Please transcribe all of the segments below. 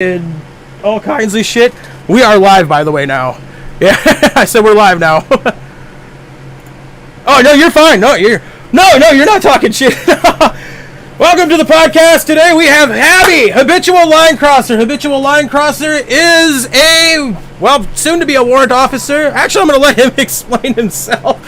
and all kinds of shit. We are live, by the way, now. Yeah, I said we're live now. Oh, no, you're fine. You're not talking shit. Welcome to the podcast. Today we have Habitual Linecrosser. Habitual Linecrosser is a, well, soon to be a warrant officer. Actually, I'm going to let him explain himself.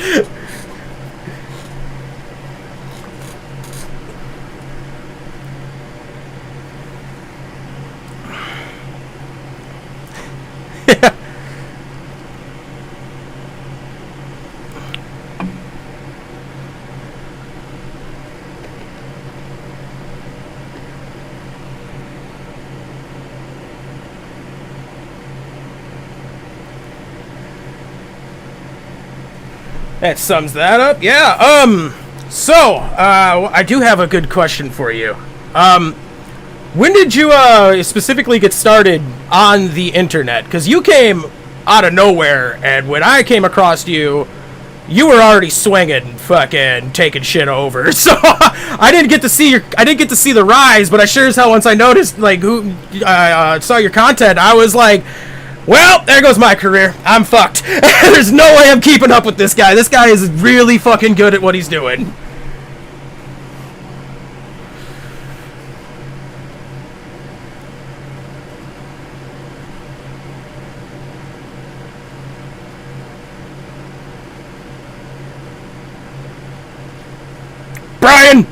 That sums that up. Yeah. I do have a good question for you. When did you specifically get started on the internet? Because you came out of nowhere, and when I came across you, you were already swinging, fucking taking shit over. So I didn't get to see the rise, but I sure as hell once I noticed who saw your content, I was like, well, there goes my career. I'm fucked. There's no way I'm keeping up with this guy. This guy is really fucking good at what he's doing. Brian!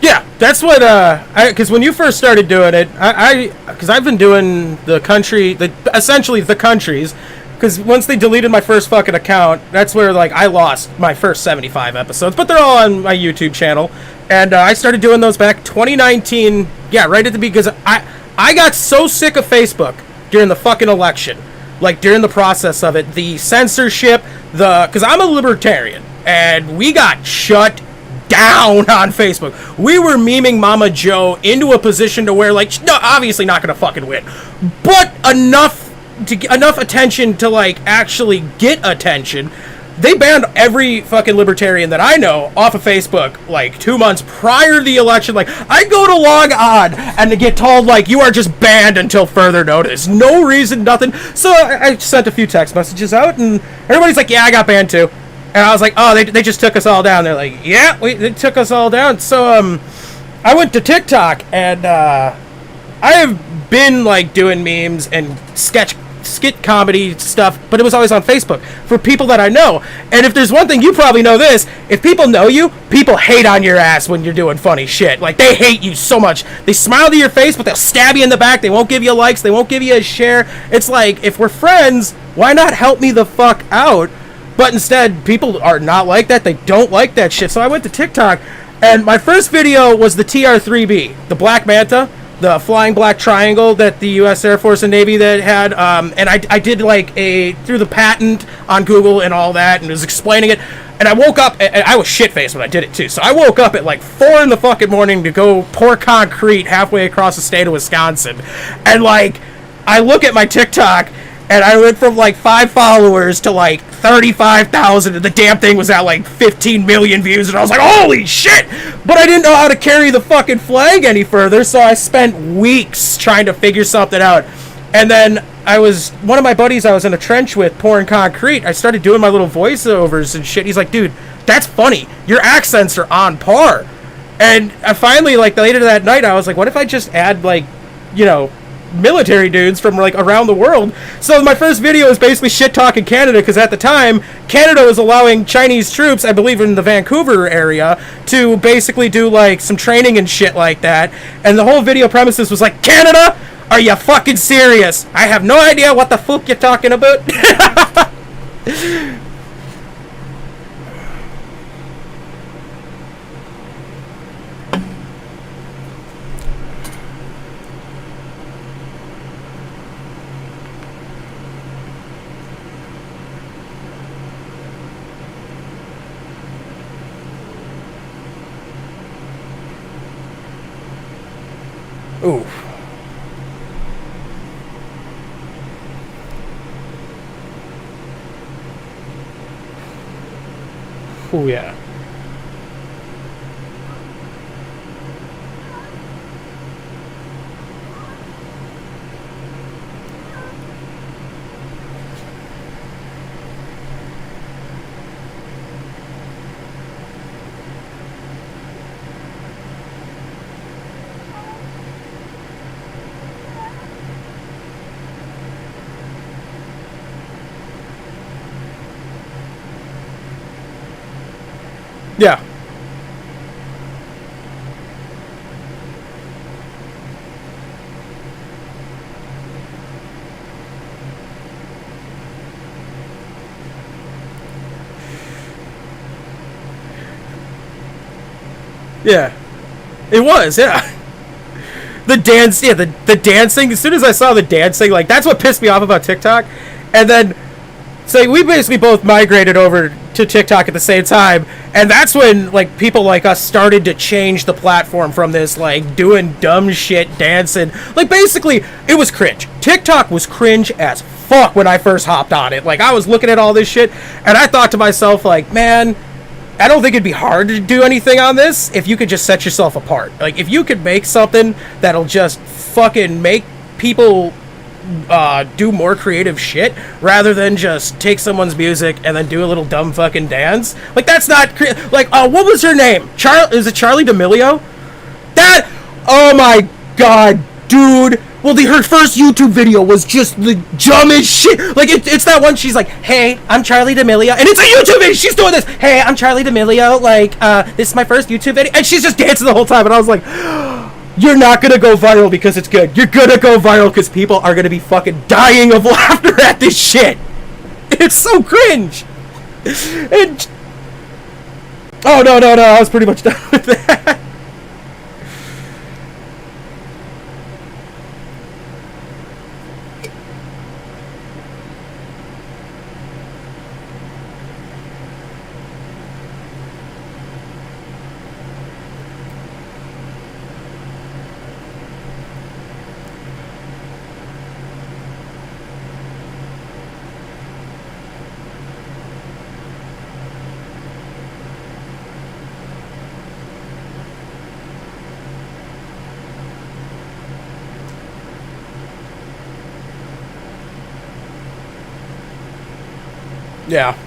Yeah, that's what, because when you first started doing it, because I've been doing essentially the countries, because once they deleted my first fucking account, that's where, I lost my first 75 episodes, but they're all on my YouTube channel, and I started doing those back 2019, yeah, right at the beginning, because I got so sick of Facebook during the fucking election, during the process of it, the censorship, because I'm a libertarian, and we got shut down on Facebook. We were memeing Mama Joe into a position to where, no, obviously not gonna fucking win, but enough attention to, actually get attention. They banned every fucking libertarian that I know off of Facebook, 2 months prior to the election. I go to log on and to get told, you are just banned until further notice. No reason, nothing. So I sent a few text messages out, and everybody's like, yeah, I got banned too. And I was like, oh, they just took us all down. They're like, yeah, they took us all down. So, I went to TikTok, and, I have been, doing memes and skit comedy stuff, but it was always on Facebook for people that I know. And if there's one thing, you probably know this, if people know you, people hate on your ass when you're doing funny shit. They hate you so much. They smile to your face, but they'll stab you in the back. They won't give you likes. They won't give you a share. It's if we're friends, why not help me the fuck out? But instead, people are not like that. They don't like that shit. So I went to TikTok, and my first video was the TR-3B, the Black Manta, the flying black triangle that the U.S. Air Force and Navy that had, and I did through the patent on Google and all that, and was explaining it, and I woke up, and I was shit-faced when I did it too, so I woke up at 4 in the fucking morning to go pour concrete halfway across the state of Wisconsin, and I look at my TikTok, and I went from 5 followers to 35,000, and the damn thing was at 15 million views, and I was like, holy shit! But I didn't know how to carry the fucking flag any further, so I spent weeks trying to figure something out. And then one of my buddies I was in a trench with pouring concrete, I started doing my little voiceovers and shit. He's like, dude, that's funny. Your accents are on par. And I finally, later that night, I was like, what if I just add, military dudes from around the world? So my first video is basically shit talking Canada, because at the time Canada was allowing Chinese troops, I believe in the Vancouver area, to basically do some training and shit like that, and the whole video premises was Canada, are you fucking serious? I have no idea what the fuck you're talking about. Ooh. Oh yeah. Yeah. Yeah. It was, yeah. The dance, yeah, the dancing. As soon as I saw the dancing, like, that's what pissed me off about TikTok. And then, so we basically both migrated over to TikTok at the same time, and that's when, like, people like us started to change the platform from this, like, doing dumb shit dancing. Like, basically, it was cringe. TikTok was cringe as fuck when I first hopped on it. Like, I was looking at all this shit, and I thought to myself, like, man, I don't think it'd be hard to do anything on this if you could just set yourself apart. Like, if you could make something that'll just fucking make people do more creative shit rather than just take someone's music and then do a little dumb fucking dance. Like, that's not like, what was her name? Is it Charlie D'Amelio? That, oh my god, dude. Well, her first YouTube video was just the dumbest shit. Like, it's that one, she's like, hey, I'm Charlie D'Amelio. And it's a YouTube video. She's doing this. Hey, I'm Charlie D'Amelio. Like, this is my first YouTube video. And she's just dancing the whole time. And I was like, you're not going to go viral because it's good. You're going to go viral because people are going to be fucking dying of laughter at this shit. It's so cringe. And, oh, no. I was pretty much done with that. Yeah.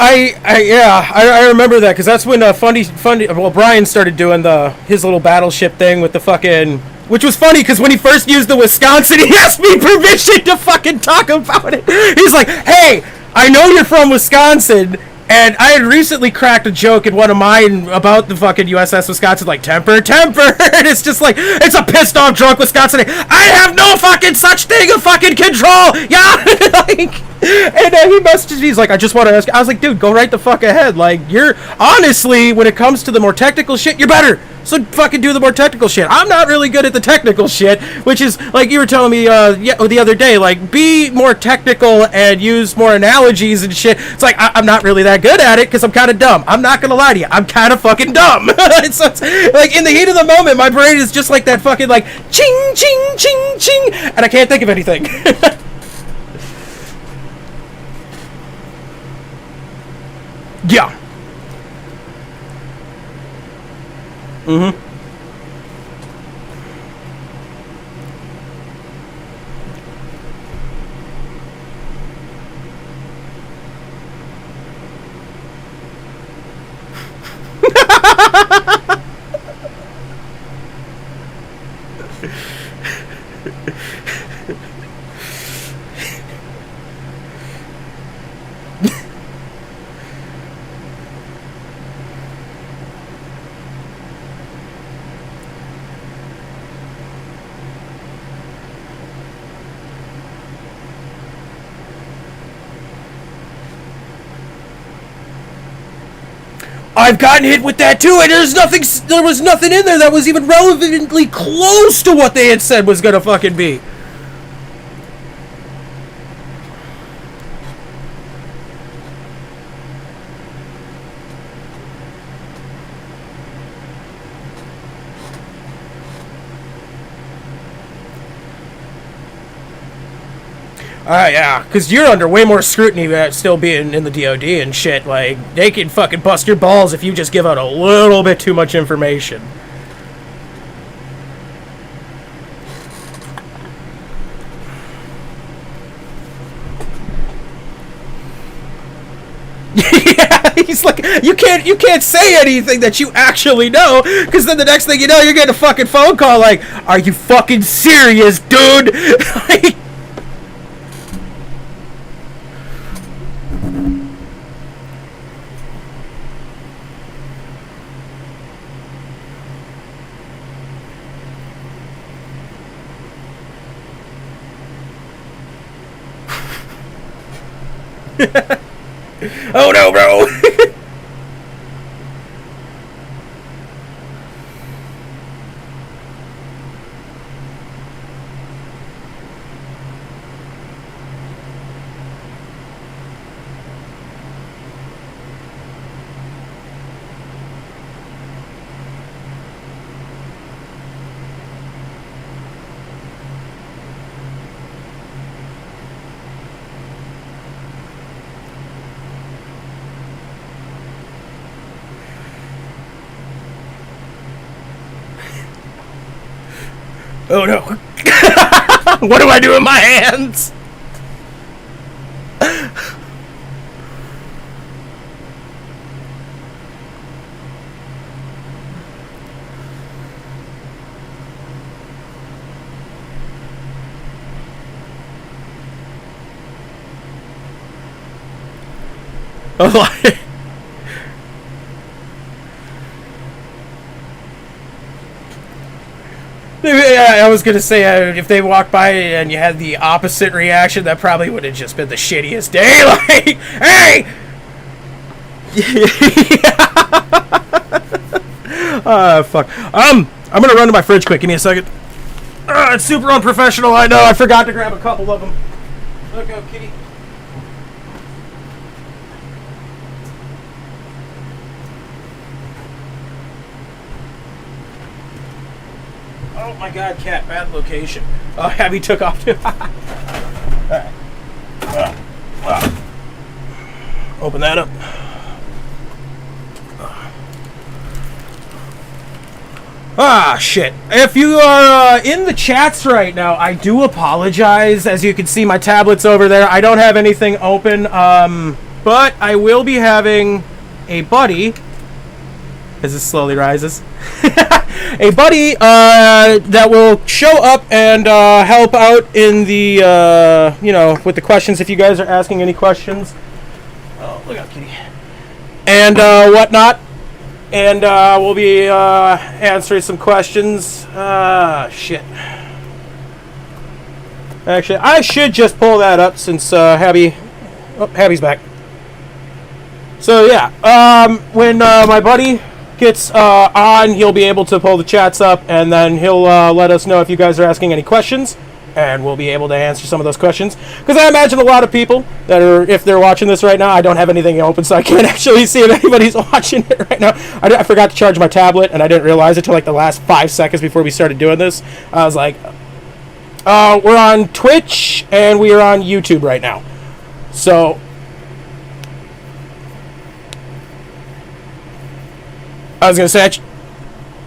I remember that because that's when funny. Well, Brian started doing his little battleship thing with the fucking, which was funny because when he first used the Wisconsin, he asked me permission to fucking talk about it. He's like, "Hey, I know you're from Wisconsin." And I had recently cracked a joke in one of mine about the fucking USS Wisconsin, like, temper. And it's just like, it's a pissed off drunk Wisconsin. I have no fucking such thing of fucking control. Yeah. Like, and he messaged me, he's like, I just want to ask. I was like, dude, go right the fuck ahead. Like, you're, honestly, when it comes to the more technical shit, you're better. So fucking do the more technical shit. I'm not really good at the technical shit, which is, like you were telling me the other day, like, be more technical and use more analogies and shit. It's like, I'm not really that good at it because I'm kind of dumb. I'm not going to lie to you. I'm kind of fucking dumb. it's like, in the heat of the moment, my brain is just like that fucking, like, ching, ching, ching, ching, and I can't think of anything. Yeah. Mm-hmm. I've gotten hit with that too, and there was nothing in there that was even relevantly close to what they had said was gonna fucking be. Yeah, because you're under way more scrutiny still being in the DOD and shit. Like, they can fucking bust your balls if you just give out a little bit too much information. Yeah, he's like, you can't say anything that you actually know, because then the next thing you know, you're getting a fucking phone call like, are you fucking serious, dude? Like, oh no, bro. Oh no. What do I do with my hands? Oh, yeah, I was gonna say, if they walked by and you had the opposite reaction, that probably would have just been the shittiest day. Like, hey! Fuck. I'm gonna run to my fridge quick. Give me a second. It's super unprofessional, I know. I forgot to grab a couple of them. Look out, kitty. Oh my god, cat, bad location. Oh, Abby took off too. Alright. Open that up. Ah, shit. If you are in the chats right now, I do apologize. As you can see, my tablet's over there. I don't have anything open, but I will be having a buddy, as this slowly rises, a buddy that will show up and help out in the, with the questions, if you guys are asking any questions. Oh, look out, kitty. And whatnot. And we'll be answering some questions. Shit. Actually, I should just pull that up since Habby's back. So yeah, when my buddy gets on, he'll be able to pull the chats up, and then he'll let us know if you guys are asking any questions, and we'll be able to answer some of those questions. Because I imagine a lot of people that are, if they're watching this right now, I don't have anything open, so I can't actually see if anybody's watching it right now. I forgot to charge my tablet, and I didn't realize it till like the last 5 seconds before we started doing this. I was like, we're on Twitch, and we are on YouTube right now. So I was going to say,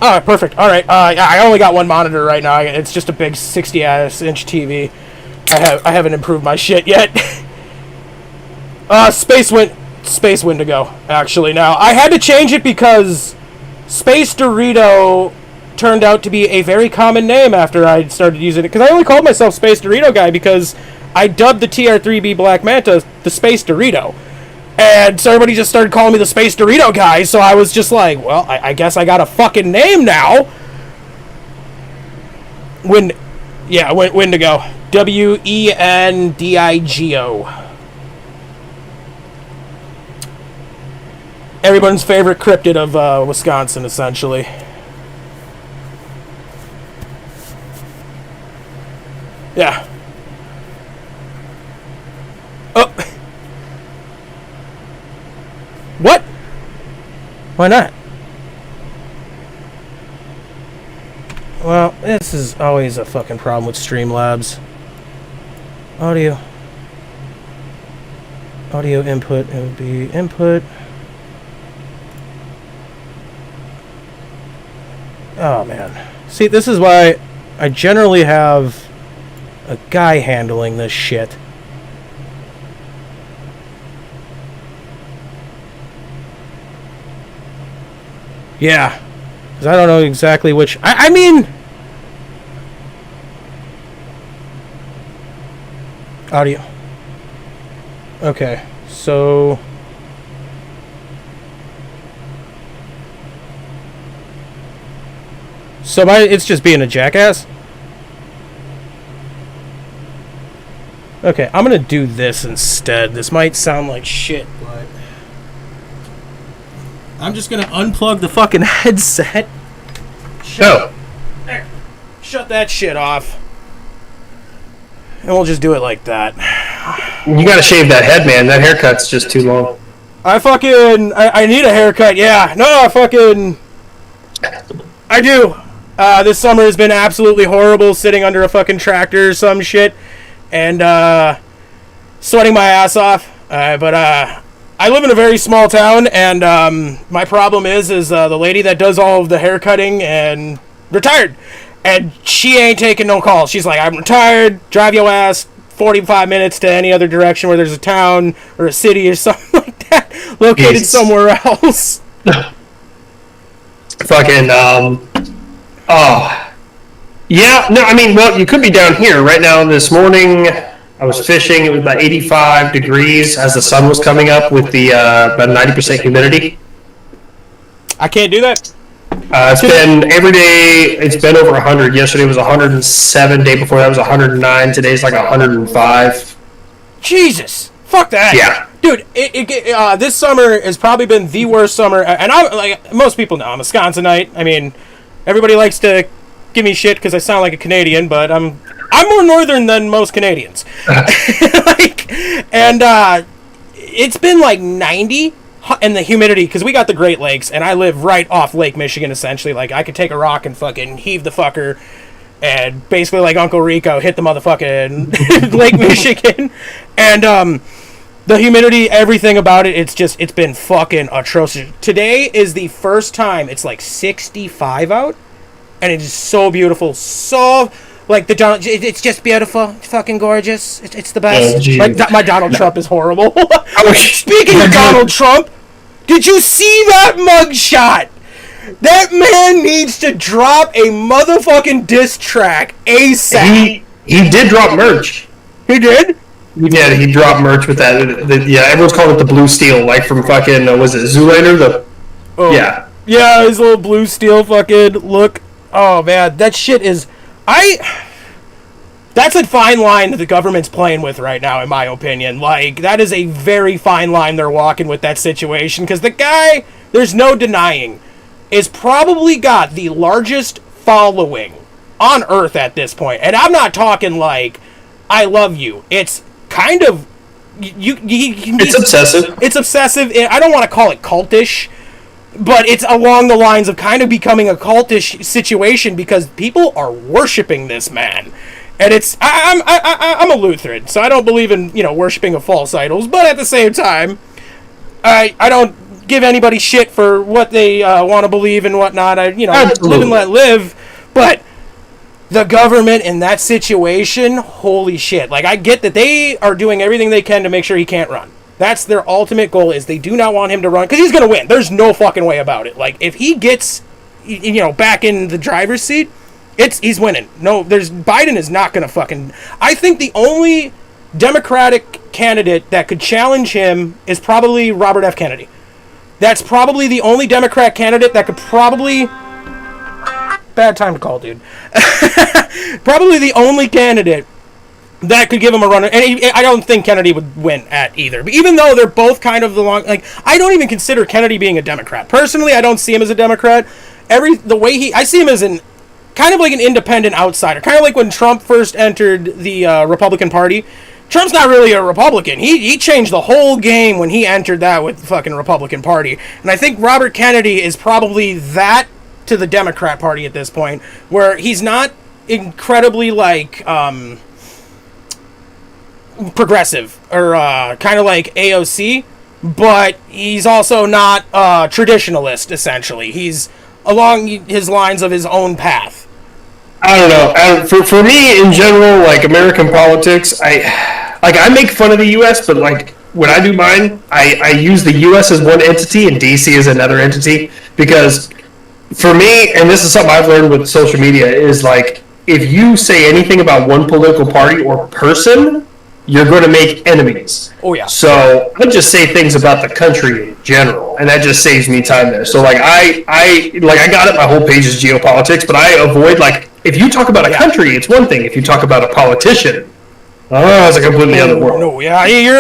oh, perfect. All right. Yeah, I only got one monitor right now. It's just a big 60-inch TV. I haven't improved my shit yet. Space Wendigo, actually. Now, I had to change it because Space Dorito turned out to be a very common name after I started using it. Because I only called myself Space Dorito Guy because I dubbed the TR3B Black Manta the Space Dorito. And so everybody just started calling me the Space Dorito Guy, so I was just like, well, I guess I got a fucking name now. Wendigo. Wendigo. Everyone's favorite cryptid of Wisconsin, essentially. Yeah. Oh. What? Why not? Well, this is always a fucking problem with Streamlabs. Audio input, it would be input. Oh man. See, this is why I generally have a guy handling this shit. Yeah. Because I don't know exactly which... I mean... Audio. Okay, so... it's just being a jackass? Okay, I'm gonna do this instead. This might sound like shit, but... I'm just gonna unplug the fucking headset. Shut that shit off. And we'll just do it like that. You gotta shave that head, man. That haircut's just too long. I need a haircut, yeah. No, I do. This summer has been absolutely horrible, sitting under a fucking tractor or some shit, and sweating my ass off. But I live in a very small town, and my problem is the lady that does all of the hair cutting and retired. And she ain't taking no calls. She's like, I'm retired, drive your ass 45 minutes to any other direction where there's a town or a city or something like that located somewhere else. Fucking, oh. Yeah, no, I mean, well, you could be down here. Right now, this morning, I was fishing. It was about 85 degrees as the sun was coming up with the about 90% humidity. I can't do that. It's been every day. It's been over 100. Yesterday was 107. Day before that was 109. Today's like 105. Jesus, fuck that. Yeah, dude. This summer has probably been the worst summer. And I'm like most people know, I'm a Wisconsinite. I mean, everybody likes to give me shit because I sound like a Canadian, but I'm more northern than most Canadians. It's been like 90. And the humidity, because we got the Great Lakes, and I live right off Lake Michigan, essentially. Like, I could take a rock and fucking heave the fucker, and basically, like Uncle Rico, hit the motherfucking Lake Michigan. And, the humidity, everything about it, it's been fucking atrocious. Today is the first time it's like 65 out, and it is so beautiful, so... Like, it's just beautiful. It's fucking gorgeous. It's the best. My Donald Trump is horrible. Speaking of Donald Trump, did you see that mugshot? That man needs to drop a motherfucking diss track ASAP. He did drop merch. He did? Yeah, he dropped merch with that. Yeah, everyone's calling it the Blue Steel, like from fucking, was it Zoolander? Yeah. Yeah, his little Blue Steel fucking look. Oh, man, that shit is... That's a fine line that the government's playing with right now, in my opinion. Like, that is a very fine line they're walking with that situation, because the guy, there's no denying, is probably got the largest following on Earth at this point. And I'm not talking like, I love you. It's kind of... It's obsessive. It's obsessive. I don't want to call it cultish, but it's along the lines of kind of becoming a cultish situation because people are worshiping this man. And it's... I'm a Lutheran, so I don't believe in, worshiping of false idols, but at the same time, I don't give anybody shit for what they want to believe and whatnot. Live and let live, but the government in that situation, holy shit. Like, I get that they are doing everything they can to make sure he can't run. That's their ultimate goal, is they do not want him to run, because he's going to win. There's no fucking way about it. Like, if he gets, back in the driver's seat, he's winning. No, Biden is not going to fucking... I think the only Democratic candidate that could challenge him is probably Robert F. Kennedy. That's probably the only Democrat candidate that could probably... Bad time to call, dude. Probably the only candidate that could give him a run. And I don't think Kennedy would win at either. But even though they're both kind of I don't even consider Kennedy being a Democrat. Personally, I don't see him as a Democrat. I see him as kind of like an independent outsider. Kind of like when Trump first entered the Republican Party. Trump's not really a Republican. He changed the whole game when he entered that with the fucking Republican Party. And I think Robert Kennedy is probably that to the Democrat Party at this point, where he's not incredibly progressive or kind of like AOC, but he's also not traditionalist, essentially. He's along his lines of his own path. I don't know. For me, in general, like American politics, I make fun of the U.S., but like when I do mine, I use the U.S. as one entity and D.C. as another entity, because for me, and this is something I've learned with social media, is like if you say anything about one political party or person, you're going to make enemies. Oh yeah. So I just say things about the country in general, and that just saves me time there. So like I got it. My whole page is geopolitics, but I avoid if you talk about a country, it's one thing. If you talk about a politician, it's a completely other world. No, yeah, you're.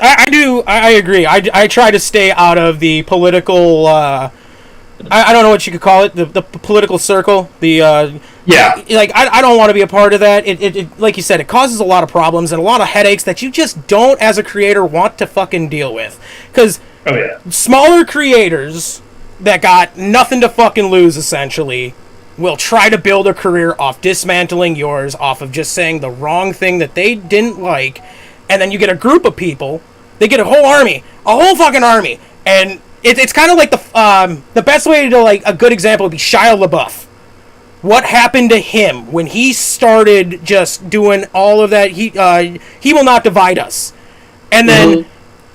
I agree. I try to stay out of the political. I don't know what you could call it. The political circle. I don't want to be a part of that. It like you said, it causes a lot of problems and a lot of headaches that you just don't, as a creator, want to fucking deal with. Because smaller creators that got nothing to fucking lose, essentially, will try to build a career off dismantling yours, off of just saying the wrong thing that they didn't like, and then you get a group of people, they get a whole fucking army, and it's kind of like the best way to, like, a good example would be Shia LaBeouf. What happened to him when he started just doing all of that? He will not divide us, and then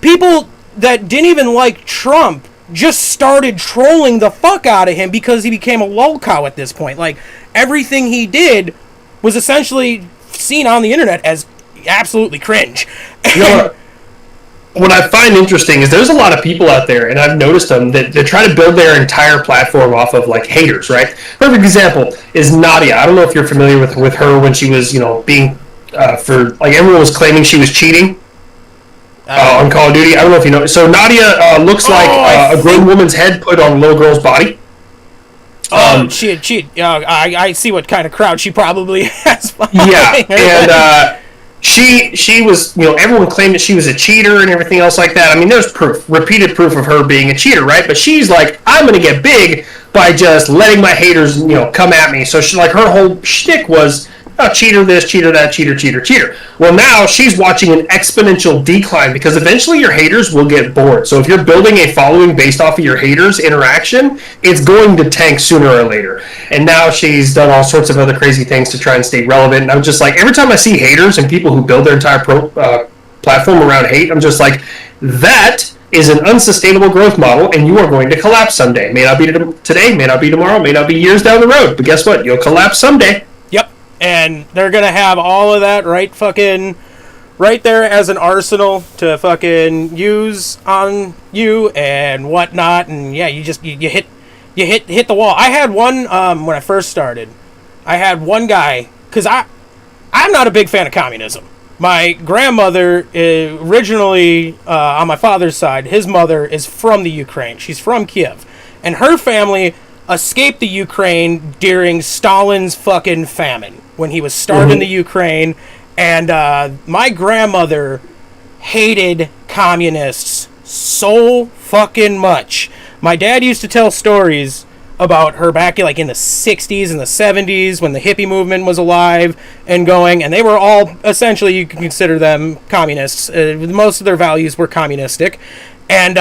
people that didn't even like Trump just started trolling the fuck out of him because he became a lolcow at this point. Like, everything he did was essentially seen on the internet as absolutely cringe. What I find interesting is there's a lot of people out there, and I've noticed them, that try to build their entire platform off of, like, haters, right? Perfect example is Nadia. I don't know if you're familiar with her when she was, being, everyone was claiming she was cheating. On Call of Duty. I don't know if you know. So Nadia looks like a grown woman's head put on a little girl's body. I see what kind of crowd she probably has. Yeah, and she was, everyone claimed that she was a cheater and everything else like that. I mean, there's repeated proof of her being a cheater, right? But she's like, I'm going to get big by just letting my haters, come at me. So she, like, her whole shtick was, cheater this, cheater that, cheater. Well, now she's watching an exponential decline because eventually your haters will get bored. So if you're building a following based off of your haters' interaction, it's going to tank sooner or later. And now she's done all sorts of other crazy things to try and stay relevant. And I'm just like, every time I see haters and people who build their entire platform around hate, I'm just like, that is an unsustainable growth model, and you are going to collapse someday. May not be today, may not be tomorrow, may not be years down the road. But guess what? You'll collapse someday. And they're going to have all of that right there as an arsenal to fucking use on you and whatnot. And yeah, you hit the wall. I had one, when I first started, I had one guy, because I'm not a big fan of communism. My grandmother, originally, on my father's side, his mother is from the Ukraine. She's from Kiev. And her family escaped the Ukraine during Stalin's fucking famine, when he was starving the Ukraine. And my grandmother hated communists so fucking much. My dad used to tell stories about her back in the 60s and the 70s when the hippie movement was alive and going, and they were all, essentially, you can consider them communists. Most of their values were communistic. And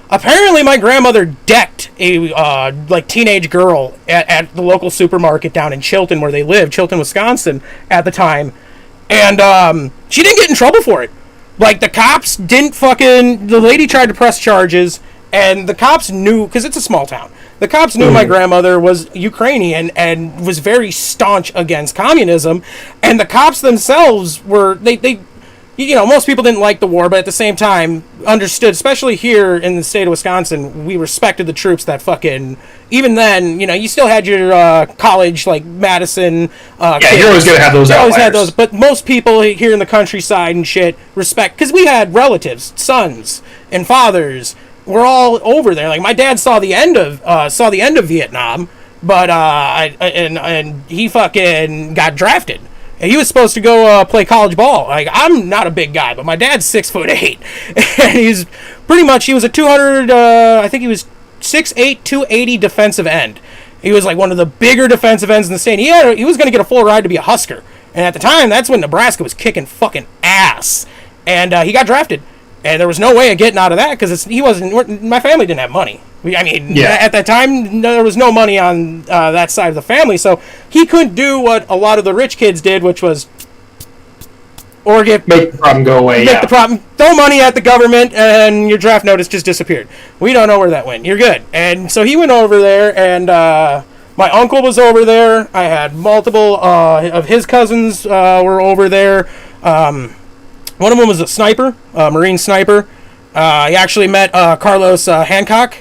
apparently my grandmother decked a teenage girl at the local supermarket down in Chilton, where they lived, Chilton, Wisconsin, at the time. And she didn't get in trouble for it. Like, the cops didn't the lady tried to press charges, and the cops knew, because it's a small town, the cops knew my grandmother was Ukrainian and was very staunch against communism. And the cops themselves were, most people didn't like the war, but at the same time understood, especially here in the state of Wisconsin, we respected the troops that fucking, even then, you still had your college, like Madison. You're always going to have those outliers. Always had those, but most people here in the countryside and shit respect, because we had relatives, sons, and fathers. We're all over there. Like, my dad saw the end of Vietnam, but and he fucking got drafted. And he was supposed to go play college ball. Like, I'm not a big guy, but my dad's 6'8", and he was a 200. I think he was 6'8", 280 defensive end. He was like one of the bigger defensive ends in the state. He was going to get a full ride to be a Husker, and at the time, that's when Nebraska was kicking fucking ass, and he got drafted. And there was no way of getting out of that because my family didn't have money. At that time, there was no money on that side of the family, so he couldn't do what a lot of the rich kids did, which was make the problem go away. Make the problem, throw money at the government, and your draft notice just disappeared. We don't know where that went. You're good. And so he went over there, and my uncle was over there. I had multiple of his cousins were over there. One of them was a sniper, a Marine sniper. He actually met Carlos Hancock.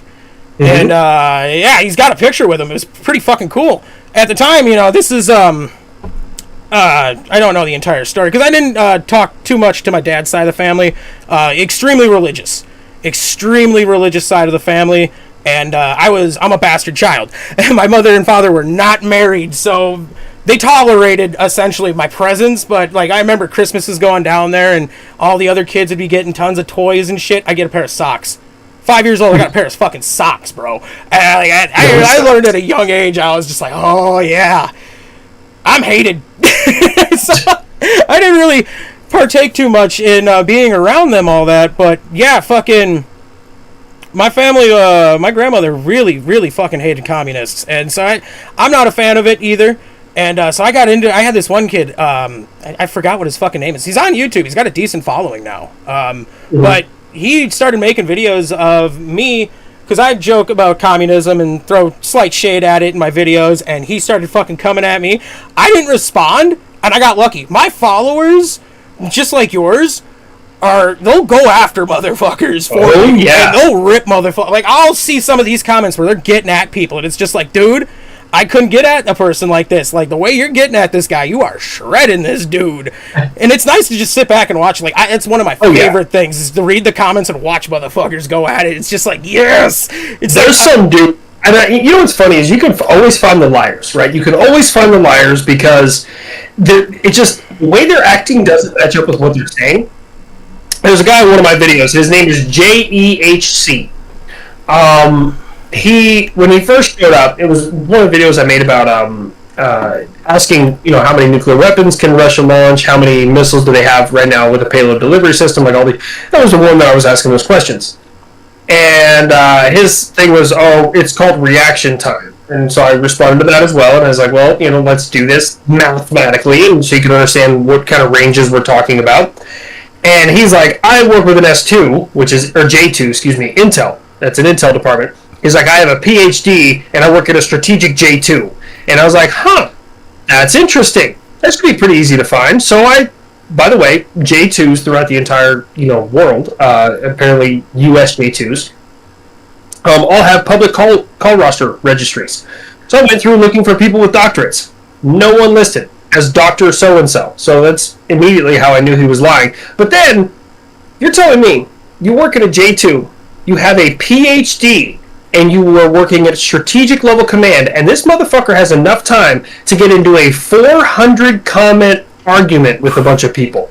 Mm-hmm. And, he's got a picture with him. It was pretty fucking cool. At the time, this is, I don't know the entire story, because I didn't talk too much to my dad's side of the family. Extremely religious side of the family. And I'm a bastard child. And my mother and father were not married, so they tolerated essentially my presence. But like, I remember Christmases going down there, and all the other kids would be getting tons of toys and shit. I get a pair of socks. 5 years old, I got a pair of fucking socks, bro. And I learned at a young age. I was just like, oh yeah, I'm hated. So I didn't really partake too much in being around them, all that. But yeah, fucking my family, my grandmother really, really fucking hated communists, and so I'm not a fan of it either. And so I had this one kid, I forgot what his fucking name is. He's on YouTube. He's got a decent following now. But he started making videos of me, because I joke about communism and throw slight shade at it in my videos, and he started fucking coming at me. I didn't respond, and I got lucky. My followers, just like yours, they'll go after motherfuckers for me. Yeah. And they'll rip motherfuckers. Like, I'll see some of these comments where they're getting at people, and it's just like, dude, I couldn't get at a person like this. Like, the way you're getting at this guy, you are shredding this dude. And it's nice to just sit back and watch. Like, it's one of my favorite things, is to read the comments and watch motherfuckers go at it. It's just like, yes! There's some dude... And you know what's funny is you can always find the liars, right? You can always find the liars because it's just... The way they're acting doesn't match up with what they're saying. There's a guy in one of my videos. His name is JEHC. When he first showed up, it was one of the videos I made about asking, how many nuclear weapons can Russia launch, how many missiles do they have right now with a payload delivery system, like all the... That was the one that I was asking those questions. And his thing was, it's called reaction time. And so I responded to that as well, and I was like, well, let's do this mathematically, and so you can understand what kind of ranges we're talking about. And he's like, I work with an S2, or J2, Intel. That's an Intel department. He's like, I have a PhD, and I work at a strategic J2. And I was like, that's interesting. That should be pretty easy to find. So by the way, J2s throughout the entire, world, apparently US J2s, all have public call roster registries. So I went through looking for people with doctorates. No one listed as Dr. So-and-so. So that's immediately how I knew he was lying. But then, you're telling me, you work at a J2, you have a PhD, and you were working at strategic level command, and this motherfucker has enough time to get into a 400 comment argument with a bunch of people.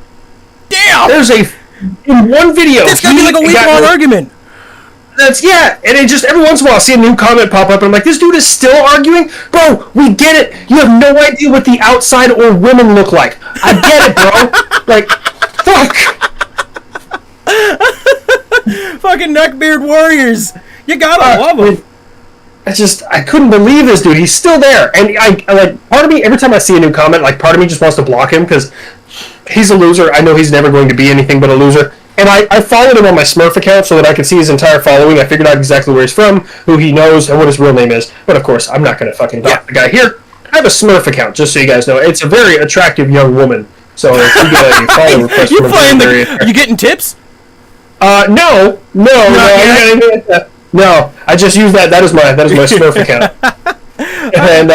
Damn! In one video... It's gonna be like a week-long argument. And it just, every once in a while, I see a new comment pop up, and I'm like, this dude is still arguing? Bro, we get it. You have no idea what the outside or women look like. I get it, bro. Like, fuck. Fucking neckbeard warriors. You gotta love him. I couldn't believe this dude. He's still there. And I like, part of me, every time I see a new comment, like, part of me just wants to block him, because he's a loser. I know he's never going to be anything but a loser. And I followed him on my Smurf account so that I could see his entire following. I figured out exactly where he's from, who he knows, and what his real name is. But of course, I'm not going to fucking block the guy here. I have a Smurf account, just so you guys know. It's a very attractive young woman. So if you get a follow request You from playing a you getting tips? No, I just use that. That is my Smurf account. And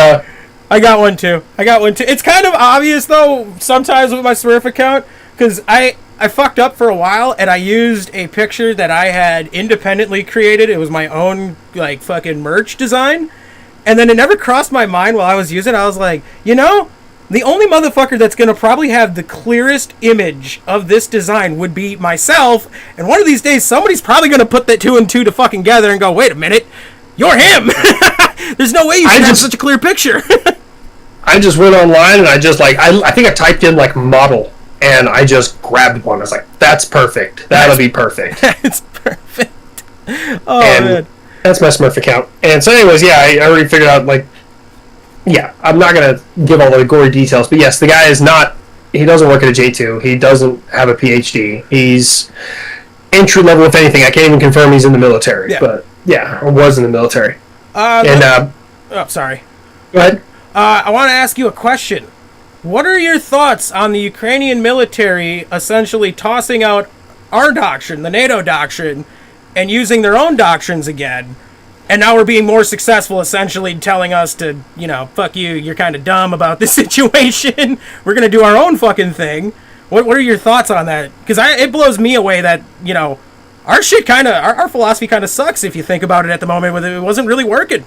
I got one too. It's kind of obvious though sometimes with my Smurf account because I fucked up for a while and I used a picture that I had independently created. It was my own like fucking merch design, and then it never crossed my mind while I was using it. I was like, the only motherfucker that's going to probably have the clearest image of this design would be myself. And one of these days, somebody's probably going to put that 2 and 2 to fucking together and go, wait a minute, you're him. There's no way you can have such a clear picture. I just went online and I just like, I think I typed in like model and I just grabbed one. I was like, that's perfect. That'll be perfect. That's perfect. Oh, man. That's my Smurf account. And so anyways, yeah, I already figured out like, yeah, I'm not going to give all the gory details, but yes, the guy is not, he doesn't work at a J2. He doesn't have a PhD. He's entry level, if anything. I can't even confirm he's in the military, but yeah, or was in the military. Sorry. Go ahead. I want to ask you a question. What are your thoughts on the Ukrainian military essentially tossing out our doctrine, the NATO doctrine, and using their own doctrines again? And now we're being more successful, essentially telling us to, fuck you, you're kind of dumb about this situation. We're going to do our own fucking thing. What are your thoughts on that? Because it blows me away that, our shit our philosophy kind of sucks if you think about it at the moment. It wasn't really working.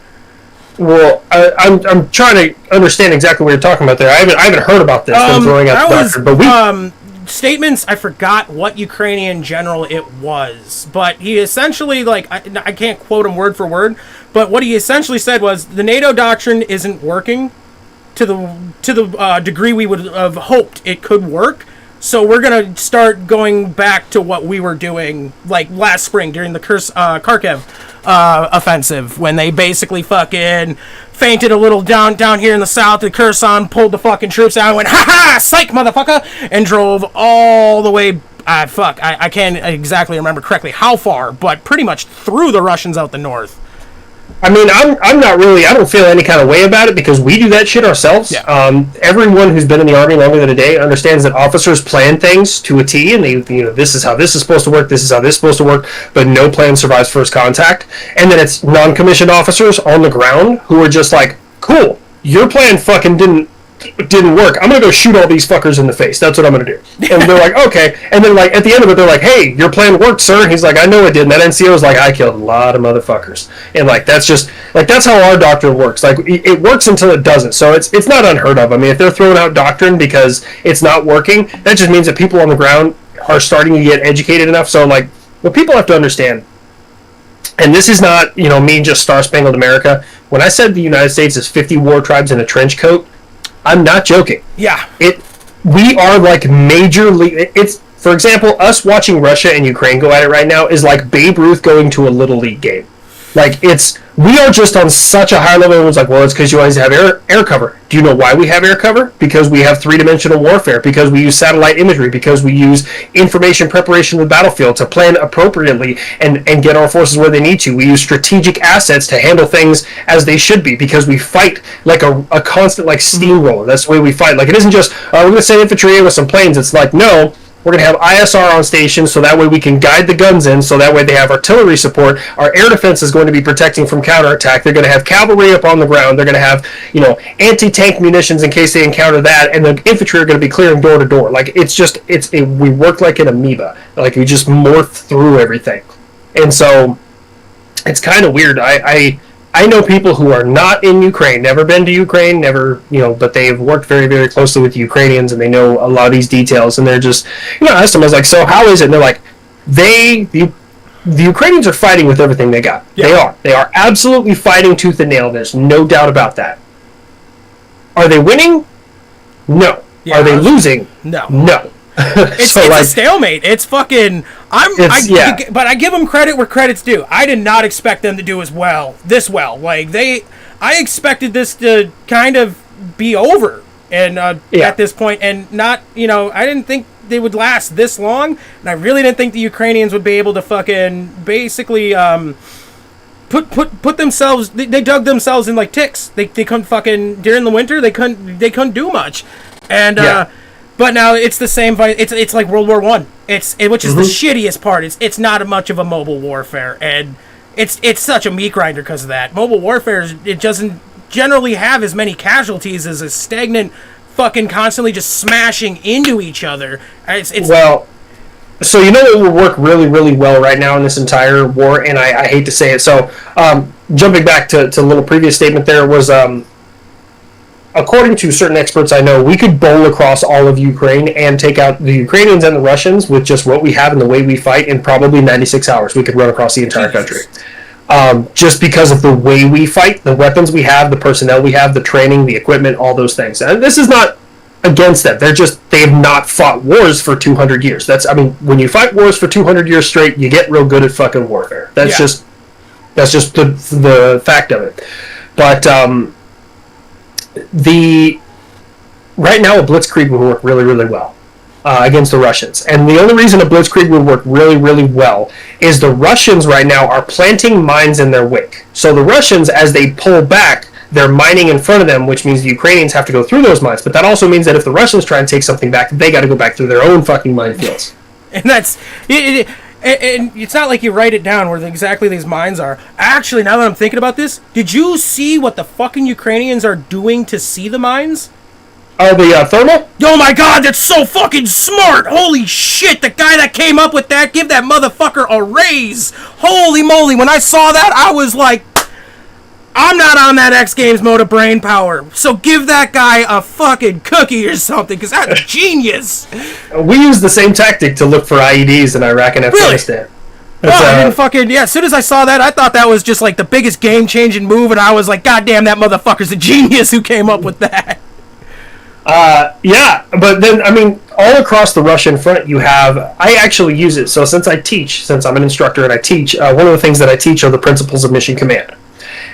Well, I'm trying to understand exactly what you're talking about there. I haven't heard about this. I'm throwing out the doctrine, but statements, I forgot what Ukrainian general it was, but he essentially, I can't quote him word for word, but what he essentially said was the NATO doctrine isn't working to the degree we would have hoped it could work, so we're going to start going back to what we were doing, like, last spring during the Kharkiv offensive, when they basically fucking fainted a little down here in the south. The Kherson pulled the fucking troops out and went, ha-ha, psych, motherfucker, and drove all the way, I can't exactly remember correctly how far, but pretty much through the Russians out the north. I mean, I'm not really, I don't feel any kind of way about it because we do that shit ourselves. Yeah. Everyone who's been in the Army longer than a day understands that officers plan things to a T, and they, this is how this is supposed to work, this is how this is supposed to work, but no plan survives first contact. And then it's non-commissioned officers on the ground who are just like, cool, your plan fucking didn't work. I'm gonna go shoot all these fuckers in the face. That's what I'm gonna do. And they're like, okay. And then like at the end of it, they're like, hey, your plan worked, sir. And he's like, I know it did. And that NCO is like, I killed a lot of motherfuckers. And like that's just like that's how our doctrine works. Like it works until it doesn't. So it's not unheard of. I mean, if they're throwing out doctrine because it's not working, that just means that people on the ground are starting to get educated enough. So like what people have to understand, and this is not me just Star Spangled America. When I said the United States is 50 war tribes in a trench coat, I'm not joking. Yeah. We are like majorly. It's, for example, us watching Russia and Ukraine go at it right now is like Babe Ruth going to a Little League game. Like we are just on such a high level. Everyone's like, well, it's because you always have air cover. Do you know why we have air cover? Because we have three-dimensional warfare, because we use satellite imagery, because we use information preparation of the battlefield to plan appropriately and get our forces where they need to. We use strategic assets to handle things as they should be, because we fight like a constant like steamroller. That's the way we fight. Like it isn't just, we're going to send infantry in with some planes. It's like, no, we're going to have ISR on station so that way we can guide the guns in, so that way they have artillery support. Our air defense is going to be protecting from counterattack. They're going to have cavalry up on the ground. They're going to have, anti-tank munitions in case they encounter that, and the infantry are going to be clearing door to door. Like we work like an amoeba. Like we just morph through everything. And so it's kind of weird. I know people who are not in Ukraine, never been to Ukraine, never, but they've worked very, very closely with the Ukrainians, and they know a lot of these details, and they're just, I asked them, I was like, so how is it? And they're like, the Ukrainians are fighting with everything they got. Yeah. They are absolutely fighting tooth and nail. There's no doubt about that. Are they winning? No. Yeah. Are they losing? No. No. It's a stalemate. It's fucking. But I give them credit where credit's due. I did not expect them to do this well. Like I expected this to kind of be over, and at this point, and not. I didn't think they would last this long, and I really didn't think the Ukrainians would be able to fucking basically put themselves. They dug themselves in like ticks. They couldn't fucking during the winter. They couldn't do much, and. But now it's the same. It's like World War One. Which is the shittiest part. It's not much of a mobile warfare, and it's such a meat grinder because of that. Mobile warfare, it doesn't generally have as many casualties as a stagnant fucking constantly just smashing into each other. Well, so you know what will work really, really well right now in this entire war, and I hate to say it. So jumping back to a little previous statement, there was according to certain experts I know, we could bowl across all of Ukraine and take out the Ukrainians and the Russians with just what we have and the way we fight in probably 96 hours. We could run across the entire country. Just because of the way we fight, the weapons we have, the personnel we have, the training, the equipment, all those things. And this is not against them. They have not fought wars for 200 years. When you fight wars for 200 years straight, you get real good at fucking warfare. That's just the fact of it. But right now a blitzkrieg would work really, really well against the Russians. And the only reason a blitzkrieg would work really, really well is the Russians right now are planting mines in their wake. So the Russians, as they pull back, they're mining in front of them, which means the Ukrainians have to go through those mines. But that also means that if the Russians try and take something back, they got to go back through their own fucking minefields. And that's... And it's not like you write it down where exactly these mines are. Actually, now that I'm thinking about this, did you see what the fucking Ukrainians are doing to see the mines? Oh, the thermal? Oh my god, that's so fucking smart! Holy shit, the guy that came up with that, give that motherfucker a raise! Holy moly, when I saw that, I was like, I'm not on that X Games mode of brain power, so give that guy a fucking cookie or something, because that's genius! We use the same tactic to look for IEDs in Iraq and Afghanistan. Really? I didn't fucking... Yeah, as soon as I saw that, I thought that was just like the biggest game-changing move, and I was like, god damn, that motherfucker's a genius who came up with that. Yeah, but then, all across the Russian front you have... I actually use it, so since I'm an instructor and I teach, one of the things that I teach are the principles of mission command.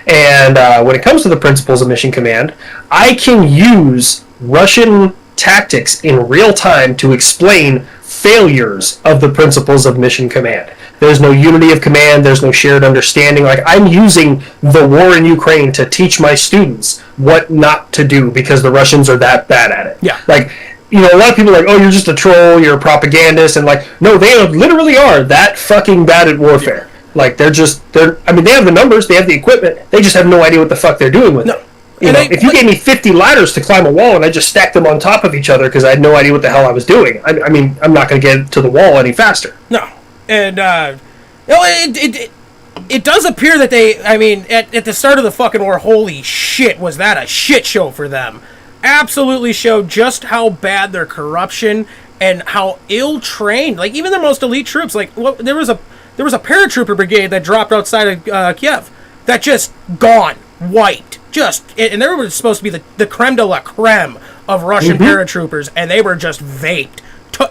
And when it comes to the principles of mission command, I can use Russian tactics in real time to explain failures of the principles of mission command. There's no unity of command, there's no shared understanding. Like, I'm using the war in Ukraine to teach my students what not to do because the Russians are that bad at it. Yeah. Like, a lot of people are like, oh, you're just a troll, you're a propagandist, and no, they literally are that fucking bad at warfare. Like, they have the numbers, they have the equipment, they just have no idea what the fuck they're doing with it. If you gave me 50 ladders to climb a wall and I just stacked them on top of each other because I had no idea what the hell I was doing, I'm not going to get to the wall any faster. No. And, it does appear that they, at the start of the fucking war, holy shit, was that a shit show for them. Absolutely showed just how bad their corruption and how ill-trained, like, even their most elite troops, there was a paratrooper brigade that dropped outside of Kiev that just gone, wiped, and they were supposed to be the creme de la creme of Russian paratroopers, and they were just vaped.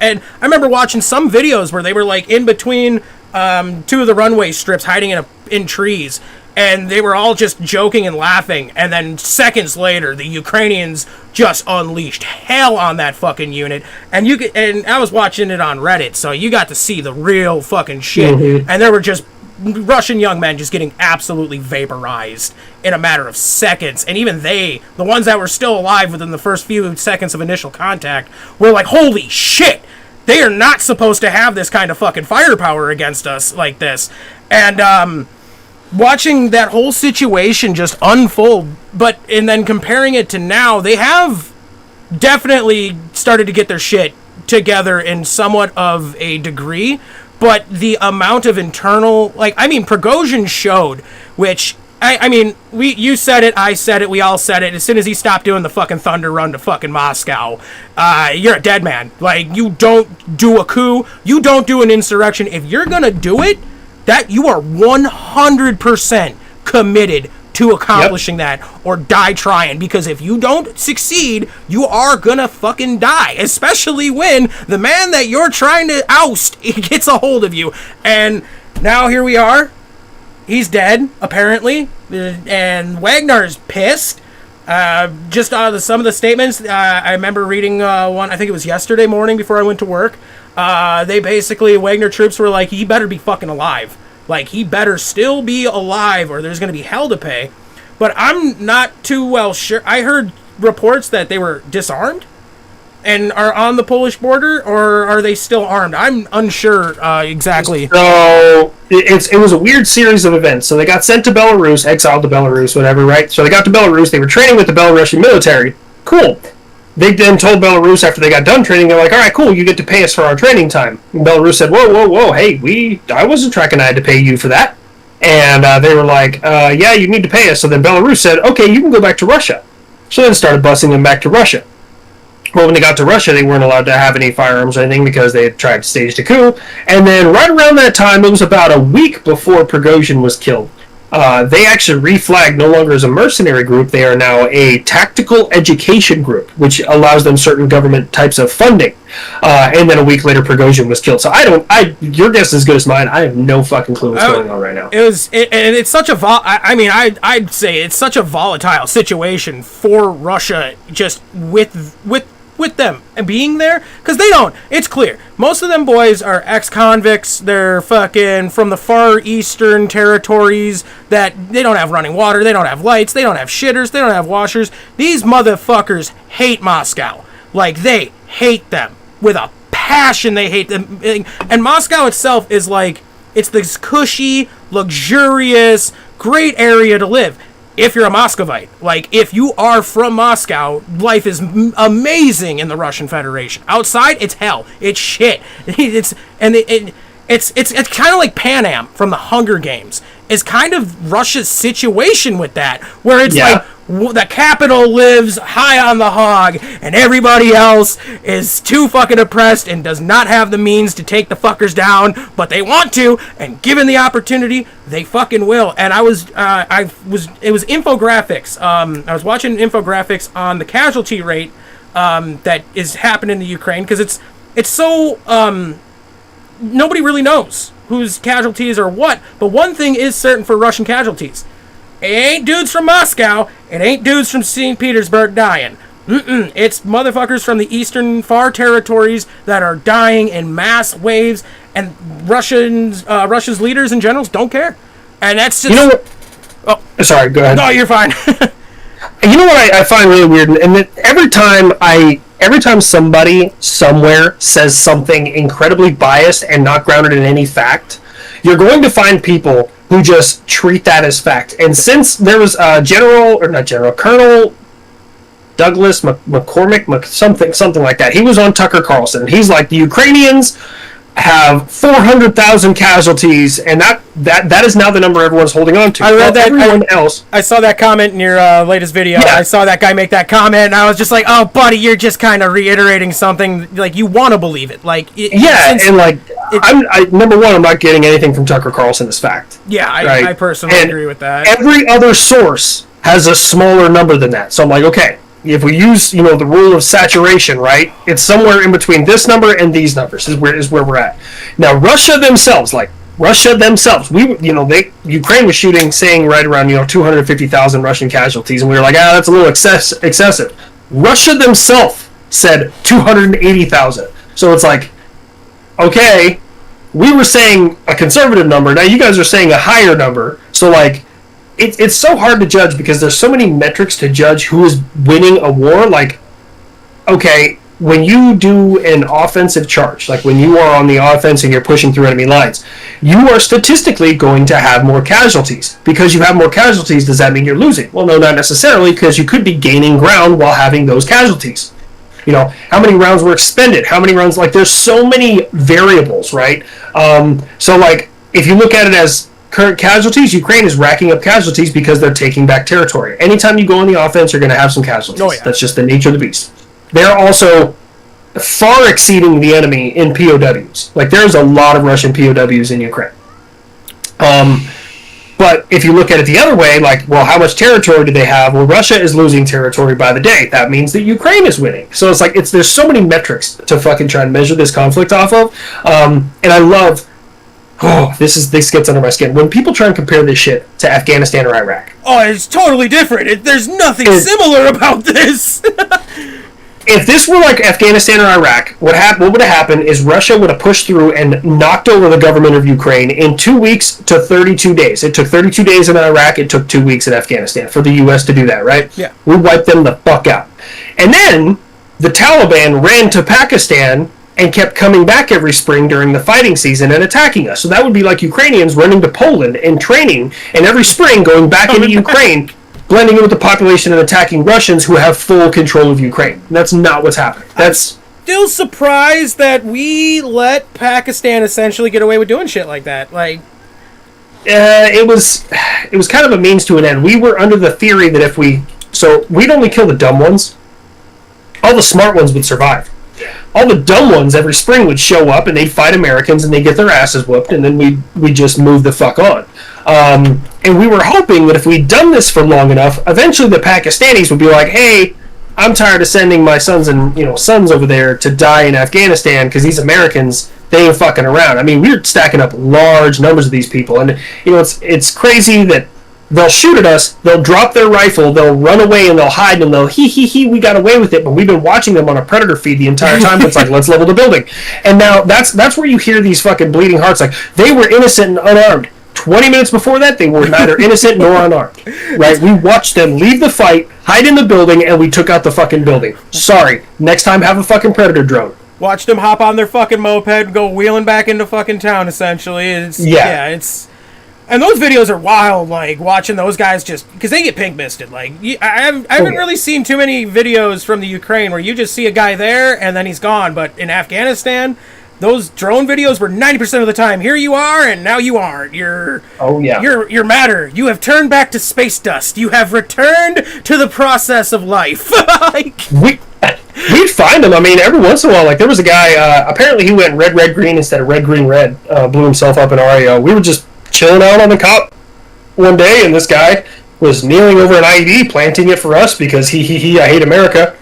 And I remember watching some videos where they were like in between two of the runway strips, hiding in trees, and they were all just joking and laughing. And then seconds later, the Ukrainians just unleashed hell on that fucking unit. And I was watching it on Reddit, so you got to see the real fucking shit. And there were just Russian young men just getting absolutely vaporized in a matter of seconds. And even the ones that were still alive within the first few seconds of initial contact, were like, holy shit, they are not supposed to have this kind of fucking firepower against us like this. And watching that whole situation just unfold, and then comparing it to now, they have definitely started to get their shit together in somewhat of a degree. But the amount of internal, Prigozhin showed, which, you said it, I said it, we all said it, as soon as he stopped doing the fucking thunder run to fucking Moscow, you're a dead man. Like, you don't do a coup, you don't do an insurrection. If you're gonna do it, that you are 100% committed to accomplishing that, or die trying, because if you don't succeed, you are gonna fucking die, especially when the man that you're trying to oust gets a hold of you. And now here we are, he's dead, apparently, and Wagner's pissed. Just out of some of the statements, I remember reading one, I think it was yesterday morning before I went to work, Wagner troops were like, he better be fucking alive. Like, he better still be alive or there's going to be hell to pay. But I'm not too well sure. I heard reports that they were disarmed. and are on the Polish border, or are they still armed? I'm unsure exactly. So it was a weird series of events. So they got sent to Belarus, exiled to Belarus, whatever, right? So they got to Belarus. They were training with the Belarusian military. Cool. They then told Belarus after they got done training, they're like, all right, cool, you get to pay us for our training time. And Belarus said, whoa, hey, I wasn't tracking I had to pay you for that. And they were like, yeah, you need to pay us. So then Belarus said, okay, you can go back to Russia. So then started busing them back to Russia. Well, when they got to Russia, they weren't allowed to have any firearms or anything because they had tried to stage a coup. And then right around that time, it was about a week before Prigozhin was killed, they actually reflagged no longer as a mercenary group. They are now a tactical education group, which allows them certain government types of funding. And then a week later, Prigozhin was killed. So your guess is as good as mine. I have no fucking clue what's going on right now. It's such a I'd say it's such a volatile situation for Russia, just with them and being there, because they don't. It's clear most of them boys are ex-convicts. They're fucking from the far eastern territories that they don't have running water, they don't have lights, they don't have shitters, they don't have washers. These motherfuckers hate Moscow. Like, they hate them with a passion. They hate them. And Moscow itself is like, it's this cushy, luxurious, great area to live. If you're a Muscovite, like, if you are from Moscow, life is amazing in the Russian Federation. Outside, it's hell. It's shit. It's kind of like Pan Am from the Hunger Games. It's kind of Russia's situation with that, where it's like the capital lives high on the hog, and everybody else is too fucking oppressed and does not have the means to take the fuckers down, but they want to, and given the opportunity, they fucking will. And it was infographics. I was watching infographics on the casualty rate that is happening in the Ukraine, because it's so nobody really knows whose casualties are what. But one thing is certain for Russian casualties: it ain't dudes from Moscow. It ain't dudes from St. Petersburg dying. It's motherfuckers from the eastern far territories that are dying in mass waves, and Russia's leaders and generals don't care. And that's just... You know what? Oh, sorry, go ahead. No, you're fine. You know what I find really weird? And that every time somebody somewhere says something incredibly biased and not grounded in any fact, you're going to find people who just treat that as fact. And since there was Colonel Douglas McCormick, something like that, he was on Tucker Carlson, and he's like, the Ukrainians have 400,000 casualties, and that is now the number everyone's holding on to. I read that. I saw that comment in your latest video. Yeah. I saw that guy make that comment, and I was just like, "Oh, buddy, you're just kind of reiterating something. Like, you want to believe it." Like, number one, I'm not getting anything from Tucker Carlson as fact. Yeah, I personally agree with that. Every other source has a smaller number than that, so I'm like, okay. If we use, the rule of saturation, right? It's somewhere in between this number and these numbers is where we're at. Now, Russia themselves, Ukraine was saying right around, 250,000 Russian casualties, and we were like, that's a little excessive. Russia themselves said 280,000. So it's like, okay, we were saying a conservative number, now you guys are saying a higher number, so like, It's so hard to judge because there's so many metrics to judge who is winning a war. Like, okay, when you do an offensive charge, like when you are on the offense and you're pushing through enemy lines, you are statistically going to have more casualties. Because you have more casualties, does that mean you're losing? Well, no, not necessarily, because you could be gaining ground while having those casualties. How many rounds were expended? How many rounds? Like, there's so many variables, right? So, like, if you look at it as current casualties, Ukraine is racking up casualties because they're taking back territory. Anytime you go on the offense, you're going to have some casualties. Oh, yeah. That's just the nature of the beast. They're also far exceeding the enemy in POWs. Like, there's a lot of Russian POWs in Ukraine. But if you look at it the other way, like, well, how much territory do they have? Well, Russia is losing territory by the day. That means that Ukraine is winning. So it's like, there's so many metrics to fucking try and measure this conflict off of. And I love... this gets under my skin. When people try and compare this shit to Afghanistan or Iraq. Oh, it's totally different. There's nothing similar about this. If this were like Afghanistan or Iraq, what would have happened is Russia would have pushed through and knocked over the government of Ukraine in 2 weeks to 32 days. It took 32 days in Iraq. It took 2 weeks in Afghanistan for the U.S. to do that, right? Yeah. We wiped them the fuck out. And then the Taliban ran to Pakistan and kept coming back every spring during the fighting season and attacking us. So that would be like Ukrainians running to Poland and training, and every spring going back into Ukraine, blending in with the population and attacking Russians who have full control of Ukraine. And that's not what's happening. That's still surprised that we let Pakistan essentially get away with doing shit like that. Like, it was kind of a means to an end. We were under the theory that we'd only kill the dumb ones. All the smart ones would survive. All the dumb ones every spring would show up and they'd fight Americans and they'd get their asses whooped, and then we'd just move the fuck on. And we were hoping that if we'd done this for long enough, eventually the Pakistanis would be like, hey, I'm tired of sending my sons over there to die in Afghanistan because these Americans, they ain't fucking around. I mean, we're stacking up large numbers of these people, and it's crazy that they'll shoot at us, they'll drop their rifle, they'll run away, and they'll hide, and they'll we got away with it, but we've been watching them on a predator feed the entire time. It's like, let's level the building. And now that's where you hear these fucking bleeding hearts, like, they were innocent and unarmed. 20 minutes before that, they were neither innocent nor unarmed. Right? We watched them leave the fight, hide in the building, and we took out the fucking building. Sorry. Next time, have a fucking predator drone. Watched them hop on their fucking moped and go wheeling back into fucking town, essentially. And those videos are wild, like, watching those guys just... Because they get pink-misted. Like, I haven't really seen too many videos from the Ukraine where you just see a guy there and then he's gone. But in Afghanistan, those drone videos were 90% of the time, here you are and now you aren't. You're matter. You have turned back to space dust. You have returned to the process of life. Like... We'd find them. I mean, every once in a while, like, there was a guy, apparently he went red, red, green instead of red, green, red, blew himself up in REO. We were just chilling out on the cop one day, and this guy was kneeling over an IED, planting it for us because I hate America,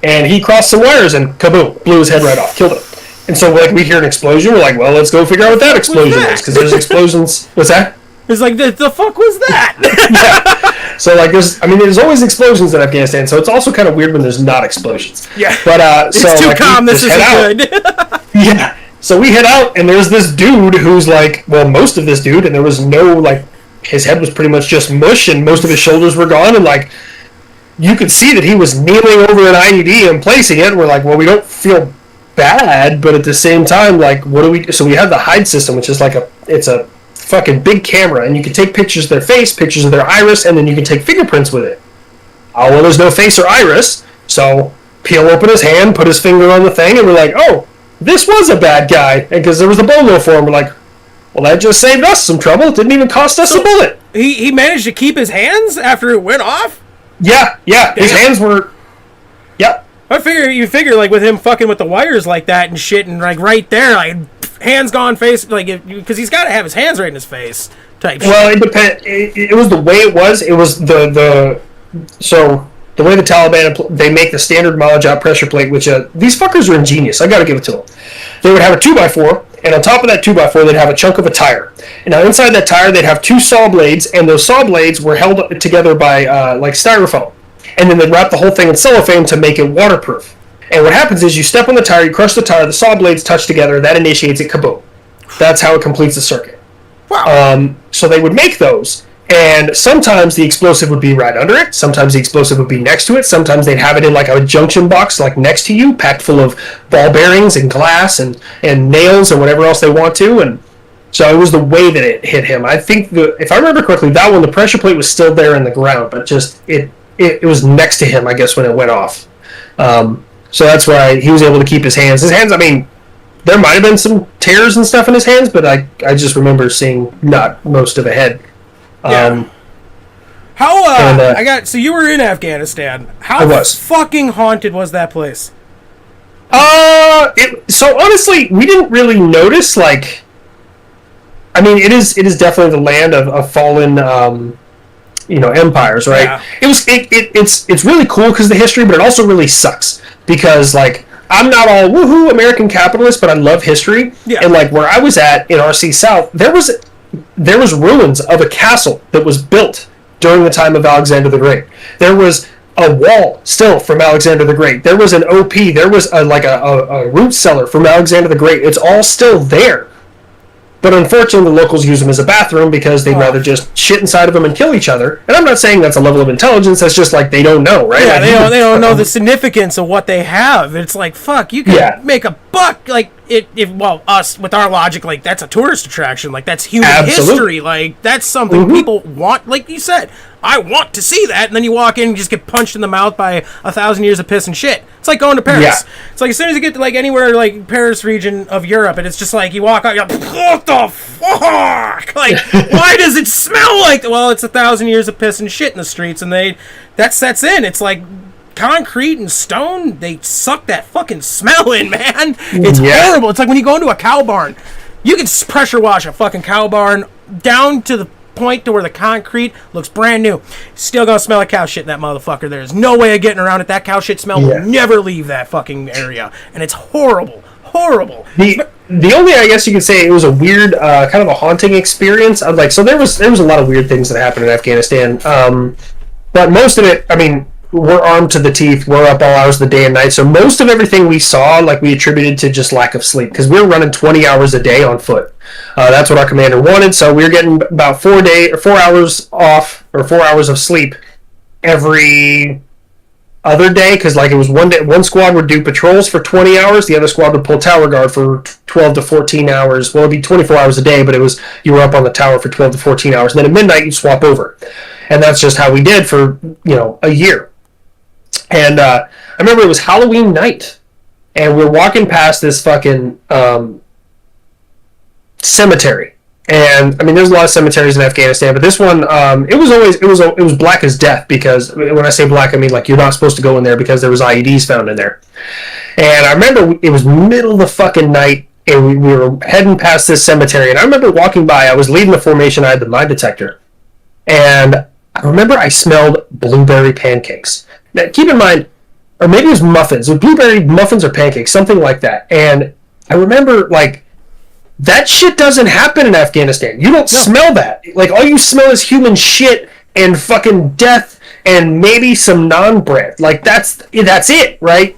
and he crossed some wires and kaboom, blew his head right off, killed him. And so, like, we hear an explosion, we're like, well, let's go figure out what that explosion is, because there's explosions. What's that? It's like, the fuck was that? Yeah. So, like, there's always explosions in Afghanistan, so it's also kind of weird when there's not explosions. Yeah. But, it's too calm, this isn't good. Yeah. So we head out, and there's this dude who's like, well, most of this dude, and there was no, like, his head was pretty much just mush, and most of his shoulders were gone, and, like, you could see that he was kneeling over an IED and placing it, and we're like, well, we don't feel bad, but at the same time, like, what do we... So we have the hide system, which is like it's a fucking big camera, and you can take pictures of their face, pictures of their iris, and then you can take fingerprints with it. Oh, well, there's no face or iris, so peel open his hand, put his finger on the thing, and we're like, oh, this was a bad guy, and because there was a bolo for him, we're like, well, that just saved us some trouble. It didn't even cost us a bullet. He managed to keep his hands after it went off? Yeah. His hands were... Yep. You figure, like, with him fucking with the wires like that and shit, and, like, right there, like, hands gone, face, like, because he's got to have his hands right in his face type shit. Well, it depends. It was the way it was. It was so... The way the Taliban, they make the standard mileage out pressure plate, which these fuckers are ingenious. I got to give it to them. They would have a 2x4, and on top of that 2x4, they'd have a chunk of a tire. And now inside that tire, they'd have two saw blades, and those saw blades were held together by like styrofoam. And then they'd wrap the whole thing in cellophane to make it waterproof. And what happens is you step on the tire, you crush the tire, the saw blades touch together, that initiates it, kaboom. That's how it completes the circuit. Wow. So they would make those. And sometimes the explosive would be right under it. Sometimes the explosive would be next to it. Sometimes they'd have it in like a junction box, like next to you, packed full of ball bearings and glass and nails and whatever else they want to. And so it was the way that it hit him. I think if I remember correctly, that one, the pressure plate was still there in the ground, but just it was next to him, I guess, when it went off. So that's why he was able to keep his hands. His hands, I mean, there might have been some tears and stuff in his hands, but I just remember seeing not most of a head. Yeah. So you were in Afghanistan. How fucking haunted was that place? So honestly, we didn't really notice, like, I mean, it is definitely the land of fallen, empires, right? Yeah. It's really cool because of the history, but it also really sucks because, like, I'm not all woohoo American capitalist, but I love history. Yeah. And, like, where I was at in RC South, there was ruins of a castle that was built during the time of Alexander the Great. There was a wall still from Alexander the Great. There was an OP. There was a root cellar from Alexander the Great. It's all still there. But unfortunately, the locals use them as a bathroom because they'd rather just shit inside of them and kill each other. And I'm not saying that's a level of intelligence. That's just like they don't know, right? Yeah, like, they don't know the significance of what they have. It's like, fuck, you can make a buck. Like, us, with our logic, like, that's a tourist attraction. Like, that's human history. Like, that's something people want. Like you said, I want to see that. And then you walk in and just get punched in the mouth by 1,000 years of piss and shit. It's like going to Paris. Yeah. It's like as soon as you get to, like, anywhere, like, Paris region of Europe, and it's just like, you walk out, you're like, what the fuck? Like, why does it smell like that? Well, it's 1,000 years of piss and shit in the streets, and that sets in. It's like concrete and stone, they suck that fucking smell in, man. It's horrible. It's like when you go into a cow barn. You can pressure wash a fucking cow barn down to the point to where the concrete looks brand new. Still gonna smell like cow shit in that motherfucker. There's no way of getting around it. That cow shit smell will never leave that fucking area. And it's horrible. Horrible. The only, I guess you could say, it was a weird, kind of a haunting experience. Like, so there was a lot of weird things that happened in Afghanistan. But most of it, I mean, we're armed to the teeth. We're up all hours of the day and night. So most of everything we saw, like, we attributed to just lack of sleep because we were running 20 hours a day on foot. That's what our commander wanted. So we were getting about 4 hours off or 4 hours of sleep every other day, because like it was one squad would do patrols for 20 hours, the other squad would pull tower guard for 12 to 14 hours. Well, it'd be 24 hours a day, but you were up on the tower for 12 to 14 hours, and then at midnight you'd swap over. And that's just how we did for a year. And I remember it was Halloween night, and we're walking past this fucking cemetery. And I mean, there's a lot of cemeteries in Afghanistan, but this one, it was black as death, because when I say black, I mean like you're not supposed to go in there because there was IEDs found in there. And I remember it was middle of the fucking night, and we were heading past this cemetery. And I remember walking by. I was leading the formation. I had the mine detector, and I remember I smelled blueberry pancakes. Now, keep in mind, or maybe it was muffins, blueberry muffins or pancakes, something like that. And I remember like, that shit doesn't happen in Afghanistan. You don't smell that. Like, all you smell is human shit and fucking death and maybe some naan bread. Like, that's it, right?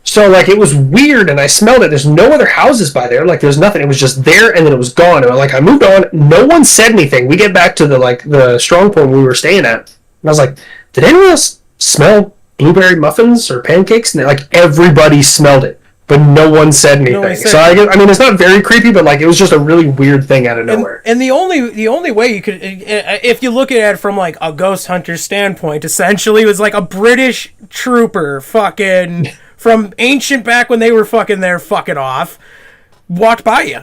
So, like, it was weird, and I smelled it. There's no other houses by there. Like, there's nothing. It was just there, and then it was gone. And, like, I moved on. No one said anything. We get back to the strong point we were staying at. And I was like, did anyone else smell blueberry muffins or pancakes? And, like, everybody smelled it. But no one said anything. So I mean, it's not very creepy, but like it was just a really weird thing out of nowhere. And the only way you could, if you look at it from like a ghost hunter standpoint, essentially, it was like a British trooper, fucking from ancient back when they were fucking there, fucking off, walked by you,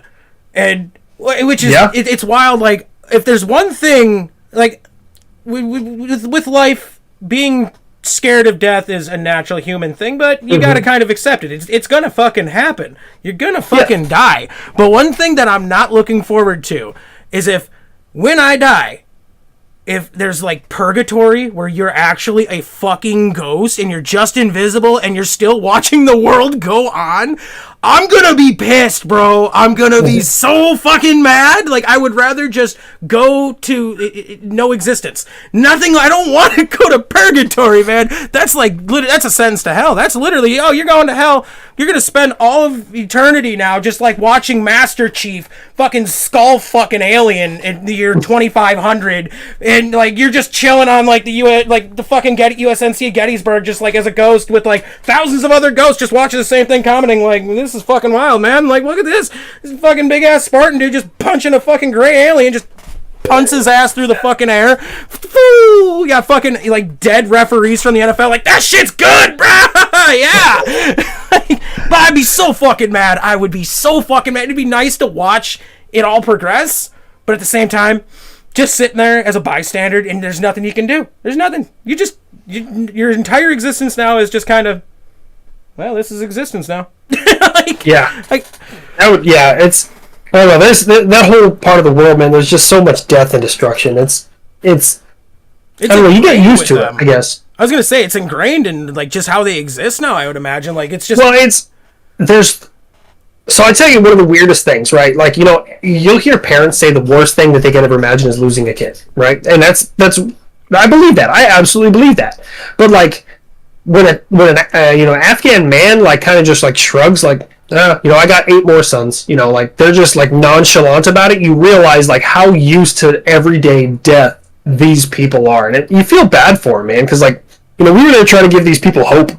and which is it's wild. Like, if there's one thing, like with life, being scared of death is a natural human thing, but you gotta kind of accept it. It's gonna fucking happen. You're gonna fucking die. But one thing that I'm not looking forward to is when I die, if there's like purgatory where you're actually a fucking ghost and you're just invisible and you're still watching the world go on, I'm gonna be pissed, bro. I'm gonna be so fucking mad. Like, I would rather just go to no existence. Nothing. I don't want to go to purgatory, man. That's like, that's a sentence to hell. That's literally, you're going to hell. You're gonna spend all of eternity now just like watching Master Chief fucking skull fucking alien in the year 2500, and like you're just chilling on like the fucking USNC Gettysburg, just like as a ghost with like thousands of other ghosts just watching the same thing, commenting like, this is fucking wild, man. Like, look at this fucking big ass Spartan dude just punching a fucking gray alien, just punts his ass through the fucking air. You got fucking like dead referees from the NFL like, that shit's good, bro. Yeah. But I'd be so fucking mad. I would be so fucking mad. It'd be nice to watch it all progress, but at the same time, just sitting there as a bystander, and there's nothing you can do. There's nothing. Your entire existence now is just kind of, well, this is existence now. It's, I don't know. There's that whole part of the world, man. There's just so much death and destruction. It's I don't know. You get used to it, I guess. I was gonna say it's ingrained in like just how they exist now. I would imagine like it's just. Well, So I tell you one of the weirdest things, right? Like, you'll hear parents say the worst thing that they can ever imagine is losing a kid, right? And that's I believe that. I absolutely believe that. But like when an Afghan man like kind of just like shrugs like, I got 8 more sons. Like, they're just like nonchalant about it. You realize like how used to everyday death these people are, and you feel bad for them, man, because like, we were there trying to give these people hope,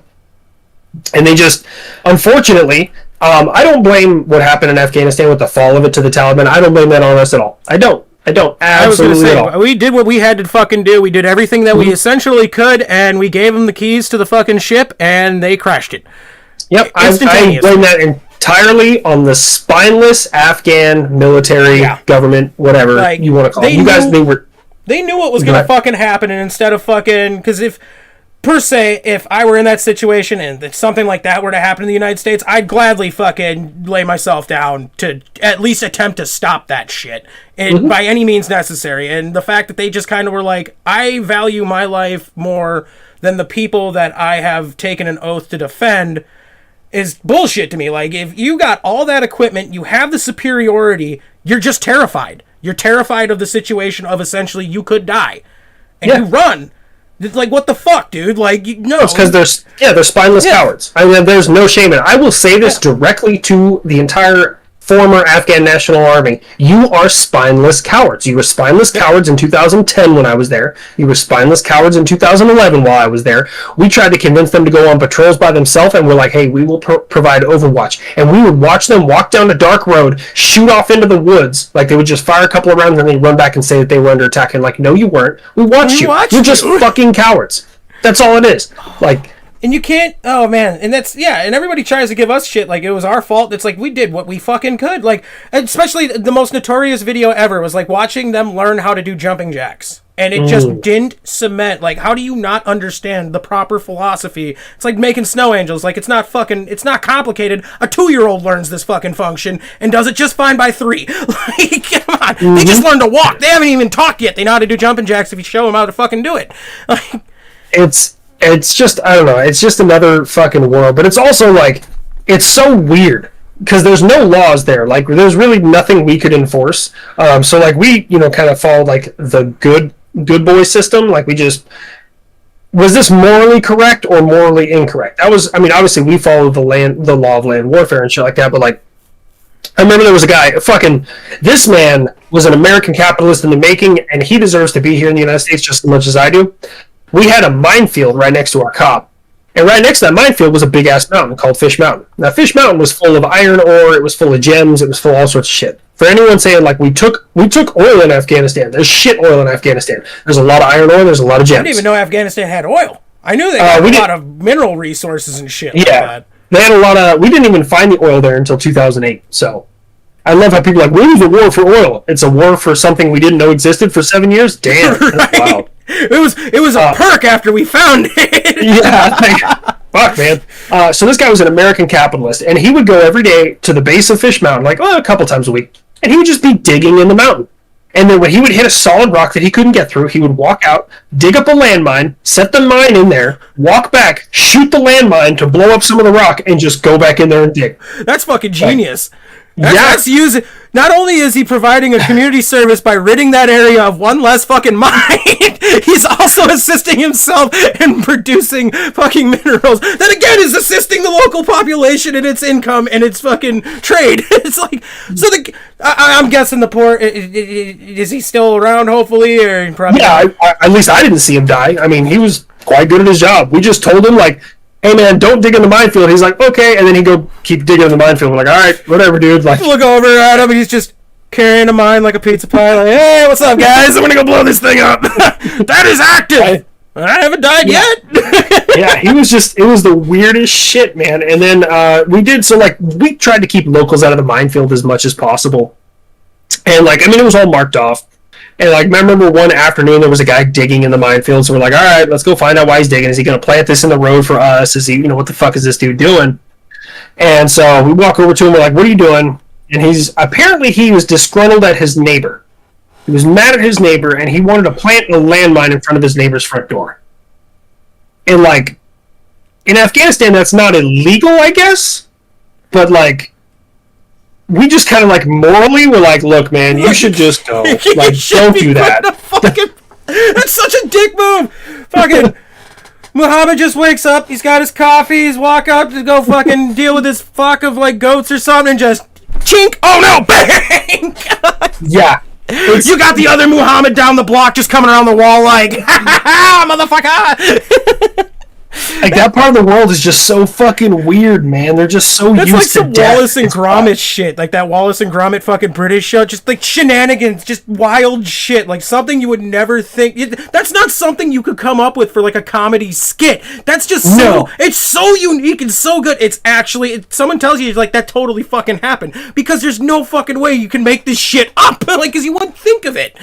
and they just, unfortunately, I don't blame what happened in Afghanistan with the fall of it to the Taliban. I don't blame that on us at all. I don't absolutely at all. We did what we had to fucking do. We did everything that we essentially could, and we gave them the keys to the fucking ship, and they crashed it. Yep, I blame that entirely on the spineless Afghan military, government, whatever you want to call it. They knew what was going to fucking happen, and instead of fucking... Because if I were in that situation and something like that were to happen in the United States, I'd gladly fucking lay myself down to at least attempt to stop that shit by any means necessary. And the fact that they just kind of were like, I value my life more than the people that I have taken an oath to defend is bullshit to me. Like, if you got all that equipment, you have the superiority, you're just terrified. You're terrified of the situation of essentially you could die. And you run. It's like, what the fuck, dude? Like, no. It's because they're spineless cowards. I mean, there's no shame in it. I will say this directly to the entire former Afghan National Army. You are spineless cowards. You were spineless cowards in 2010 when I was there. You were spineless cowards in 2011 while I was there. We tried to convince them to go on patrols by themselves, and we're like, hey, we will provide overwatch. And we would watch them walk down a dark road, shoot off into the woods. Like, they would just fire a couple of rounds, and then they'd run back and say that they were under attack. And like, no, you weren't. We watched you. You're just fucking cowards. That's all it is. Like... And you can't, oh man, and that's, and everybody tries to give us shit like it was our fault. It's like, we did what we fucking could. Like, especially the most notorious video ever was like watching them learn how to do jumping jacks. And it just didn't cement, like, how do you not understand the proper philosophy? It's like making snow angels. Like, it's not complicated. A 2-year-old learns this fucking function and does it just fine by 3. Like, come on. They just learned to walk. They haven't even talked yet. They know how to do jumping jacks if you show them how to fucking do it. Like, It's just, I don't know, it's just another fucking world. But it's also, like, it's so weird, because there's no laws there. Like, there's really nothing we could enforce. So, like, we, kind of followed, like, the good boy system. Like, we just... Was this morally correct or morally incorrect? That was, I mean, obviously, we followed the law of land warfare and shit like that, but, like, I remember there was a guy, this man was an American capitalist in the making, and he deserves to be here in the United States just as much as I do. We had a minefield right next to our COP. And right next to that minefield was a big-ass mountain called Fish Mountain. Now, Fish Mountain was full of iron ore, it was full of gems, it was full of all sorts of shit. For anyone saying, like, we took oil in Afghanistan, there's shit oil in Afghanistan. There's a lot of iron ore, there's a lot of gems. I didn't even know Afghanistan had oil. I knew they had a lot of mineral resources and shit like that. They had a lot of... We didn't even find the oil there until 2008, so... I love how people are like, where's the war for oil? It's a war for something we didn't know existed for 7 years? Damn. Right? Wow. It was a perk after we found it. Yeah. Like, fuck, man. So this guy was an American capitalist, and he would go every day to the base of Fish Mountain, like, a couple times a week, and he would just be digging in the mountain. And then when he would hit a solid rock that he couldn't get through, he would walk out, dig up a landmine, set the mine in there, walk back, shoot the landmine to blow up some of the rock, and just go back in there and dig. That's fucking genius. That's using. Not only is he providing a community service by ridding that area of one less fucking mine, he's also assisting himself in producing fucking minerals. That again is assisting the local population in its income and its fucking trade. It's like, so I'm guessing the poor, is he still around? Hopefully, or probably. Yeah, at least I didn't see him die. I mean, he was quite good at his job. We just told him, like, hey man, don't dig in the minefield. He's like, okay, and then he'd go keep digging in the minefield. We're like, all right, whatever, dude. Like, look over at him, and he's just carrying a mine like a pizza pie. Like, hey, what's up, guys? I'm gonna go blow this thing up. That is active. I haven't died yet. Yeah, it was the weirdest shit, man. And then we tried to keep locals out of the minefield as much as possible. And like, I mean, it was all marked off. And like, I remember one afternoon there was a guy digging in the minefield, so we're like, all right, let's go find out why he's digging. Is he going to plant this in the road for us? Is he, what the fuck is this dude doing? And so we walk over to him, we're like, what are you doing? And he was disgruntled at his neighbor. He was mad at his neighbor, and he wanted to plant a landmine in front of his neighbor's front door. And like, in Afghanistan, that's not illegal, I guess, but like, we just kind of like morally were like, look, man, you should just go. Like, don't do that. That's such a dick move. Fucking. Muhammad just wakes up, he's got his coffee, he's walk out to go fucking deal with this fuck of like goats or something, and just chink, oh no, bang! Yeah. You got the other Muhammad down the block just coming around the wall like, ha ha ha, motherfucker! Like, that part of the world is just so fucking weird, man. They're just so That's used like to some death. Wallace and Gromit shit. Like that Wallace and Gromit fucking British show. Just like shenanigans. Just wild shit. Like something you would never think. That's not something you could come up with for like a comedy skit. That's just so... No. It's so unique and so good. It's actually... someone tells you like that totally fucking happened. Because there's no fucking way you can make this shit up. Like, because you wouldn't think of it.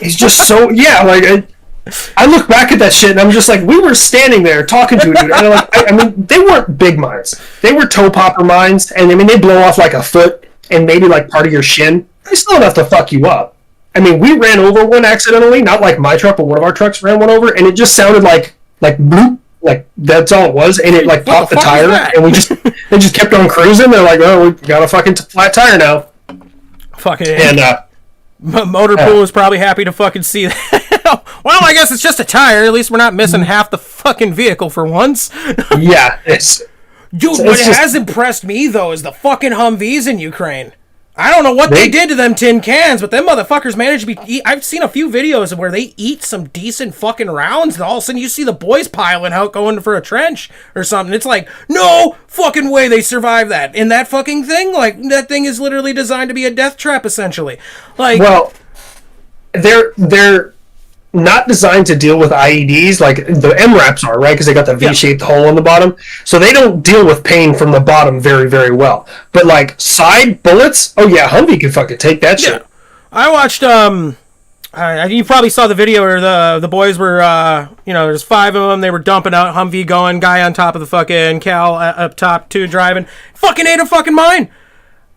It's just so... Yeah, like... I look back at that shit and I'm just like, we were standing there talking to a dude, and I'm like, I mean, they weren't big mines. They were toe popper mines, and I mean, they blow off like a foot and maybe like part of your shin. They still enough to fuck you up. I mean, we ran over one accidentally, not like my truck, but one of our trucks ran one over, and it just sounded like bloop, like that's all it was, and it like popped the tire, and they just kept on cruising. They're like, oh, we got a fucking flat tire now. Fucking... And Motor Pool was probably happy to fucking see that. Well, I guess it's just a tire. At least we're not missing half the fucking vehicle for once. Yeah, it's... Dude, what has impressed me, though, is the fucking Humvees in Ukraine. I don't know what they did to them tin cans, but them motherfuckers managed to be... I've seen a few videos of where they eat some decent fucking rounds, and all of a sudden you see the boys piling out going for a trench or something. It's like, no fucking way they survive that. In that fucking thing? Like, that thing is literally designed to be a death trap, essentially. Like... Well, they're not designed to deal with IEDs like the MRAPs are, right? Because they got the V-shaped hole on the bottom. So they don't deal with pain from the bottom very, very well. But like side bullets, oh yeah, Humvee can fucking take that shit. I watched, you probably saw the video where the boys were, there's 5 of them. They were dumping out Humvee going, guy on top of the fucking Cal up top too, driving. Fucking ate a fucking mine.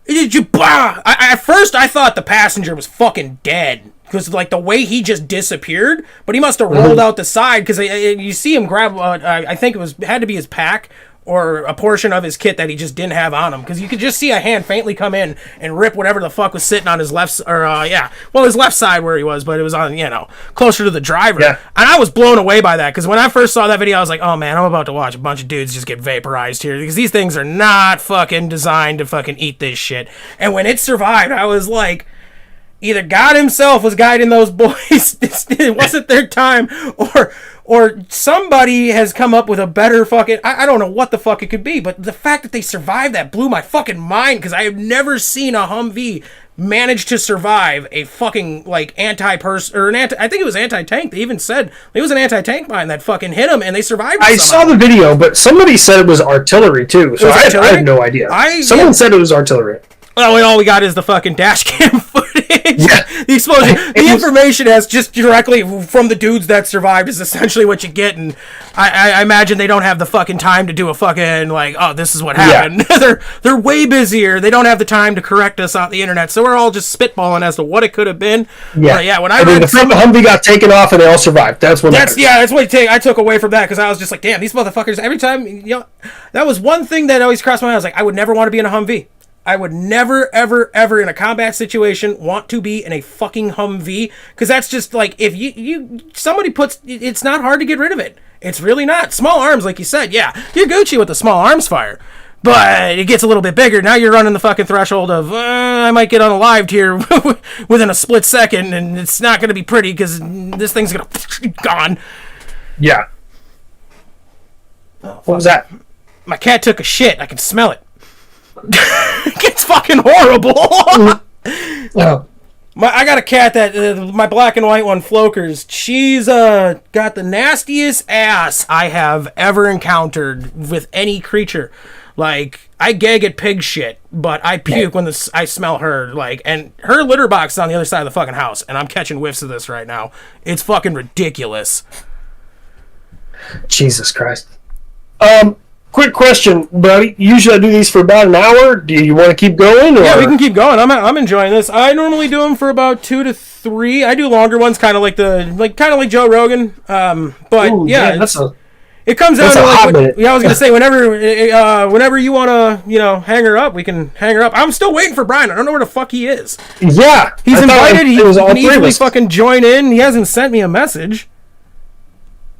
At first, I thought the passenger was fucking dead. Because, like, the way he just disappeared, but he must have rolled out the side, because you see him grab, I think had to be his pack, or a portion of his kit that he just didn't have on him, because you could just see a hand faintly come in and rip whatever the fuck was sitting on his left, his left side where he was, but it was on, closer to the driver. Yeah. And I was blown away by that, because when I first saw that video, I was like, oh man, I'm about to watch a bunch of dudes just get vaporized here, because these things are not fucking designed to fucking eat this shit. And when it survived, I was like... either God himself was guiding those boys, it wasn't their time, or somebody has come up with a better fucking... I don't know what the fuck it could be, but the fact that they survived that blew my fucking mind, because I have never seen a Humvee manage to survive a fucking, like, I think it was anti-tank. They even said it was an anti-tank mine that fucking hit them, and they survived it somehow. Saw the video, but somebody said it was artillery, too, so I had no idea. Someone said it was artillery. Well, all we got is the fucking dash cam footage. Yeah. The explosion. The information has just directly from the dudes that survived is essentially what you get, and I imagine they don't have the fucking time to do a fucking, like, oh, this is what happened. Yeah. They're way busier. They don't have the time to correct us on the internet, so we're all just spitballing as to what it could have been. Yeah. But yeah, when the front of the Humvee got taken off and they all survived. That's what I took away from that, because I was just like, damn, these motherfuckers, every time, that was one thing that always crossed my mind. I was like, I would never want to be in a Humvee. I would never, ever, ever in a combat situation want to be in a fucking Humvee, because that's just like, if somebody puts, it's not hard to get rid of it. It's really not. Small arms, like you said, yeah, you're Gucci with the small arms fire, but it gets a little bit bigger. Now you're running the fucking threshold of, I might get unalived here within a split second, and it's not going to be pretty, because this thing's going to gone. Yeah. What was that? My cat took a shit. I can smell it. It's fucking horrible. Oh. I got a cat that my black and white one, Flokers. She's got the nastiest ass I have ever encountered with any creature. Like, I gag at pig shit, but I puke when I smell her. Like, and her litter box is on the other side of the fucking house, and I'm catching whiffs of this right now. It's fucking ridiculous. Jesus Christ. Quick question, buddy. Usually I do these for about an hour. Do you want to keep going? Or? Yeah, we can keep going. I'm enjoying this. I normally do them for about 2 to 3. I do longer ones, kind of like Joe Rogan. But ooh, yeah, it comes down to like, I was gonna say whenever you want to hang her up, we can hang her up. I'm still waiting for Brian. I don't know where the fuck he is. Yeah, he's invited. He can easily fucking join in. He hasn't sent me a message.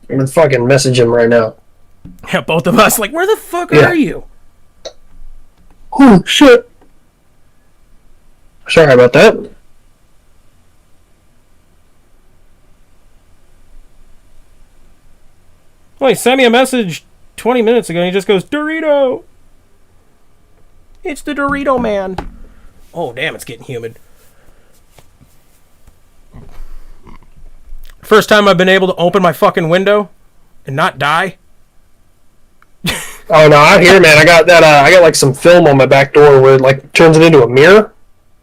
I'm gonna fucking message him right now. Yeah, both of us. Like, where the fuck are you? Oh, shit. Sorry about that. Well, he sent me a message 20 minutes ago and he just goes, Dorito! It's the Dorito man. Oh, damn, it's getting humid. First time I've been able to open my fucking window and not die. Oh, no, I'm here, man. I got that, I got, like, some film on my back door where it, like, turns it into a mirror.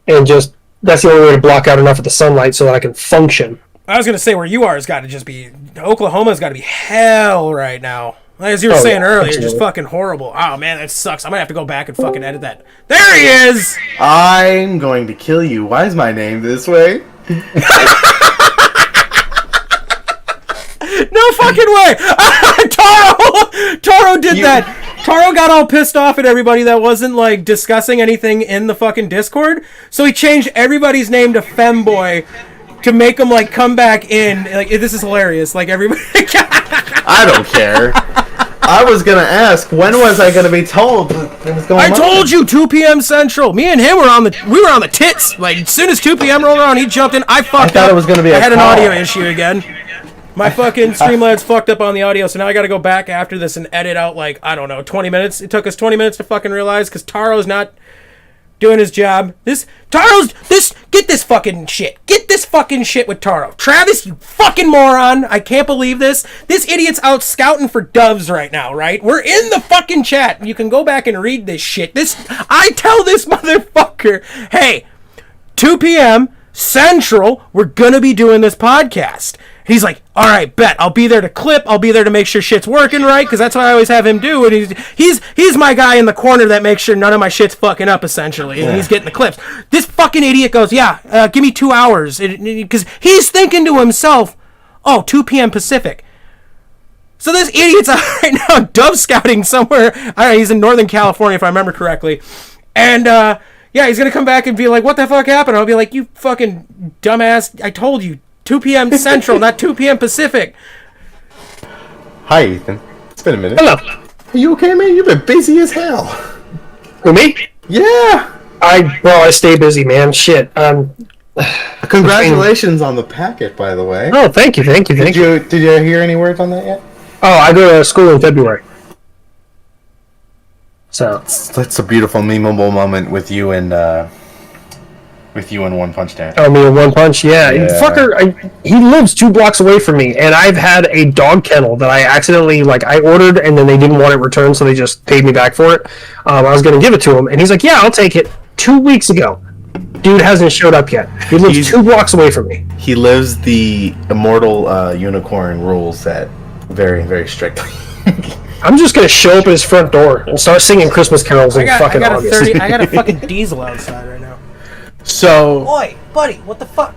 And just, that's the only way to block out enough of the sunlight so that I can function. I was going to say, where you are has got to just be... Oklahoma's got to be hell right now. As you were saying earlier, absolutely. Just fucking horrible. Oh, man, that sucks. I'm going to have to go back and fucking edit that. There he is! I'm going to kill you. Why is my name this way? No fucking way! Taro did that. Taro got all pissed off at everybody that wasn't, like, discussing anything in the fucking Discord. So he changed everybody's name to Femboy to make them, like, come back in. Like, this is hilarious. Like, everybody... I don't care. I was gonna ask, when was I gonna be told what was going on? I told you, 2 p.m. Central. Me and him were on the tits. Like, as soon as 2 p.m. rolled around, he jumped in. I fucked up. It was gonna be I had an audio issue again. My fucking Streamlabs fucked up on the audio, so now I gotta go back after this and edit out, like, I don't know, 20 minutes. It took us 20 minutes to fucking realize, because Taro's not doing his job. Get this fucking shit. Get this fucking shit with Taro. Travis, you fucking moron. I can't believe this. This idiot's out scouting for doves right now, right? We're in the fucking chat. You can go back and read this shit. I tell this motherfucker, hey, 2 p.m. Central, we're gonna be doing this podcast. He's like, all right, bet. I'll be there to clip. I'll be there to make sure shit's working right, because that's what I always have him do. And he's my guy in the corner that makes sure none of my shit's fucking up, essentially. And he's getting the clips. This fucking idiot goes, give me 2 hours. Because he's thinking to himself, 2 p.m. Pacific. So this idiot's out right now dove scouting somewhere. He's in Northern California, if I remember correctly. And, he's going to come back and be like, what the fuck happened? I'll be like, you fucking dumbass. I told you. 2 p.m. Central, not 2 p.m. Pacific. Hi, Ethan. It's been a minute. Hello. Are you okay, man? You've been busy as hell. Who, me? Yeah. I stay busy, man. Shit. Congratulations on the packet, by the way. Oh, thank you. Did you hear any words on that yet? Oh, I go to school in February. So that's a beautiful, memeable moment with you and One Punch Dad. Oh, me and One Punch, yeah. Fucker, he lives 2 blocks away from me, and I've had a dog kennel that I accidentally, I ordered, and then they didn't want it returned, so they just paid me back for it. I was going to give it to him, and he's like, yeah, I'll take it. 2 weeks ago. Dude hasn't showed up yet. He lives 2 blocks away from me. He lives the immortal unicorn rule set very, very strictly. I'm just going to show up at his front door and start singing Christmas carols in fucking August. I got a fucking diesel outside right now. So, oi, buddy, what the fuck?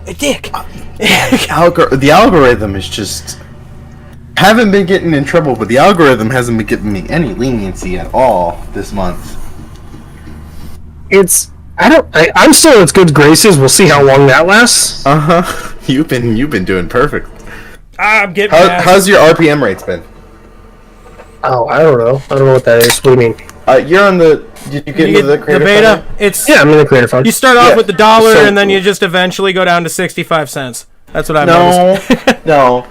A dick. The algorithm is just haven't been getting in trouble, but the algorithm hasn't been giving me any leniency at all this month. I'm still in its good graces. We'll see how long that lasts. You've been doing perfect. I'm getting. How's your RPM rates been? Oh, I don't know. I don't know what that is. What do you mean? You're on the. Did you get into the creator beta? Fund? I'm in the creator fund. You start off with the $1, and then you just eventually go down to 65 cents. That's what I've noticed. No.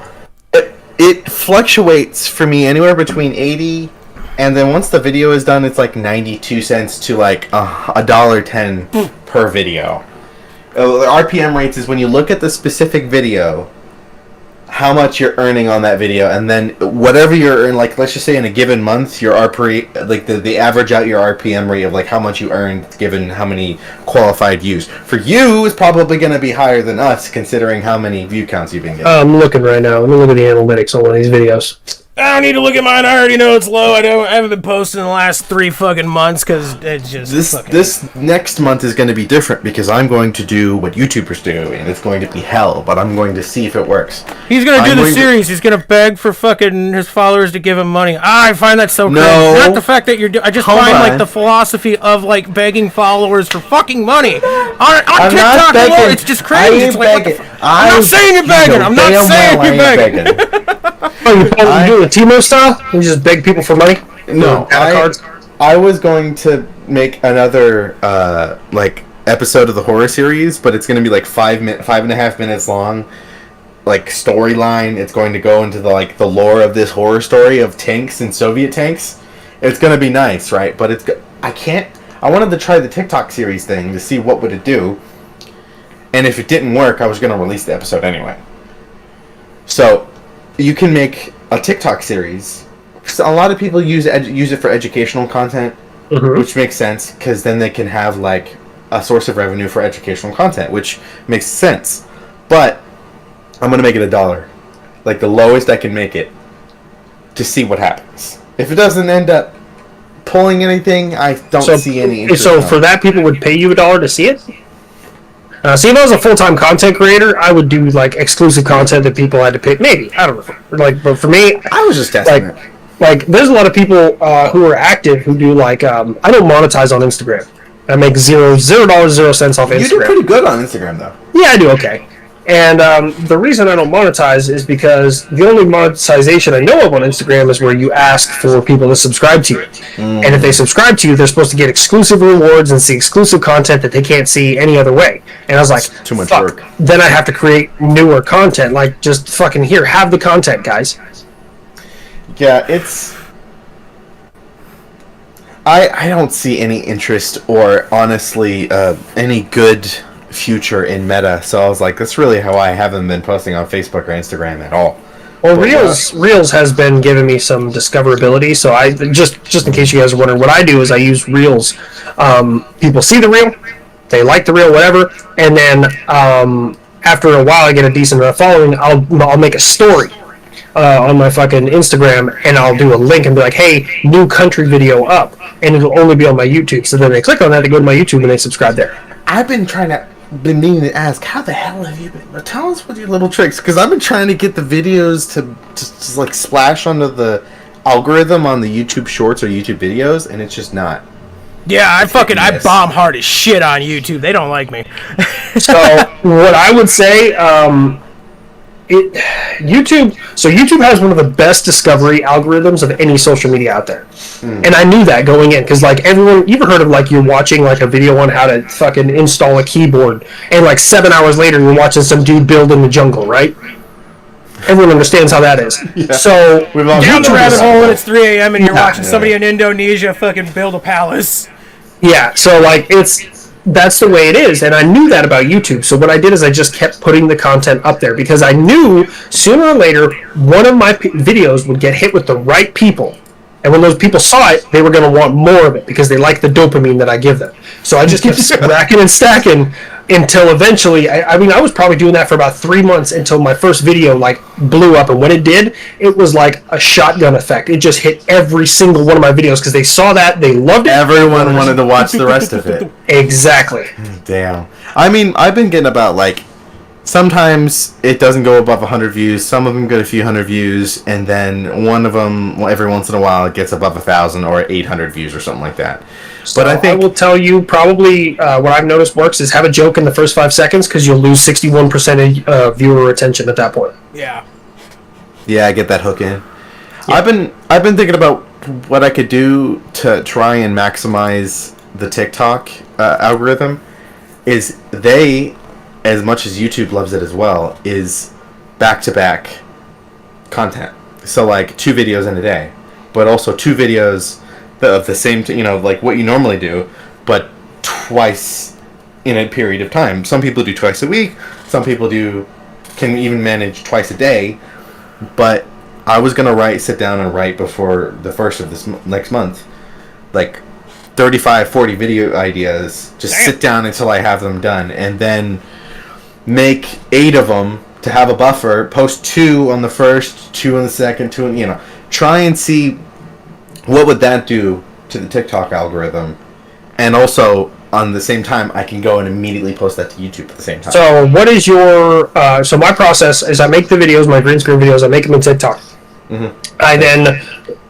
It fluctuates for me anywhere between 80, and then once the video is done, it's like 92 cents to like $1.10 per video. The RPM rates is when you look at the specific video, how much you're earning on that video, and then whatever you're earning, like let's just say in a given month, your the average out your RPM rate of like how much you earned given how many qualified views. For you is probably going to be higher than us considering how many view counts you've been getting. I'm looking right now. Let me look at the analytics on one of these videos. I don't need to look at mine. I already know it's low. I haven't been posting in the last 3 fucking months because it's just this next month is going to be different because I'm going to do what YouTubers do, and it's going to be hell. But I'm going to see if it works. He's going to do the series. He's going to beg for fucking his followers to give him money. I find that so crazy. Not the fact that I just find like the philosophy of like begging followers for fucking money on TikTok alone. It's just crazy. It's like, I'm not saying you're begging. I'm not saying you're begging. Oh, you do the Timo style? You just beg people for money? No, cards? I was going to make another like episode of the horror series, but it's going to be like 5.5 minutes long, like storyline. It's going to go into the lore of this horror story of tanks and Soviet tanks. It's going to be nice, right? But I wanted to try the TikTok series thing to see what would it do, and if it didn't work, I was going to release the episode anyway. So you can make a TikTok series. So a lot of people use it for educational content, which makes sense because then they can have like a source of revenue for educational content, which makes sense. But I'm gonna make it $1, like the lowest I can make it, to see what happens. If it doesn't end up pulling anything, I don't see any interest. So for that, people would pay you $1 to see it. See, if I was a full-time content creator, I would do like exclusive content that people had to pay. Maybe, I don't know. Like, but for me, I was just testing it. Like, there's a lot of people who are active who do like I don't monetize on Instagram. I make $0 0 cents off Instagram. You do pretty good on Instagram, though. Yeah, I do okay. And the reason I don't monetize is because the only monetization I know of on Instagram is where you ask for people to subscribe to you. And if they subscribe to you, they're supposed to get exclusive rewards and see exclusive content that they can't see any other way. And I was like, too much work. Then I have to create newer content. Like, just fucking here, have the content, guys. Yeah, it's... I don't see any interest or, honestly, any good future in Meta, so I was like, that's really how I haven't been posting on Facebook or Instagram at all. Well, Reels has been giving me some discoverability, so I just in case you guys are wondering, what I do is I use Reels. People see the reel, they like the reel, whatever, and then after a while I get a decent amount of following, I'll make a story on my fucking Instagram, and I'll do a link and be like, hey, new country video up, and it'll only be on my YouTube. So then they click on that, they go to my YouTube, and they subscribe there. I've been meaning to ask, how the hell have you been? Tell us what your little tricks, because I've been trying to get the videos to just like splash onto the algorithm on the YouTube Shorts or YouTube videos, and it's just not. Yeah, I bomb hard as shit on YouTube. They don't like me. So what I would say, YouTube has one of the best discovery algorithms of any social media out there. And I knew that going in, because like everyone, you ever heard of like you're watching like a video on how to fucking install a keyboard, and like 7 hours later you're watching some dude build in the jungle, right? Everyone understands how that is. Yeah. So down the rabbit hole and it's 3 a.m. and you're watching somebody in Indonesia fucking build a palace. Yeah, so like that's the way it is, and I knew that about YouTube. So what I did is I just kept putting the content up there, because I knew sooner or later one of my videos would get hit with the right people, and when those people saw it, they were going to want more of it because they like the dopamine that I give them. So I just kept stacking and stacking until eventually, I was probably doing that for about 3 months until my first video like blew up, and when it did, it was like a shotgun effect. It just hit every single one of my videos because they saw that, they loved it. Everyone wanted to watch the rest of it. Exactly. Damn. I mean, I've been getting about like, sometimes it doesn't go above 100 views, some of them get a few hundred views, and then one of them, every once in a while, it gets above 1,000 or 800 views or something like that. So but I will tell you, probably what I've noticed works is have a joke in the first 5 seconds, because you'll lose 61% of viewer attention at that point. Yeah. Yeah, I get that hook in. Yeah. I've been thinking about what I could do to try and maximize the TikTok algorithm. Is as much as YouTube loves it as well, is back-to-back content. So like 2 videos in a day, but also 2 videos of the same, like what you normally do, but twice in a period of time. Some people do twice a week. Some people can even manage twice a day. But I was gonna sit down and write before the first of this next month, like 35, 40 video ideas. Just sit down until I have them done, and then make 8 of them to have a buffer. Post 2 on the first, 2 on the second, 2 on, try and see what would that do to the TikTok algorithm, and also on the same time I can go and immediately post that to YouTube at the same time. So what is your so my process is I make the videos, my green screen videos, I make them in TikTok. I then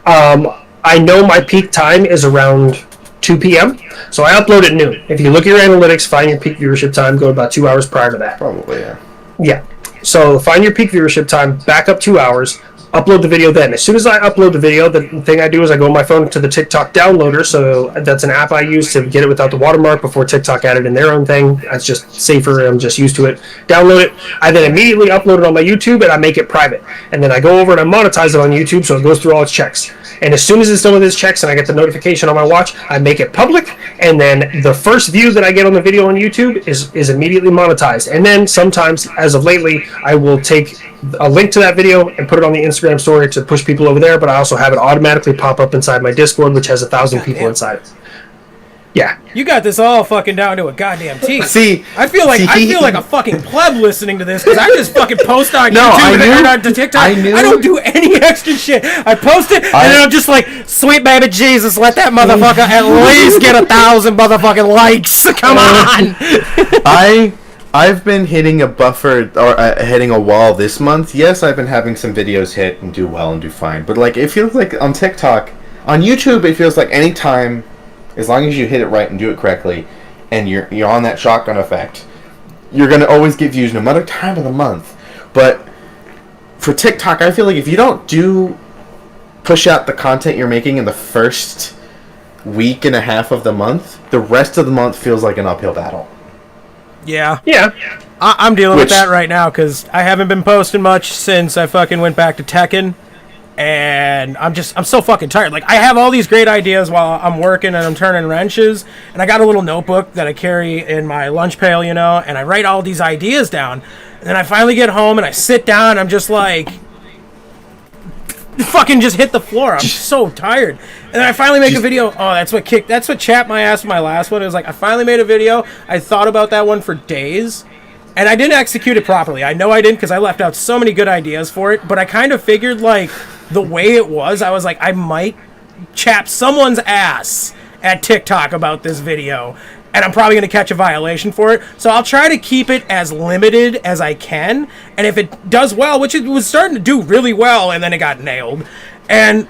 I know my peak time is around 2 p.m. so I upload at noon. If you look at your analytics, find your peak viewership time, go about 2 hours prior to that. Probably, yeah. Yeah. So find your peak viewership time, back up 2 hours, upload the video then. As soon as I upload the video, the thing I do is I go on my phone to the TikTok downloader. So that's an app I use to get it without the watermark before TikTok added in their own thing. It's just safer. I'm just used to it. Download it. I then immediately upload it on my YouTube and I make it private. And then I go over and I monetize it on YouTube so it goes through all its checks. And as soon as it's done with its checks and I get the notification on my watch, I make it public. And then the first view that I get on the video on YouTube is immediately monetized. And then sometimes, as of lately, I will take a link to that video and put it on the Instagram story to push people over there, but I also have it automatically pop up inside my Discord, which has 1,000 people inside it. Yeah. You got this all fucking down to a goddamn T. See, I feel like a fucking pleb listening to this because I just fucking post on YouTube and on to TikTok. I don't do any extra shit. I post it and then I'm just like, sweet baby Jesus, let that motherfucker at least get 1,000 motherfucking likes. Come on. I've been hitting a buffer or hitting a wall this month. Yes, I've been having some videos hit and do well and do fine. But like, it feels like on TikTok, on YouTube, it feels like any time, as long as you hit it right and do it correctly, and you're on that shotgun effect, you're gonna always get views no matter time of the month. But for TikTok, I feel like if you don't push out the content you're making in the first week and a half of the month, the rest of the month feels like an uphill battle. Yeah. Yeah. I'm dealing with that right now because I haven't been posting much since I fucking went back to Tekken. And I'm so fucking tired. Like, I have all these great ideas while I'm working and I'm turning wrenches. And I got a little notebook that I carry in my lunch pail, and I write all these ideas down. And then I finally get home and I sit down and I'm just like, fucking just hit the floor. I'm so tired. And then I finally make a video. Oh, that's what chapped my ass with my last one. It was like, I finally made a video. I thought about that one for days. And I didn't execute it properly. I know I didn't because I left out so many good ideas for it. But I kind of figured, like, the way it was, I was like, I might chap someone's ass at TikTok about this video. And I'm probably going to catch a violation for it. So I'll try to keep it as limited as I can. And if it does well, which it was starting to do really well, and then it got nailed. And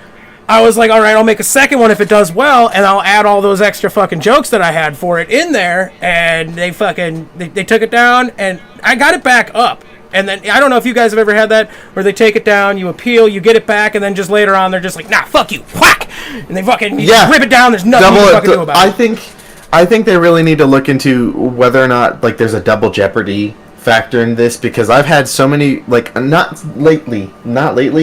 I was like, all right, I'll make a second one if it does well, and I'll add all those extra fucking jokes that I had for it in there. And they took it down, and I got it back up. And then, I don't know if you guys have ever had that, where they take it down, you appeal, you get it back, and then just later on, they're just like, nah, fuck you, whack! And they fucking rip it down, there's nothing you can fucking do about it. I think they really need to look into whether or not, like, there's a double jeopardy factor in this, because I've had so many, like, not lately,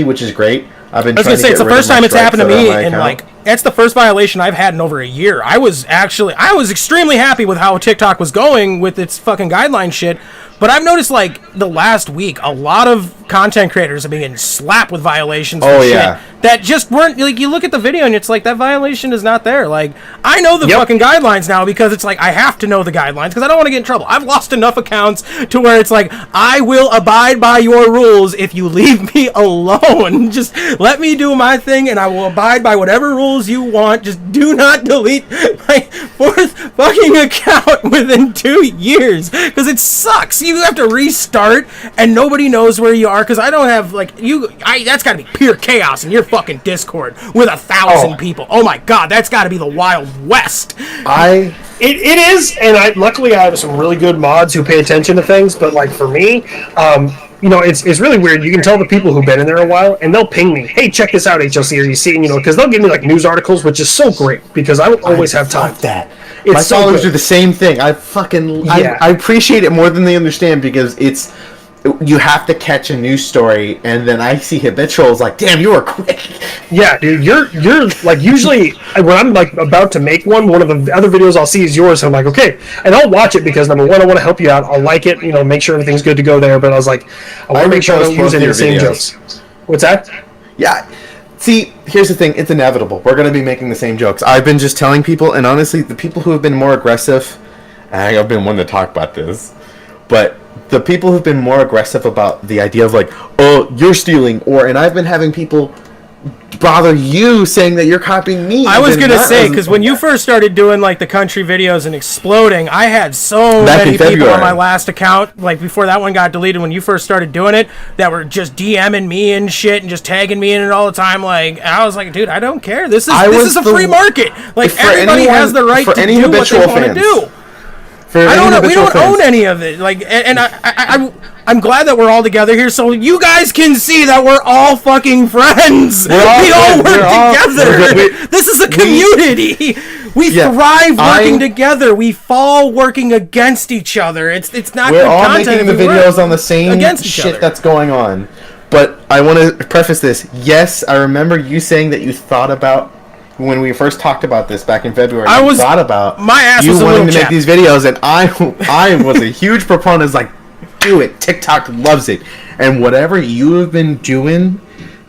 which is great. I was gonna say, it's the first time it's happened to me, and like, it's the first violation I've had in over a year. I was extremely happy with how TikTok was going with its fucking guideline shit, but I've noticed, like, the last week, a lot of content creators have been getting slapped with violations for shit that just weren't, like, you look at the video and it's like, that violation is not there. Like, I know the fucking guidelines now because it's like, I have to know the guidelines because I don't want to get in trouble. I've lost enough accounts to where it's like, I will abide by your rules if you leave me alone. Just let me do my thing and I will abide by whatever rules you want. Just do not delete my fourth fucking account within 2 years because it sucks. You have to restart and nobody knows where you are because I don't have, like, that's got to be pure chaos in your fucking Discord with 1,000 people. Oh my god, that's got to be the Wild West. It is, and luckily I have some really good mods who pay attention to things, but like for me, it's really weird. You can tell the people who've been in there a while, and they'll ping me, hey, check this out, HLC, or you see, because they'll give me like news articles, which is so great because I will always have time. That. My followers do the same thing. I appreciate it more than they understand because you have to catch a news story, and then I see Habitual like, damn, you were quick. Yeah, dude, you're like, usually when I'm like about to make one of the other videos I'll see is yours, so I'm like, okay, and I'll watch it because number one, I want to help you out. I'll like it, make sure everything's good to go there. But I was like, I want to make sure I don't use any of the same jokes. What's that? Yeah. See, here's the thing. It's inevitable. We're going to be making the same jokes. I've been just telling people, and honestly, the people who have been more aggressive, I've been one to talk about this, but the people who've been more aggressive about the idea of like, oh, you're stealing, and I've been having people bother you saying that you're copying me. I was gonna say, because when you first started doing like the country videos and exploding, I had so many people on my last account, like before that one got deleted, when you first started doing it, that were just DMing me and shit and just tagging me in it all the time. Like, I was like, dude, I don't care. This is a free market. Like, everybody has the right to do what they want to do. I don't. We Habitual don't fans. own any of it. Like, and I'm glad that we're all together here, so you guys can see that we're all fucking friends. We all work together. This is a community. We thrive working together. We fall working against each other. It's not. We're good all content making the if we work videos on the same against each shit other. that's going on. But I want to preface this. Yes, I remember you saying that you thought about when we first talked about this back in February. I you thought about my ass you was a wanting little to make chapped. these videos, and I was a huge proponent. Like, do it. TikTok loves it, and whatever you have been doing,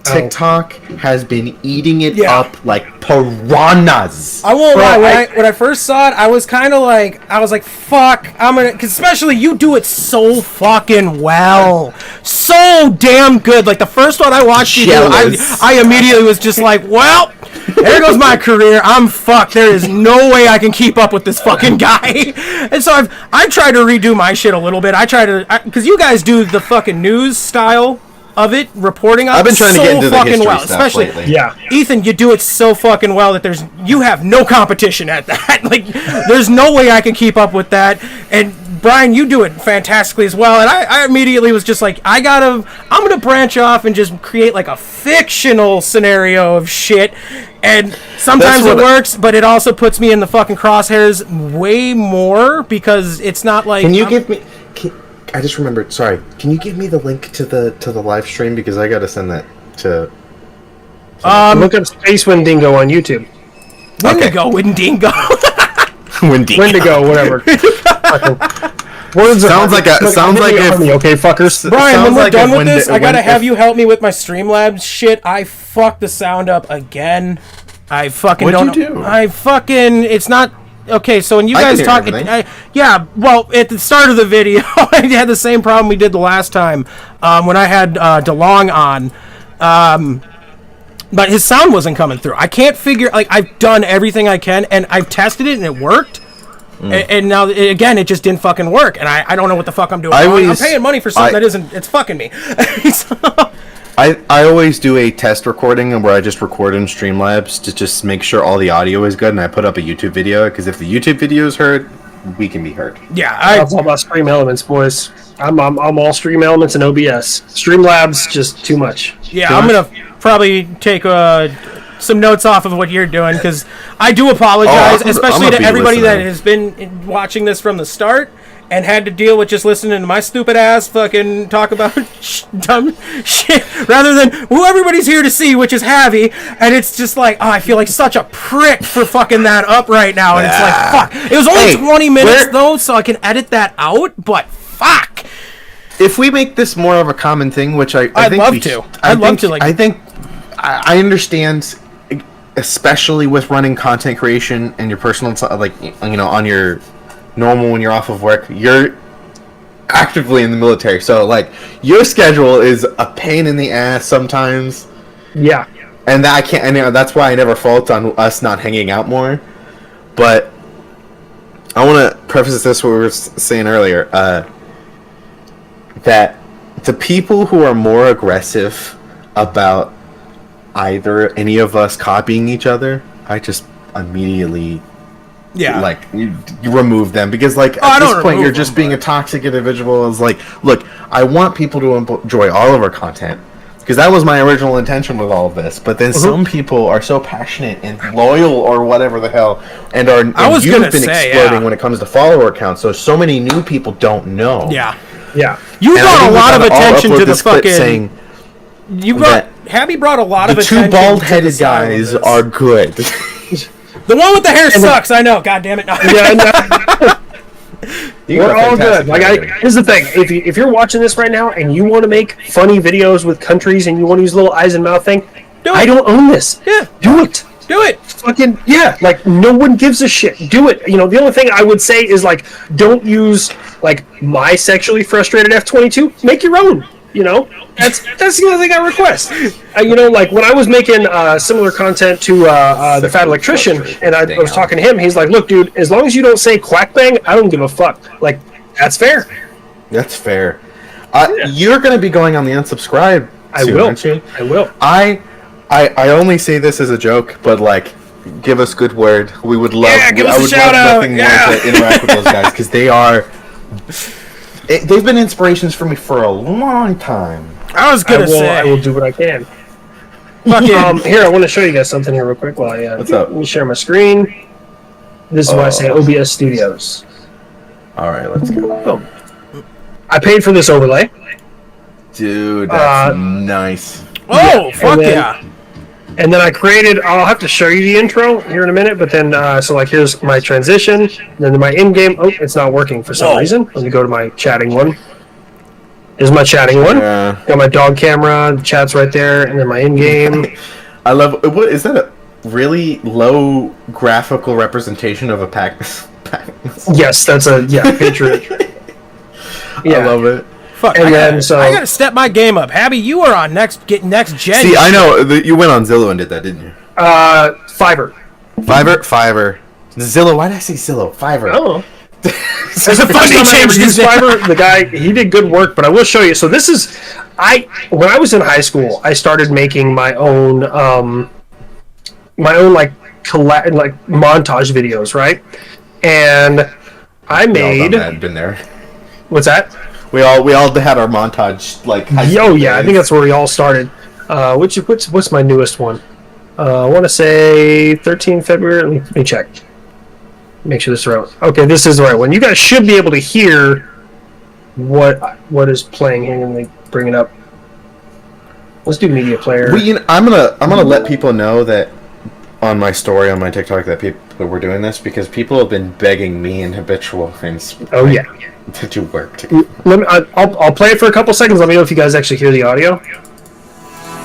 TikTok has been eating it up like piranhas. I won't lie. When I first saw it, I was kind of like, fuck, I'm gonna, cause especially you do it so fucking well, so damn good. Like the first one I watched you do, I immediately was just like, well, there goes my career. I'm fucked. There is no way I can keep up with this fucking guy. And so I tried to redo my shit a little bit. Cause you guys do the fucking news style of it, reporting on. I've been trying to get into the history well, stuff especially lately. Ethan, you do it so fucking well that you have no competition at that. Like, there's no way I can keep up with that. And Brian, you do it fantastically as well. And I immediately was just like, I'm gonna branch off and just create like a fictional scenario of shit. And sometimes it works, but it also puts me in the fucking crosshairs way more because it's not like. Can you give me? I just remembered. Sorry. Can you give me the link to the live stream because I gotta send that to. Look up Space Wendigo on YouTube. Wendigo. Wendigo, whatever. Words sounds like if okay, fuckers. Brian, when we're done with this, I gotta have if- you help me with my Streamlabs shit. I fucked the sound up again. I fucking What'd don't. you do? I fucking. It's not. Okay, so when you I guys can hear talk, everything. yeah, well, at the start of the video, I had the same problem we did the last time when I had DeLong on, but his sound wasn't coming through. I can't figure, like, I've done everything I can, and I've tested it, and it worked, and now, again, it just didn't fucking work, and I don't know what the fuck I'm doing. I'm paying money for something that isn't, it's fucking me. I always do a test recording where I just record in Streamlabs to just make sure all the audio is good, and I put up a YouTube video because if the YouTube video is heard, we can be heard. Yeah, it's all about Stream Elements, boys. I'm all Stream Elements and OBS. Streamlabs just too much. Yeah, I'm gonna probably take some notes off of what you're doing because I do apologize, especially to everybody that has been watching this from the start and had to deal with just listening to my stupid ass fucking talk about dumb shit rather than who everybody's here to see, which is Javi, and it's just like, I feel like such a prick for fucking that up right now, and it's like, fuck. It was only 20 minutes though, so I can edit that out, but fuck. If we make this more of a common thing, which I think love to. I'd love to. Like, I think I understand, especially with running content creation and your personal, like, you know, on your normal when you're off of work, you're actively in the military, so like your schedule is a pain in the ass sometimes. Yeah, and that I can't. And that's why I never fault on us not hanging out more. But I want to preface this what we were saying earlier. That the people who are more aggressive about either any of us copying each other, I just immediately like you remove them because like at this point you're just being a toxic individual. It's like, look, I want people to enjoy all of our content because that was my original intention with all of this. But then some people are so passionate and loyal or whatever the hell, and you've been exploding when it comes to follower counts. So many new people don't know. Yeah. You brought a lot of attention to the fucking. Saying Habby brought a lot of attention. The two bald-headed guys are good. The one with the hair sucks. I know. God damn it. No. We're all good. Like, here's the thing: if you're watching this right now and you want to make funny videos with countries and you want to use a little eyes and mouth thing, I don't own this. Yeah, do it. Do it. Fucking yeah. Like, no one gives a shit. Do it. You know, the only thing I would say is like, don't use like my sexually frustrated F-22. Make your own. You know, that's the only thing I request. You know, like when I was making similar content to the Fat Electrician, and I was talking to him, he's like, "Look, dude, as long as you don't say quack bang, I don't give a fuck." Like, that's fair. That's fair. You're going to be going on the unsubscribe. I will. Aren't you? I will. I only say this as a joke, but like, give us good word. We would love. Yeah, give us I a would shout love out. nothing Yeah. more to interact with those guys because they are. They've been inspirations for me for a long time. I was gonna I will say, do what I can. fucking. Here, I want to show you guys something here real quick. While What's up? Let me share my screen. This is why I say OBS Studios. All right, let's go. Boom. I paid for this overlay. Dude, that's nice. Oh, fuck and then- yeah! And then I created, I'll have to show you the intro here in a minute, but then, so like here's my transition, then my in-game, oh, it's not working for some reason. Let me go to my chatting one. Here's my chatting one. Yeah. Got my dog camera, the chat's right there, and then my in-game. I love. What is that? A really low graphical representation of a pack? Yes, that's Patriot. Yeah. I love it. Fuck, And I then, gotta, so- I gotta step my game up. Habby, you are on next gen. See, I know you went on Zillow and did that, didn't you? Fiverr. Fiverr. Zillow. Why did I say Zillow? Fiverr. Oh. There's a funny change Used this Fiverr. The guy, he did good work, but I will show you. So this is, when I was in high school, I started making my own like montage videos, right? And I made. Had been there. What's that? We all had our montage like. high Oh school yeah, I days. think that's where we all started. What's my newest one? I want to say 13 February. Let me check. Make sure this is right. Okay, this is the right one. You guys should be able to hear what is playing here. Let me bring it up. Let's do media player. I'm gonna let people know that on my story on my TikTok that we're doing this because people have been begging me and Habitual things. Oh yeah. To do work together. Let me. I'll play it for a couple seconds. Let me know if you guys actually hear the audio.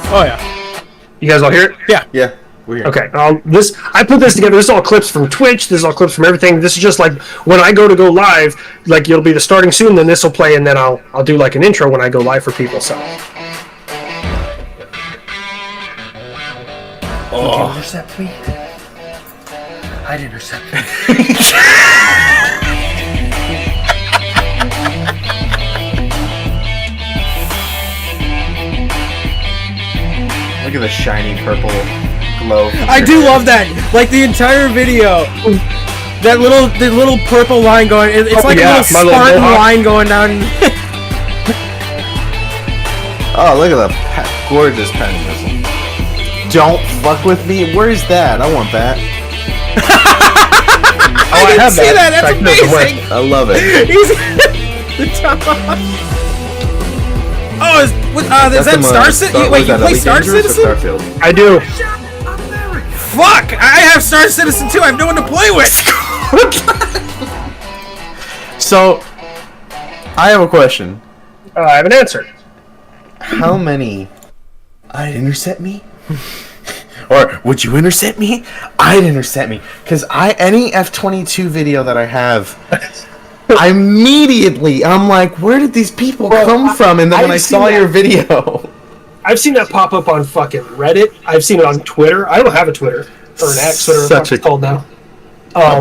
Oh yeah. You guys all hear it? Yeah. Yeah, we're here. Okay. I put this together. This is all clips from Twitch. This is all clips from everything. This is just like when I go live. Like it'll be the starting soon. Then this will play, and then I'll do like an intro when I go live for people. So. Oh. Did you intercept me? I'd intercept me. Look at the shiny purple glow. I do love that. Like the entire video, the little purple line going. It's like yeah, a little my little Spartan mohawk. line going down. Oh, look at the gorgeous pen missile. Don't fuck with me. Where's that? I want that. I didn't have see that. that. That's Back there somewhere. amazing. I love it. He's the top. Oh, is that Star Citizen? Wait, you play Star Citizen? I do. Fuck! I have Star Citizen too. I have no one to play with. So, I have a question. I have an answer. How many I'd intercept me? Or would you intercept me? I'd intercept me. Because any F-22 video that I have, I'm like, where did these people come from? And then when I I've seen saw that. your video... I've seen that pop up on fucking Reddit. I've seen it on Twitter. I don't have a Twitter or an X, whatever Such it's a- called now.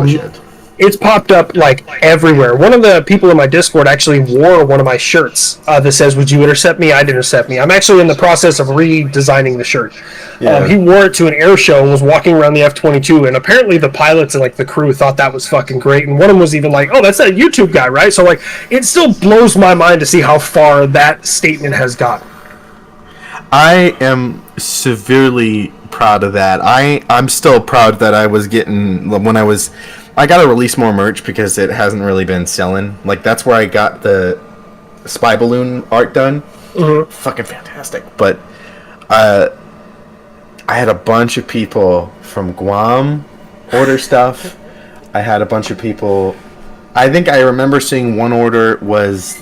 shit. It's popped up like everywhere. One of the people in my Discord actually wore one of my shirts that says, "Would you intercept me? I'd intercept me." I'm actually in the process of redesigning the shirt. Yeah. He wore it to an air show and was walking around the F-22, and apparently the pilots and like the crew thought that was fucking great. And one of them was even like, "Oh, that's that YouTube guy, right?" So like, it still blows my mind to see how far that statement has gotten. I am severely proud of that. I'm still proud that I was getting I gotta release more merch because it hasn't really been selling. Like that's where I got the spy balloon art done. Mm-hmm. Fucking fantastic. But I had a bunch of people from Guam order stuff. I had a bunch of people. I think I remember seeing one order was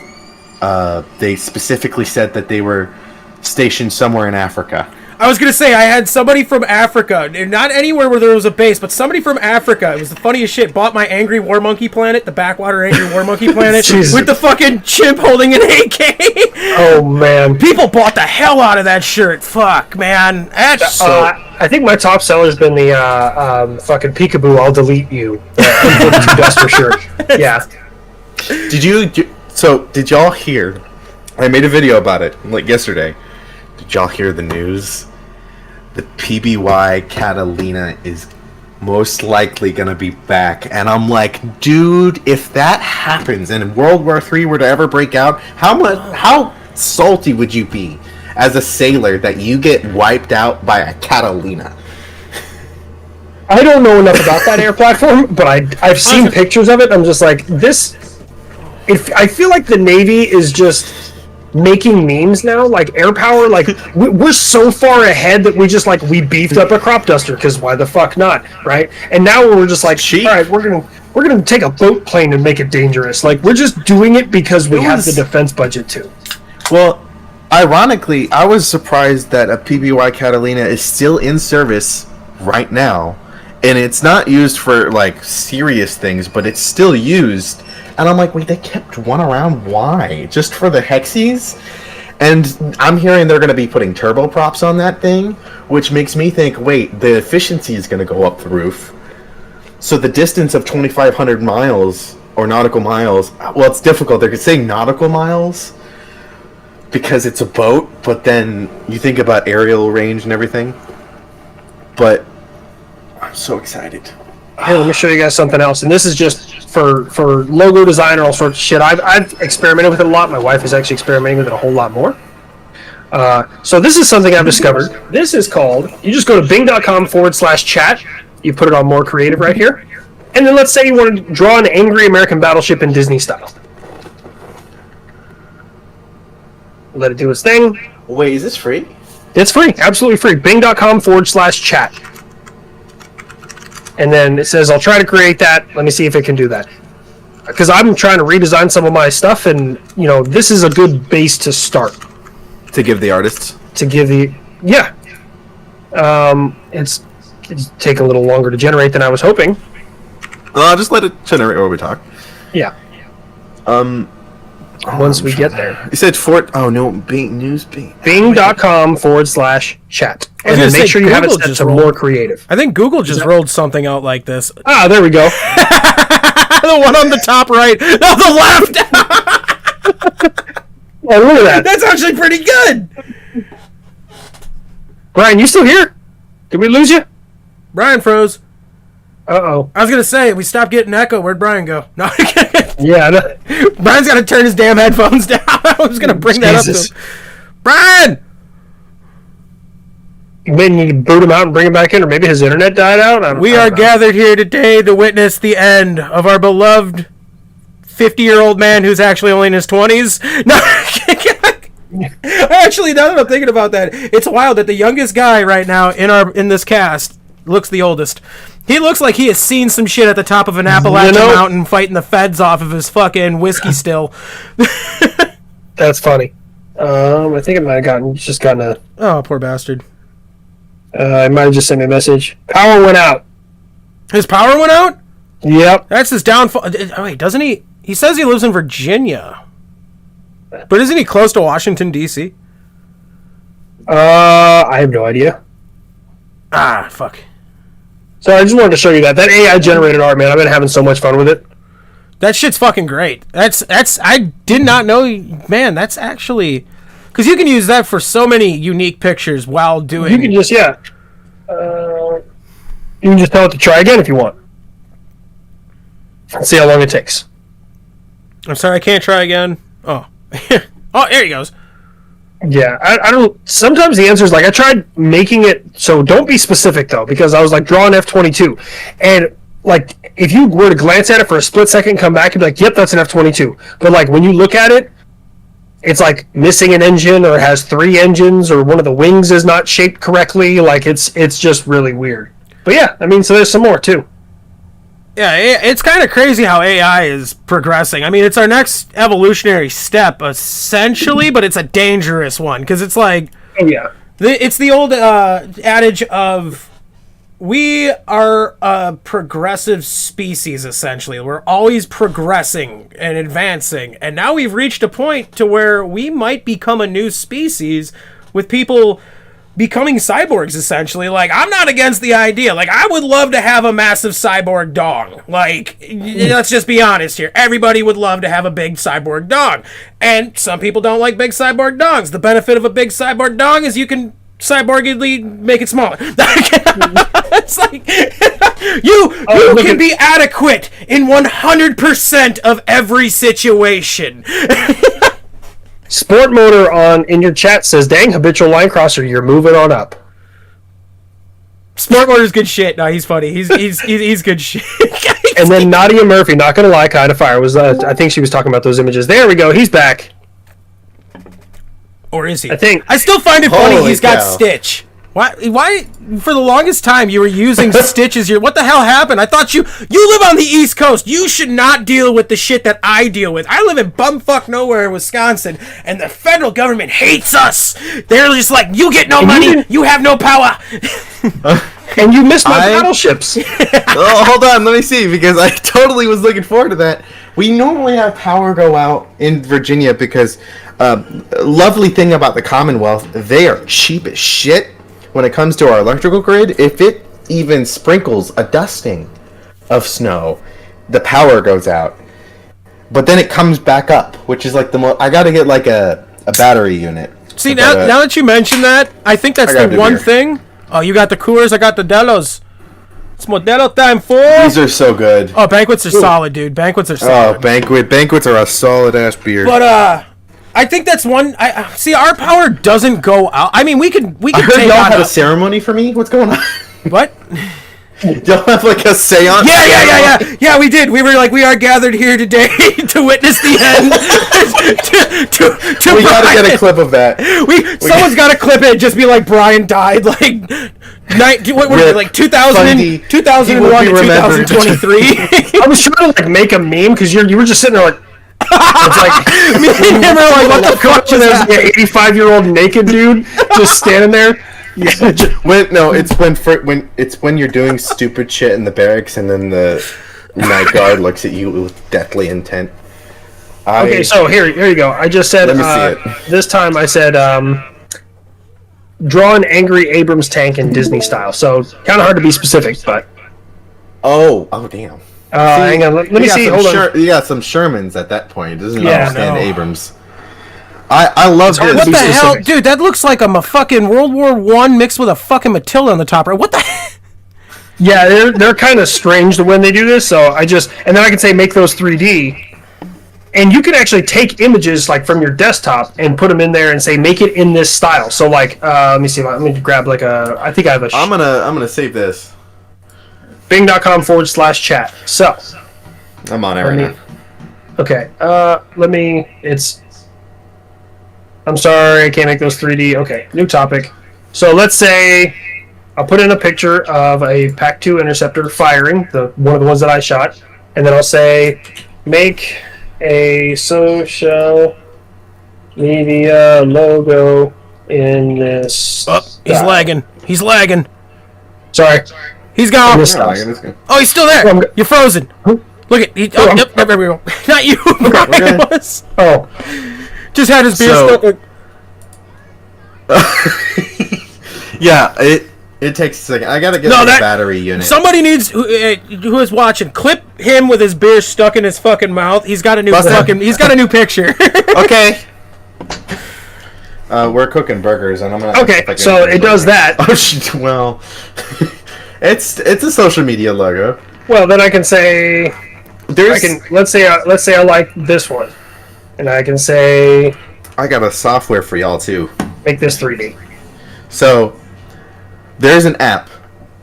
they specifically said that they were stationed somewhere in Africa. I was gonna say I had somebody from Africa, not anywhere where there was a base, but somebody from Africa. It was the funniest shit. Bought my Angry War Monkey Planet, the Backwater Angry War Monkey Planet, Jesus. with the fucking chimp holding an AK. Oh man. People bought the hell out of that shirt. Fuck, man. That's so. I think my top seller has been the fucking Peekaboo, I'll delete you. M42 Duster shirt. Yeah. Did y'all hear? I made a video about it like yesterday. Did y'all hear the news? The PBY Catalina is most likely gonna be back. And I'm like, dude, if that happens and World War III were to ever break out, how salty would you be as a sailor that you get wiped out by a Catalina? I don't know enough about that air platform, but I've seen pictures of it. I'm just like, I feel like the Navy is just making memes now, like air power. Like we're so far ahead that we beefed up a crop duster because why the fuck not, right? And now we're just like, all right, we're gonna take a boat plane and make it dangerous. Like we're just doing it because we have the defense budget too. Well, ironically, I was surprised that a PBY Catalina is still in service right now. And it's not used for, like, serious things, but it's still used. And I'm like, wait, they kept one around? Why? Just for the Hexies? And I'm hearing they're going to be putting turboprops on that thing, which makes me think, wait, the efficiency is going to go up the roof. So the distance of 2,500 miles, or nautical miles, well, it's difficult. They're saying nautical miles because it's a boat, but then you think about aerial range and everything. But I'm so excited. Here, let me show you guys something else. And this is just for logo design or all sorts of shit. I've experimented with it a lot. My wife is actually experimenting with it a whole lot more. So this is something I've discovered. This is called, you just go to bing.com/chat. You put it on more creative right here. And then let's say you want to draw an angry American battleship in Disney style. Let it do its thing. Wait, is this free? It's free. Absolutely free. Bing.com/chat. And then it says, I'll try to create that. Let me see if it can do that. Because I'm trying to redesign some of my stuff, and, this is a good base to start. To give the artists? To give the... Yeah. It's taking a little longer to generate than I was hoping. Well, I'll just let it generate while we talk. Yeah. Once we get there. You said Fort... Oh, no. Bing. Bing.com/chat. And then make sure you have it set to more creative. I think Google just rolled something out like this. Ah, there we go. The one on the top right. No, the left. Oh, look at that. That's actually pretty good. Brian, you still here? Did we lose you? Brian froze. Uh-oh. I was going to say, we stopped getting echo. Where'd Brian go? No. Yeah. No. Brian's got to turn his damn headphones down. I was going to bring that up to him. Brian! You may need to boot him out and bring him back in, or maybe his internet died out. We are gathered here today to witness the end of our beloved 50-year-old man who's actually only in his 20s. No, actually, now that I'm thinking about that, it's wild that the youngest guy right now in this cast looks the oldest. He looks like he has seen some shit at the top of an Appalachian mountain fighting the feds off of his fucking whiskey still. That's funny. I think it might have just gotten a... Oh, poor bastard. I might have just sent me a message. Power went out. His power went out? Yep. That's his downfall. Oh, wait, doesn't he? He says he lives in Virginia. But isn't he close to Washington, D.C.? I have no idea. Ah, fuck. So I just wanted to show you that. That AI-generated art, man, I've been having so much fun with it. That shit's fucking great. I did not know, man, that's actually... Because you can use that for so many unique pictures while doing... You can just, yeah. You can just tell it to try again if you want. See how long it takes. I'm sorry, I can't try again. Oh. Oh, there he goes. Yeah, I don't... Sometimes the answer is like, I tried making it... So don't be specific, though, because I was like, draw an F-22. And, like, if you were to glance at it for a split second and come back, you'd be like, yep, that's an F-22. But, like, when you look at it, it's like missing an engine, or it has 3 engines, or one of the wings is not shaped correctly. Like, it's just really weird. But yeah, I mean, so there's some more too. Yeah, it's kind of crazy how AI is progressing. I mean, it's our next evolutionary step, essentially, but it's a dangerous one, because it's like... Oh, yeah. It's the old adage of... We are a progressive species, essentially. We're always progressing and advancing. And now we've reached a point to where we might become a new species with people becoming cyborgs, essentially. Like, I'm not against the idea. Like, I would love to have a massive cyborg dong. Like, let's just be honest here. Everybody would love to have a big cyborg dong. And some people don't like big cyborg dongs. The benefit of a big cyborg dong is you can cyborgedly make it smaller. It's like you can be adequate in 100% of every situation. Sport Motor in your chat says, "Dang, Habitual Linecrosser, you're moving on up." Sport Motor's good shit. No, he's funny. He's good shit. And then Nadia Murphy, not gonna lie, kind of fire was. I think she was talking about those images. There we go. He's back. Or is he? I think. I still find it funny Holy he's got cow. Stitch. Why? For the longest time, you were using Stitch as your... What the hell happened? I thought you live on the East Coast. You should not deal with the shit that I deal with. I live in bumfuck nowhere, Wisconsin, and the federal government hates us. They're just like, you get no money, you have no power. And you missed my battleships. Oh, hold on, let me see, because I totally was looking forward to that. We normally have power go out in Virginia because, lovely thing about the Commonwealth, they are cheap as shit when it comes to our electrical grid. If it even sprinkles a dusting of snow, the power goes out. But then it comes back up, which is like the most... I gotta get like a battery unit. See, now that you mention that, I think that's the one thing. Oh, you got the Coors, I got the Delos. It's Modelo time for... These are so good. Oh, Banquets are solid, dude. Banquets are solid. Oh, Banquets are a solid ass beer. But I think that's one. I see. Our power doesn't go out. I mean, we could. I heard take y'all on had a ceremony for me. What's going on? What? Y'all have like a seance? Yeah, we did. We were like, we are gathered here today to witness the end. to We gotta Brian. get a clip of that. Someone's got to clip it. Just be like, Brian died like. What were it, like 2001 to 2023? I was trying to like make a meme because you were just sitting there like. It's like Me and him are like, what the fuck was there's that? an 85-year-old naked dude just standing there. Yeah, It's when you're doing stupid shit in the barracks and then the night guard looks at you with deathly intent. Okay, so here you go. I just said Let me see it. This time I said draw an angry Abrams tank in Disney style. So kind of hard to be specific, but Oh damn. hang on. Let me see. Hold on. You got some Shermans at that point. Doesn't Yeah, understand no. Abrams. I love hard this. to What the be hell, specific. dude? That looks like a fucking World War I mixed with a fucking Matilda on the top, right? What the? Yeah, they're kind of strange when they do this. So and then I can say make those 3D, and you can actually take images like from your desktop and put them in there and say make it in this style. So like, let me see. Let me grab like I think I have a. I'm gonna save this. Bing.com/chat. So. I'm on it right now. Okay. I'm sorry, I can't make those 3D. Okay, new topic. So let's say I'll put in a picture of a PAC-2 interceptor firing, one of the ones that I shot, and then I'll say, make a social media logo in this. Oh, he's lagging. He's lagging. Sorry. He's gone. This Oh, stuff. Oh, he's still there. I'm You're frozen. Look at. Yep, there we go. Not you. Brian was. Oh, Just had his beer stuck. Yeah, it takes a second. I gotta get the battery unit. Somebody needs who is watching. Clip him with his beer stuck in his fucking mouth. He's got a new He's got a new picture. Okay. We're cooking burgers, and I'm gonna. okay. So it does that. Oh shit! Well, it's a social media logo. Well, then I can say. Let's say I like this one, and I can say I got a software for y'all too. make this 3D. So there's an app.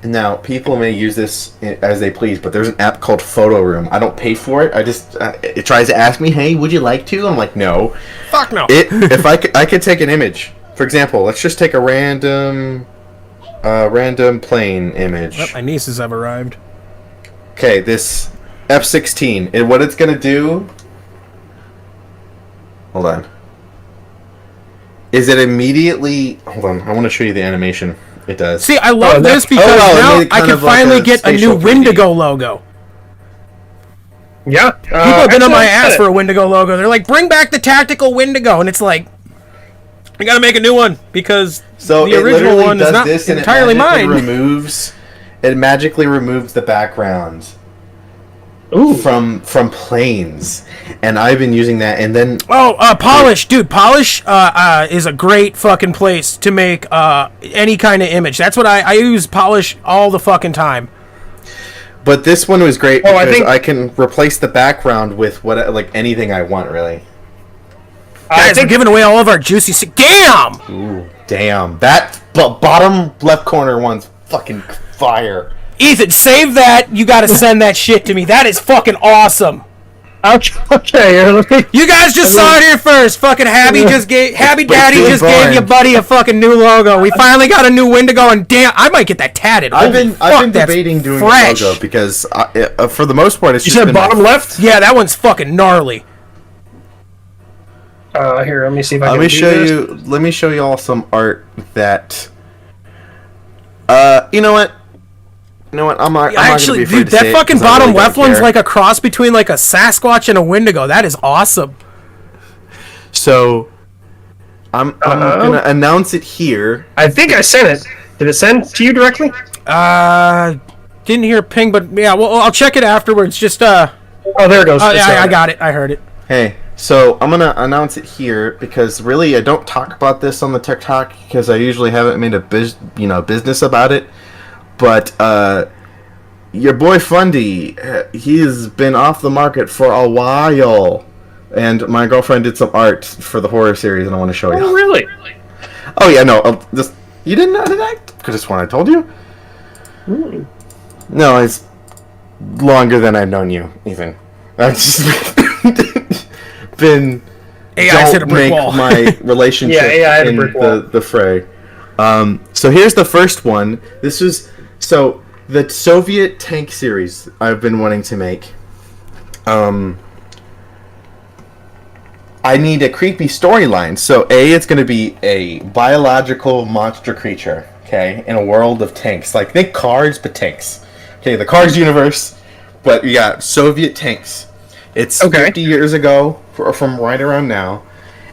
Now people may use this as they please, but there's an app called Photo Room. I don't pay for it. I just it tries to ask me, "Hey, would you like to?" I'm like, "No." Fuck no. If I could take an image. For example, let's just take a random plane image. Oh, my nieces have arrived. Okay, this F-16, and what it's gonna do, hold on, is it immediately, hold on, I want to show you the animation it does. See, I love this because now I can finally get a new Wendigo logo. Yeah. People have been on my ass for a Wendigo logo. They're like, bring back the tactical Wendigo, and it's like, I gotta make a new one because so the original one is not this, entirely mine. It magically removes the background. Ooh. from planes, and I've been using that. And then Polish, dude. Polish is a great fucking place to make any kind of image. That's what I use Polish all the fucking time. but this one was great Oh, I because think- I can replace the background with like anything I want, really. Guys, we're giving away all of our juicy. Damn! Ooh, damn, that bottom left corner one's fucking fire. Ethan, save that. You got to send that shit to me. That is fucking awesome. Okay, let me... You guys just saw it here first. Fucking Happy Daddy being just gave your born. buddy a fucking new logo. We finally got a new Wendigo, and damn, I might get that tatted. I've Holy been fuck, that's debating doing fresh. a logo because for the most part it's You just said been bottom left? Yeah, that one's fucking gnarly. Here, let me see if I Let can me do show this. you. Let me show you all some art that. You know what? You know what? I'm not Actually, gonna be afraid dude, to say that it fucking 'cause I bottom really don't left one's care. like a cross between like a Sasquatch and a Wendigo. That is awesome. So, I'm gonna announce it here. I think I sent it. Did it send to you directly? Didn't hear a ping, but yeah, well, I'll check it afterwards. Just Oh, there it goes. oh It's yeah, I on. got it. I heard it. Hey, so I'm gonna announce it here because really I don't talk about this on the TikTok because I usually haven't made a business about it. But your boy Fundy, he's been off the market for a while, and my girlfriend did some art for the horror series, and I want to show you. Oh, really? Oh yeah, no, you didn't know that? Because this one I told you. No, it's longer than I've known you, even. I've just been. AI's hit a Don't brick make wall. my relationship Yeah, AI hit a in brick wall. the fray. So here's the first one. This was the Soviet tank series I've been wanting to make. I need a creepy storyline. So it's going to be a biological monster creature, okay, in a world of tanks. Like think Cars, but tanks. Okay, the Cars universe, but you got Soviet tanks. It's Okay. 50 years ago, or from right around now,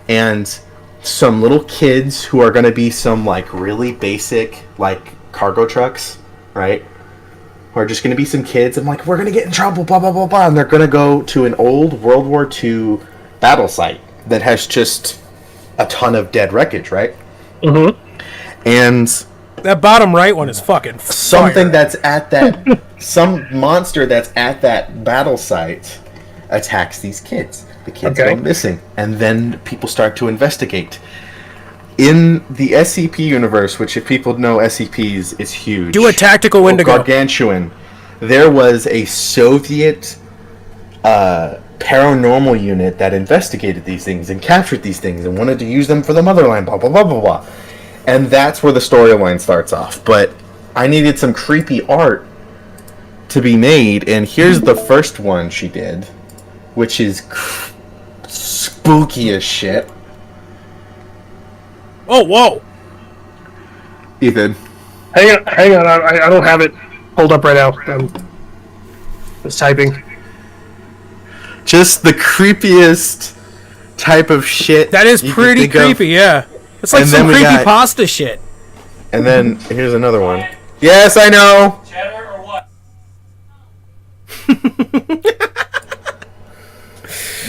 and some little kids who are going to be some like really basic like cargo trucks, right? Who are just going to be some kids. I'm like, we're going to get in trouble, blah blah blah blah, and they're going to go to an old World War II battle site that has just a ton of dead wreckage, right? Mm-hmm. And That bottom right one is fucking something fire. that's at that some monster that's at that battle site attacks these kids. The kids Okay. go missing, and then people start to investigate. In the SCP universe, which if people know SCPs, is huge. Do a tactical Or Wendigo. Gargantuan. There was a Soviet paranormal unit that investigated these things and captured these things and wanted to use them for the motherland, blah blah blah blah blah. And that's where the storyline starts off. But I needed some creepy art to be made, and here's the first one she did, which is spooky as shit. Oh, whoa. Ethan. Hang on. I don't have it pulled up right now. I'm just typing. Just the creepiest type of shit. That is you could pretty think of. creepy, yeah. It's like And some then we creepy got- pasta shit. And then here's another one. Yes, I know. Cheddar or what?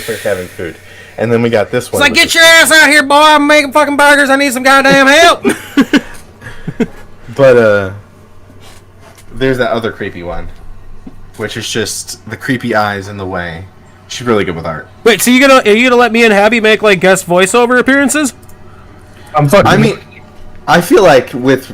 For having food. And then we got this one. It's like, which get your ass out here, boy. I'm making fucking burgers. I need some goddamn help. But there's that other creepy one, which is just the creepy eyes in the way. She's really good with art. Wait, so are you gonna let me and Habby make like guest voiceover appearances? I'm fucking. I mean, I feel like with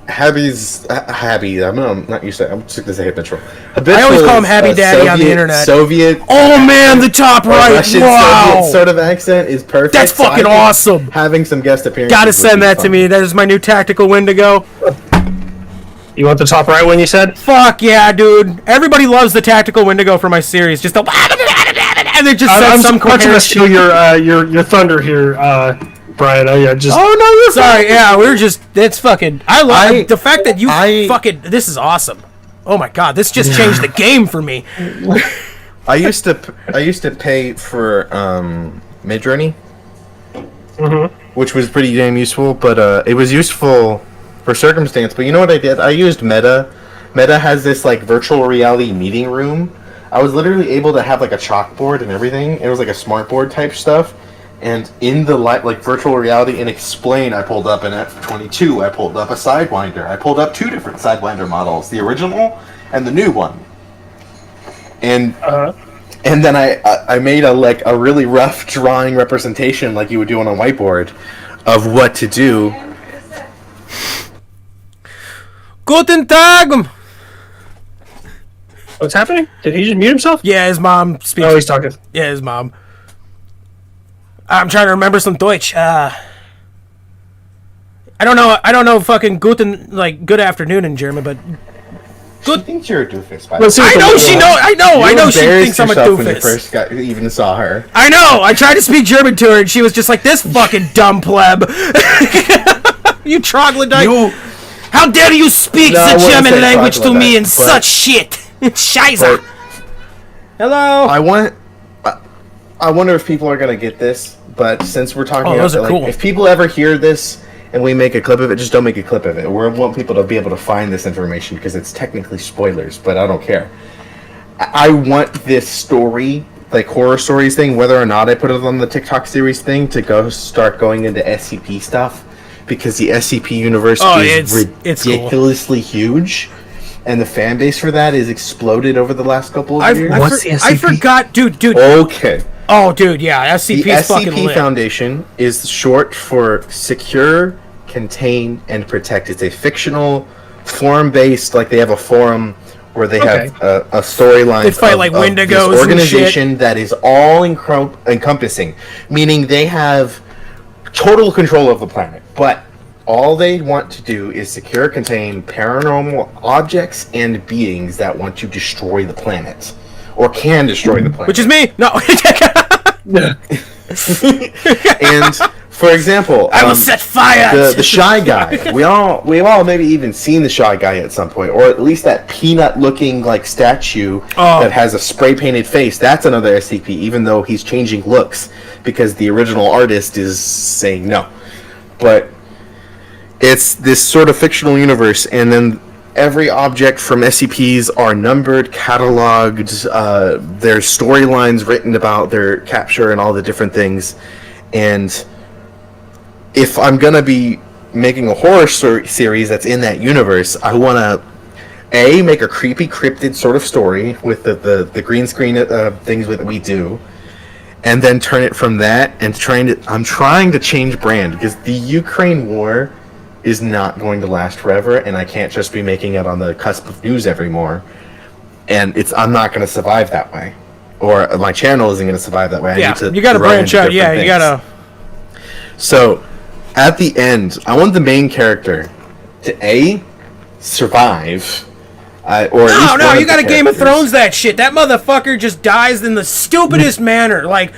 Habby, I'm not used to. I'm sick to say Habitual. I always call him is Habby a Daddy on the internet. Soviet. Oh man, the top or right. Russian Wow. Soviet sort of accent is perfect. That's So I fucking think awesome. Having some guest appearances. Gotta would send be that to fun. me. That is my new tactical Wendigo. You want the top right one you said? Fuck yeah, dude. Everybody loves the tactical Wendigo for my series. Just the and it just I'm says some watching coherent to steal your thunder here, Brian. I just. Oh no, you're Sorry, yeah, we're just. It's fucking. I love the fact that you I- fucking. This is awesome. Oh my god, this just changed the game for me. I used to pay for Midjourney, which was pretty damn useful. But it was useful for circumstance. But you know what I did? I used Meta Meta has this like virtual reality meeting room. I was literally able to have like a chalkboard and everything. It was like a smart board type stuff. And in the like virtual reality and explain, I pulled up an F22. I pulled up a Sidewinder. I pulled up 2 different Sidewinder models, the original and the new one. And and then I made a really rough drawing representation, like you would do on a whiteboard, of what to do. Guten Tag! What's happening? Did he just mute himself? Yeah, his mom speaks. Oh, he's talking. Yeah, his mom. I'm trying to remember some Deutsch. I don't know fucking Guten, like, good afternoon in German, but... She thinks you're a doofus, by the way. I know she thinks I'm a doofus. When you first even saw her. I know! I tried to speak German to her, and she was just like, this fucking dumb pleb. You troglodyte. How dare you speak the German language to me in such shit? Scheiße. Hello. I wonder if people are gonna get this, but since we're talking about those are cool. if people ever hear this and we make a clip of it, just don't make a clip of it. We want people to be able to find this information because it's technically spoilers, but I don't care. I want this story, like horror stories thing, whether or not I put it on the TikTok series thing, to start going into SCP stuff, because the SCP universe is ridiculously huge. And the fan base for that is exploded over the last couple of years. What's the SCP? I forgot, dude. Okay. Oh, dude, yeah, SCP is fucking lit. The SCP Foundation is short for Secure, Contain, and Protect. It's a fictional, forum-based, like they have a forum where they have a storyline. They fight like Wendigos this organization and shit. That is all encompassing, meaning they have total control of the planet, but all they want to do is secure, contain paranormal objects and beings that want to destroy the planet. Or can destroy the planet. Which is me! No! And, for example... I will set fire! The Shy Guy. We've all maybe even seen the Shy Guy at some point. Or at least that peanut-looking, like, statue that has a spray-painted face. That's another SCP, even though he's changing looks. Because the original artist is saying no. But... it's this sort of fictional universe, and then every object from SCPs are numbered, cataloged, there's storylines written about their capture and all the different things. And if I'm going to be making a horror series that's in that universe, I want to, make a creepy cryptid sort of story with the green screen things that we do, and then turn it from that, and I'm trying to change brand, because the Ukraine war is not going to last forever, and I can't just be making it on the cusp of news every more. And I'm not going to survive that way, or my channel isn't going to survive that way. Yeah, I need to you got to branch out. Yeah, you got to. So, at the end, I want the main character to survive, or at least no, you got to Game of Thrones that shit. That motherfucker just dies in the stupidest manner. Like,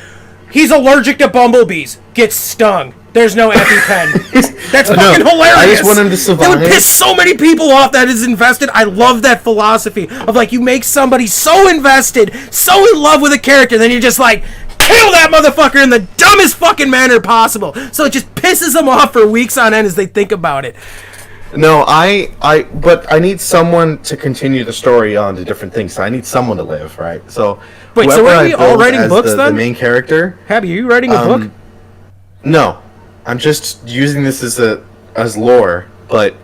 he's allergic to bumblebees, gets stung. There's no EpiPen. That's fucking hilarious. I just want him to survive. It would piss so many people off that is invested. I love that philosophy of, like, you make somebody so invested, so in love with a character, then you're just like, kill that motherfucker in the dumbest fucking manner possible. So it just pisses them off for weeks on end as they think about it. No, but I need someone to continue the story on to different things. So I need someone to live, right? So wait, so are we all writing books then? The main character. Habby, are you writing a book? No. I'm just using this as lore, but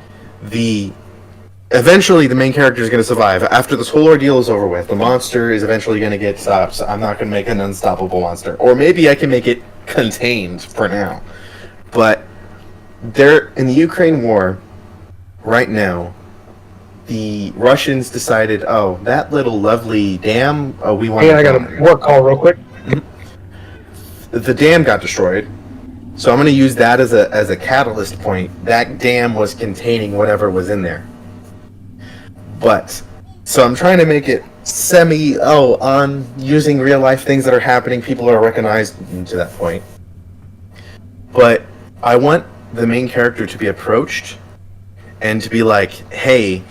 eventually the main character is going to survive. After this whole ordeal is over with, the monster is eventually going to get stopped. So I'm not going to make an unstoppable monster. Or maybe I can make it contained for now. But in the Ukraine war, right now, the Russians decided, that little lovely dam, we want to... I got a work call real quick. The dam got destroyed. So I'm going to use that as a catalyst point. That dam was containing whatever was in there. So I'm trying to make it on using real life things that are happening. People are recognized to that point. But I want the main character to be approached and to be like, hey,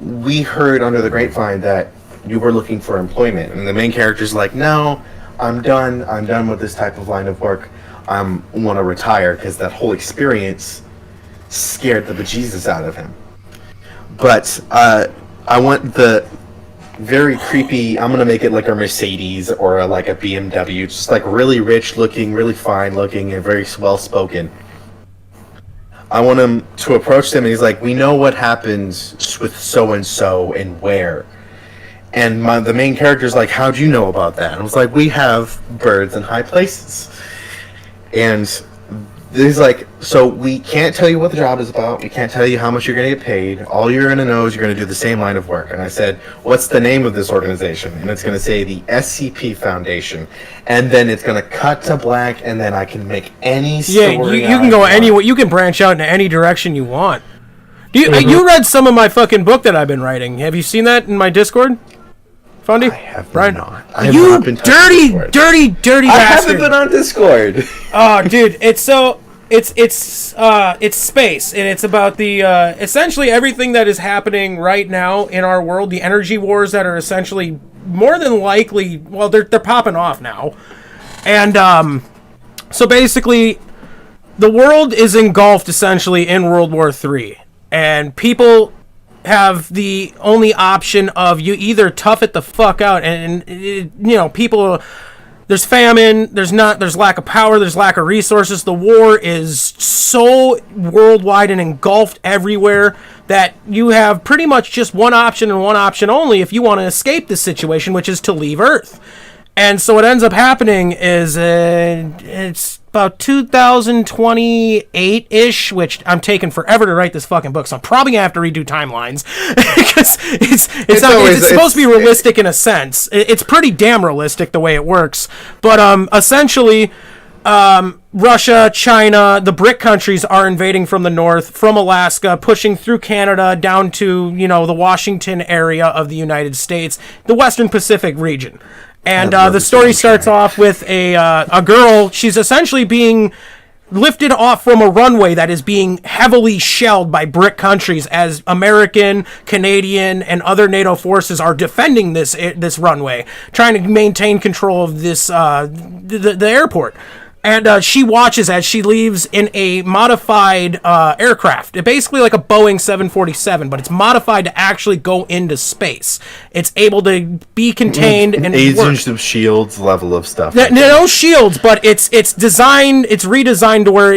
we heard under the grapevine that you were looking for employment. And the main character's like, no, I'm done with this type of line of work. I want to retire, because that whole experience scared the bejesus out of him. but I want the very creepy. I'm gonna make it like a Mercedes or like a BMW, just like really rich looking, really fine looking, and very well spoken. I want him to approach them, and he's like, "We know what happens with so and so and where." And the main character's like, "How'd you know about that?" And I was like, "We have birds in high places." And he's like, "So we can't tell you what the job is about. We can't tell you how much you're going to get paid. All you're going to know is you're going to do the same line of work." And I said, "What's the name of this organization?" And it's going to say the SCP Foundation. And then it's going to cut to black, and then I can make any story. Yeah, you can go anywhere. You can branch out in any direction you want. You read some of my fucking book that I've been writing. Have you seen that in my Discord? Fundy? I have Brian? not. I have You not been dirty I bastard. haven't been on Discord. Oh, dude, it's space, and it's about the essentially everything that is happening right now in our world. The energy wars that are essentially more than likely, well, they're popping off now, and so basically, the world is engulfed essentially in World War III, and people have the only option of you either tough it the fuck out, and people. There's famine, there's lack of power, there's lack of resources. The war is so worldwide and engulfed everywhere that you have pretty much just one option and one option only if you want to escape this situation, which is to leave Earth. And so what ends up happening is it's about 2028-ish, which I'm taking forever to write this fucking book, so I'm probably going to have to redo timelines because it's supposed to be realistic in a sense. It's pretty damn realistic the way it works. But essentially, Russia, China, the BRIC countries are invading from the north, from Alaska, pushing through Canada down to, the Washington area of the United States, the Western Pacific region. And the story starts off with a girl. She's essentially being lifted off from a runway that is being heavily shelled by BRIC countries as American, Canadian, and other NATO forces are defending this runway, trying to maintain control of this the airport. And she watches as she leaves in a modified aircraft. It's basically like a Boeing 747, but it's modified to actually go into space. It's able to be contained and Agents of Shields level of stuff. No shields, but it's designed, it's redesigned to where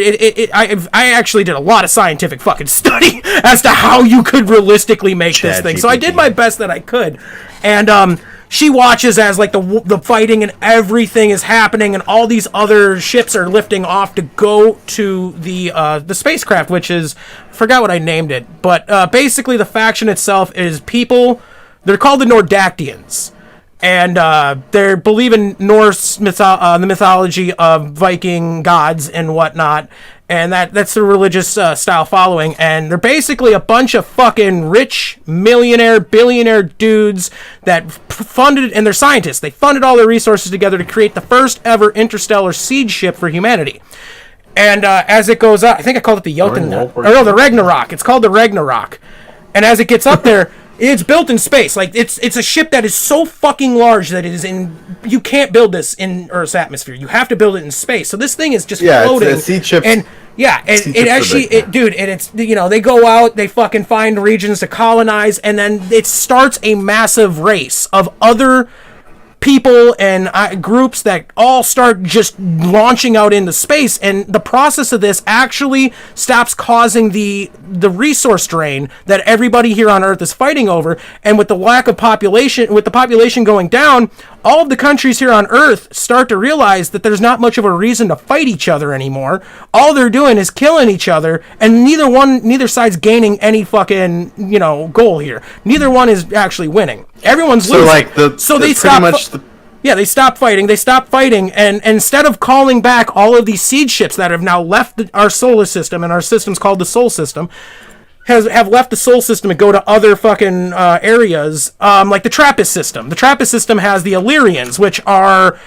I actually did a lot of scientific fucking study as to how you could realistically make this thing. So I did my best that I could, and she watches as like the fighting and everything is happening, and all these other ships are lifting off to go to the spacecraft, which is, I forgot what I named it, but basically the faction itself is people. They're called the Nordactians, and they believe in Norse the mythology of Viking gods and whatnot. And that's the religious style following. And they're basically a bunch of fucking rich, millionaire, billionaire dudes that funded, and they're scientists. They funded all their resources together to create the first ever interstellar siege ship for humanity. And as it goes up, I think I called it the Jotun. The Ragnarok. It's called the Ragnarok. And as it gets up there, it's built in space. Like it's a ship that is so fucking large that it is you can't build this in Earth's atmosphere. You have to build it in space. So this thing is just floating. It's a seed ship. And it actually, and it's they go out, they fucking find regions to colonize, and then it starts a massive race of other people and groups that all start just launching out into space, and the process of this actually stops causing the resource drain that everybody here on Earth is fighting over. And with the lack of population, with the population going down, all of the countries here on Earth start to realize that there's not much of a reason to fight each other anymore. All they're doing is killing each other, and neither side's gaining any fucking goal here. Neither one is actually winning. Everyone's losing. They stop fighting. They stop fighting, and instead of calling back all of these siege ships that have now left our solar system, and our system's called the Sol System, have left the Sol System and go to other fucking areas, like the Trappist system. The Trappist system has the Illyrians, which are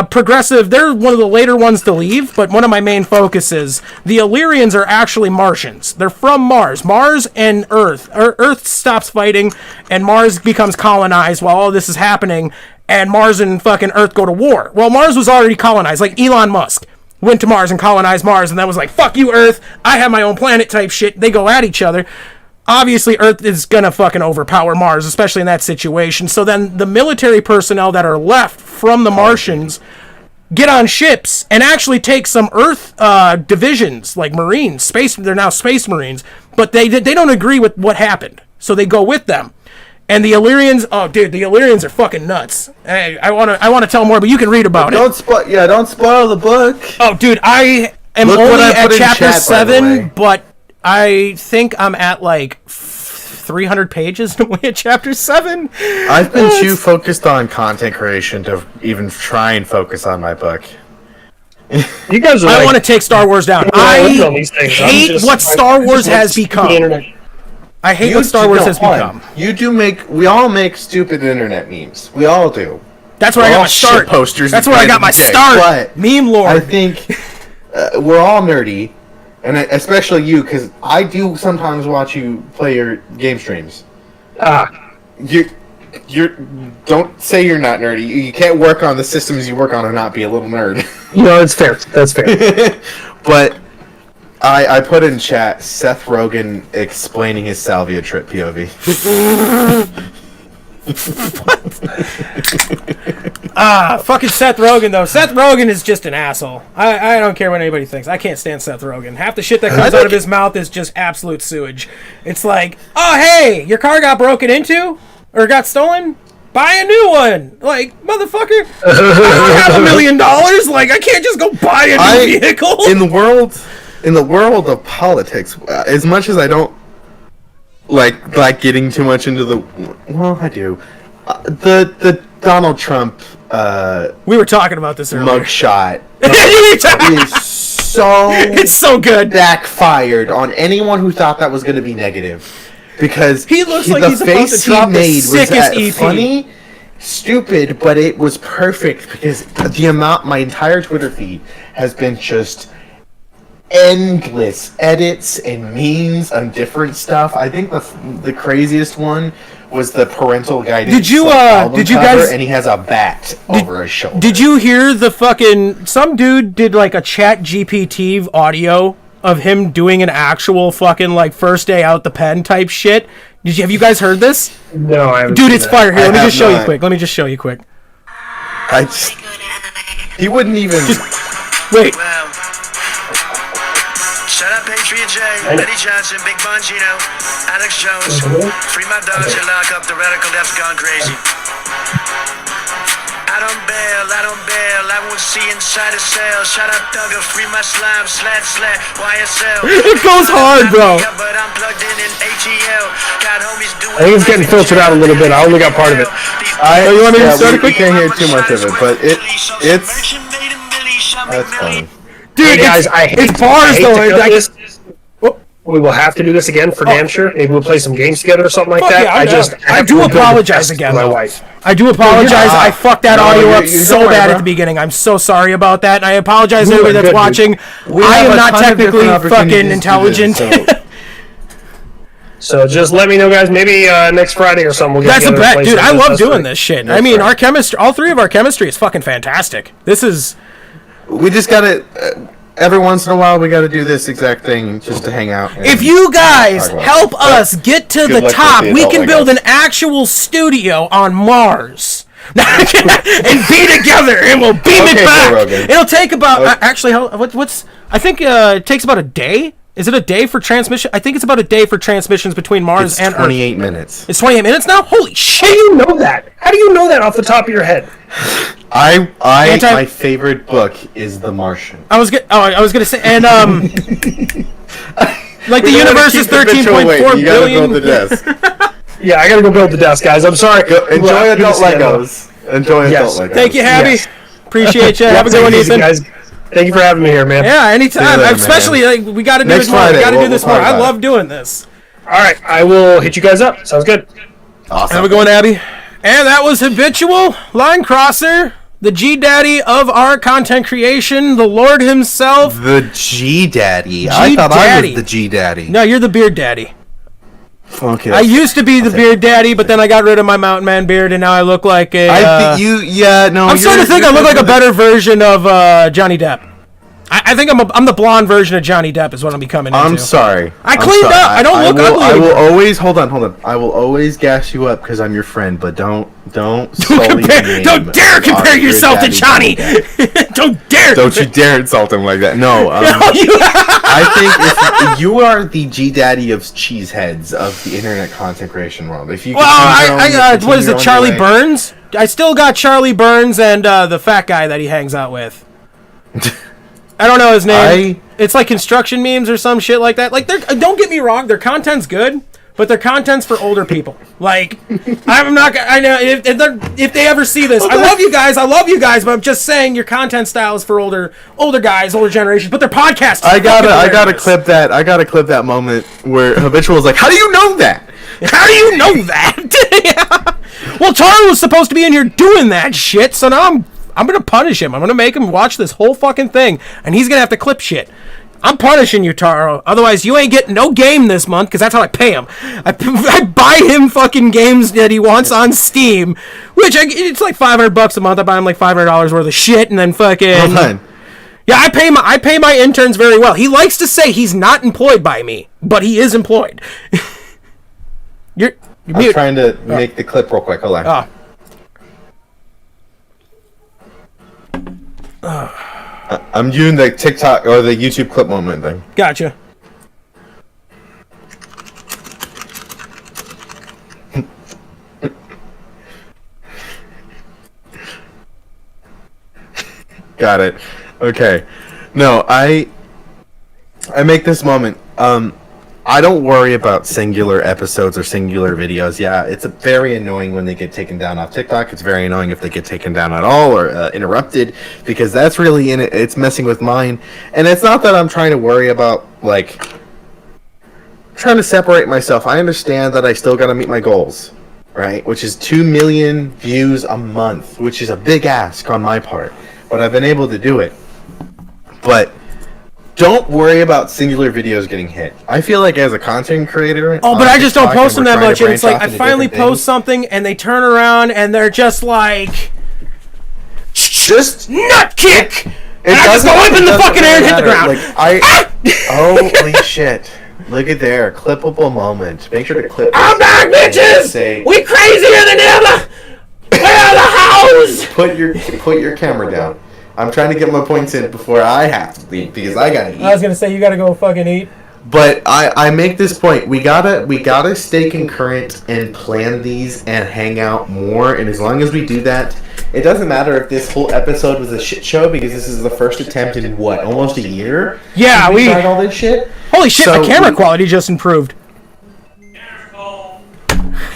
progressive. They're one of the later ones to leave, but one of my main focuses. The Illyrians are actually Martians. They're from Mars. Mars and Earth. Earth stops fighting, and Mars becomes colonized while all this is happening, and Mars and fucking Earth go to war. Well, Mars was already colonized, like Elon Musk went to Mars and colonized Mars, and that was like, fuck you, Earth, I have my own planet type shit. They go at each other. obviously Earth is gonna fucking overpower Mars, especially in that situation. So then the military personnel that are left from the Martians get on ships and actually take some Earth divisions, like Marines, space. They're now Space Marines, but they don't agree with what happened, so they go with them. And the Illyrians, oh dude, the Illyrians are fucking nuts. Hey, I wanna tell more, but you can read about it. Don't spoil the book. Oh dude, I am Look what only I at put in chapter chat, by the 7, way. but I think I'm at like 300 pages away at chapter 7. I've been too focused on content creation to even try and focus on my book. You guys are I like, want to take Star Wars down. I look I on these things. I'm hate just- what Star Wars just has the become. internet. I hate what Star Wars has hold on. become. We all make stupid internet memes. We all do. That's where I We're got all my start. shit posters That's at where I the got end my of the day. start. But Meme lore. I think we're all nerdy, and especially you, because I do sometimes watch you play your game streams. You're don't say you're not nerdy. You can't work on the systems you work on and not be a little nerd. No, it's fair. That's fair. But I put in chat Seth Rogen explaining his salvia trip POV. Fucking Seth Rogen, though. Seth Rogen is just an asshole. I don't care what anybody thinks. I can't stand Seth Rogen. Half the shit that comes out of his mouth is just absolute sewage. It's like, oh, hey, your car got broken into? Or got stolen? Buy a new one! Like, motherfucker, I don't have $1 million! Like, I can't just go buy a new vehicle! In the world of politics, as much as I don't like getting too much into the... Well, I do. The Donald Trump We were talking about this earlier. mugshot it's is so good. backfired on anyone who thought that was going to be negative. Because He looks like the he's about to face he drop the made was sickest EP. funny, stupid, but it was perfect because my entire Twitter feed has been just endless edits and memes on different stuff. I think the craziest one was the parental guidance. Did you cover, guys? And he has a bat over his shoulder. Did you hear the fucking... Some dude did like a chat GPT audio of him doing an actual fucking like first day out the pen type shit. Have you guys heard this? No, I haven't. Dude, seen it's that. fire. Here, let me have just show you not. quick. Let me just show you quick. He wouldn't even. Wait. Wow. Shut up, Patriot J, Eddie Johnson, Big Bongino, Alex Jones. Free my dogs and lock up the radical left's gone crazy. I don't bail, I won't see inside a cell. Shut up, Duggar, free my slime, slat, YSL. It goes hard, bro. But I'm plugged in ATL. Got homies doing I think it's getting filtered out a little bit. I only got part of it. you want me to start it we quick? can't hear too much of it, but it's that's funny. Dude, Hey guys, I hate, it's bars, I hate though. to cut I- this. We will have to do this again for damn sure. Maybe we'll play some games together or something like Fuck that. yeah, I'm down. I have do to go build a apologize desk again, for my though. wife. I do apologize. not. I fucked that No, audio up you so don't worry, bad bro. at the beginning. I'm so sorry about that. And I apologize to You are everybody that's good, dude. watching. I have am a not ton of technically different opportunities fucking to do intelligent. this, So just let me know, guys. Maybe next Friday or something. We'll get That's a together and bet, play dude. I something. love That's doing great. this shit. That's I mean, right. our chemistry, all three of our chemistry is fucking fantastic. This is... We just gotta. Every once in a while, we gotta do this exact thing just to hang out. If you guys Talk about help it. us get to Good the luck top, with the we adult can build Legos. an actual studio on Mars. And be together, and we'll beam Okay, it back. Joe Rogan. It'll take about Okay. actually. What's? I think it takes about a day. Is it a day for transmission? I think it's about a day for transmissions between Mars it's and Earth. 28 minutes. It's 28 minutes now. Holy How shit! do you know that? How do you know that off the top of your head? My favorite book is The Martian. I was gonna say, and like the We gotta universe keep is the Mitchell 13.4 waiting. You gotta billion. build the desk. Yeah, I gotta go build the desk, guys. I'm sorry. Enjoy We'll have to do adult this again. Legos. Enjoy Yes. adult Legos. Thank you, Habby. Yes. Appreciate you. Have a good one, Take it easy, Ethan. guys. Thank you for having me here, man. Yeah, anytime. See you later, Especially like we got to do Next this more. We Friday, got to do we'll this talk more. I about love it. doing this. All right, I will hit you guys up. Sounds good. Awesome. Have a good one, Abby. And that was Habitual, Linecrosser, the G Daddy of our content creation, the Lord himself. The G Daddy. I thought I G-Daddy. was the G Daddy. No, you're the Beard Daddy. Okay. I used to be the Beard Daddy, but then I got rid of my Mountain Man beard, and now I look like a. I think you. Yeah. No. I'm starting to think I look like a better version of Johnny Depp. I think I'm the blonde version of Johnny Depp is what I'm becoming into. I'm sorry. I cleaned up. I don't look ugly. I will always hold on. I will always gas you up because I'm your friend, but don't don't dare compare yourself to Johnny. Don't dare. Don't you dare insult him like that. No. I think if you are the G daddy of cheeseheads of the internet content creation world. If you what is it, Charlie Burns? I still got Charlie Burns and the fat guy that he hangs out with. I don't know his name. It's like construction memes or some shit like that. Like, don't get me wrong, their content's good, but their content's for older people. Like, I'm not. I know if they ever see this, I love you guys, but I'm just saying your content style is for older guys, older generation. But their podcast. I gotta clip that moment where Habitual is like, "How do you know that? How do you know that?" Yeah. Well, Taro was supposed to be in here doing that shit, so now I'm going to punish him. I'm going to make him watch this whole fucking thing, and he's going to have to clip shit. I'm punishing you, Taro. Otherwise, you ain't getting no game this month, because that's how I pay him. I buy him fucking games that he wants on Steam, which it's like $500 a month. I buy him like $500 worth of shit, and then fucking... Yeah, I pay my interns very well. He likes to say he's not employed by me, but he is employed. I'm trying to make the clip real quick. Hold on. I'm doing the TikTok or the YouTube clip moment thing. Gotcha. Got it. Okay. No, I make this moment. I don't worry about singular episodes or singular videos. Yeah, it's very annoying when they get taken down off TikTok. It's very annoying if they get taken down at all or interrupted, because that's really it's messing with mine. And it's not that I'm trying to worry about, like, trying to separate myself. I understand that I still got to meet my goals, right? Which is 2 million views a month, which is a big ask on my part. But I've been able to do it. But don't worry about singular videos getting hit. I feel like as a content creator... Oh, but I just don't post them that much. And it's like, I finally post something, and they turn around, and they're just like... Just... Nut kick! And I just go up in the fucking air and hit the ground. Holy shit. Look at there. Clippable moment. Make sure to clip... I'm back, bitches! We crazier than ever! We're the house! Put your camera down. I'm trying to get my points in before I have to leave because I gotta eat. I was gonna say you gotta go fucking eat. But I make this point. We gotta stay concurrent and plan these and hang out more. And as long as we do that, it doesn't matter if this whole episode was a shit show because this is the first attempt in what, almost a year? Yeah, we tried all this shit. Holy shit! So the camera quality just improved.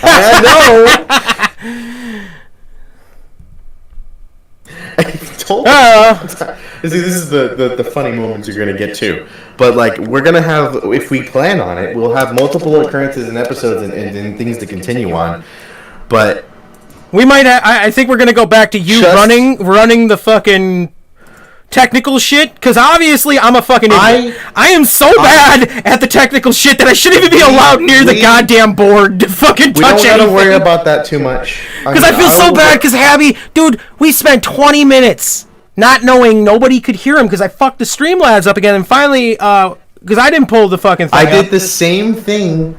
I know. This is the funny moments you're gonna get to, but like we're gonna have, if we plan on it, we'll have multiple occurrences and episodes and things to continue on. But we might. I think we're gonna go back to you running the fucking technical shit, because obviously I'm a fucking idiot. I am so bad at the technical shit that I shouldn't even be allowed near the goddamn board to fucking touch anything. We don't gotta worry about that too much. Because I feel so bad, because Habby, dude, we spent 20 minutes not knowing nobody could hear him because I fucked the Streamlabs up again, and finally, because I didn't pull the fucking thing I did the same thing.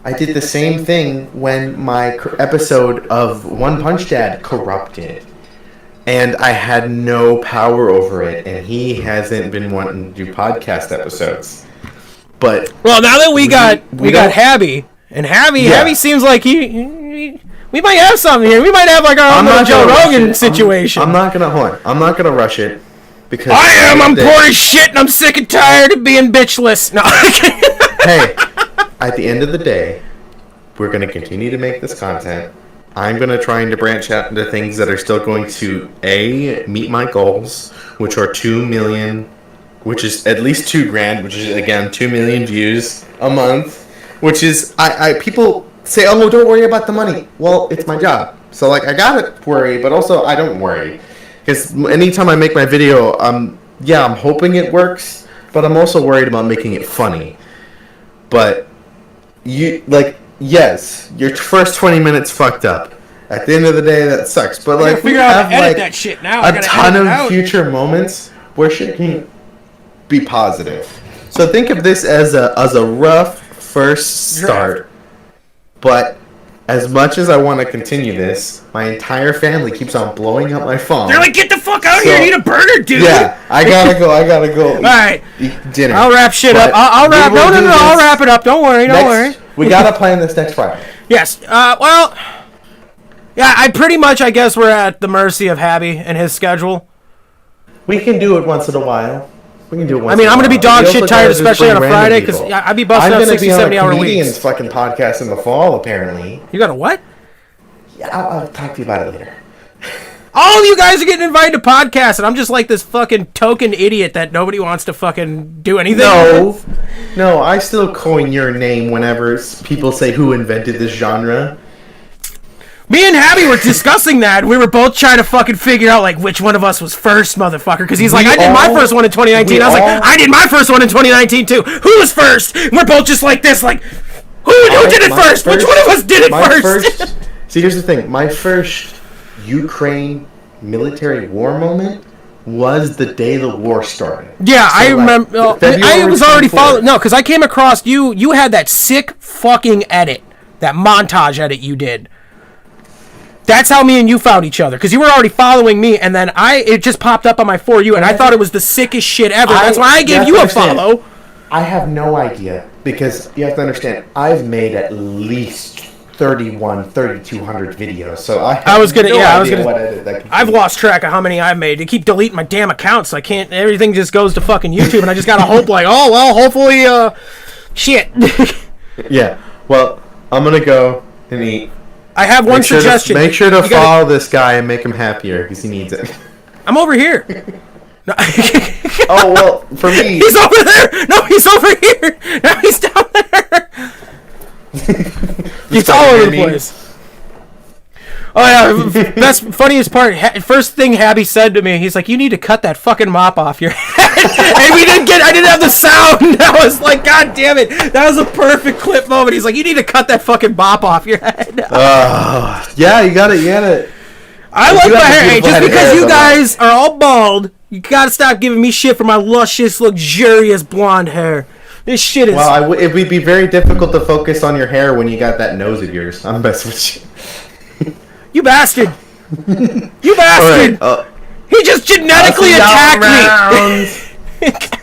I did the same thing when my episode of One Punch Dad corrupted. And I had no power over it, and he hasn't been wanting to do podcast episodes. But well, now that we got Habby, and Habby seems like we might have something here. We might have like our own little Joe Rogan situation. I'm not gonna rush it because I'm poor as shit, and I'm sick and tired of being bitchless. No. Hey, at the end of the day, we're gonna continue to make this content. I'm going to try to branch out into things that are still going to, meet my goals, which are 2 million, which is at least $2,000, which is, again, 2 million views a month, which is, people say, oh, don't worry about the money. Well, it's my job. So, like, I got to worry, but also I don't worry. Because anytime I make my video, I'm hoping it works, but I'm also worried about making it funny. But, yes, your first 20 minutes fucked up. At the end of the day, that sucks. But like, we have like that shit now. a ton of future moments where shit can be positive. So think of this as a rough first start, but as much as I want to continue this, my entire family keeps on blowing up my phone. They're like, get the fuck out of here, I need a burger, dude. Yeah, I gotta go. All right. Eat dinner. I'll wrap shit up. I'll wrap. No, I'll wrap it up. Don't worry. We gotta plan this next Friday. Yes. Well, yeah, I guess we're at the mercy of Habby and his schedule. We can do it once in a while. I'm going to be dog shit tired, especially on a Friday, because I'd be busting out 60, 70-hour weeks. I'm going to be on a comedian's fucking podcast in the fall, apparently. You got a what? Yeah, I'll talk to you about it later. All of you guys are getting invited to podcasts, and I'm just like this fucking token idiot that nobody wants to fucking do anything with. No, I still coin your name whenever people say who invented this genre. Me and Habby were discussing that. We were both trying to fucking figure out, like, which one of us was first, motherfucker. Because he's like, I did my first one in 2019. I was like, I did my first one in 2019, too. Who was first? And we're both just like this, like, who did it first? Which one of us did it first? See, here's the thing. My first Ukraine military war moment was the day the war started. Yeah, so I remember. I was already following. No, because I came across you. You had that sick fucking edit, that montage edit you did. That's how me and you found each other, because you were already following me, and then it just popped up on my For You, and I thought it was the sickest shit ever. That's why I gave you a follow. I have no idea, because you have to understand, I've made at least 3,200 videos, so I've lost track of how many I've made. They keep deleting my damn accounts, so I can't, everything just goes to fucking YouTube, and I just gotta hope, like, oh, well, hopefully, shit. Yeah, well, I'm gonna go and eat. I have one suggestion. Make sure to follow this guy and make him happier, because he needs it. I'm over here. No. Oh, well, for me... He's over there! No, he's over here! No, he's down there! It's all over the place. Oh, yeah, best, funniest part, first thing Habby said to me, he's like, you need to cut that fucking mop off your head. And I didn't have the sound. I was like, God damn it. That was a perfect clip moment. He's like, you need to cut that fucking mop off your head. Yeah, you got it. I like my hair. Hey, just because you guys are all bald, you gotta stop giving me shit for my luscious, luxurious blonde hair. This shit is... Well, it would be very difficult to focus on your hair when you got that nose of yours. I'm best with you. You bastard! You bastard! Right, he just genetically attacked me!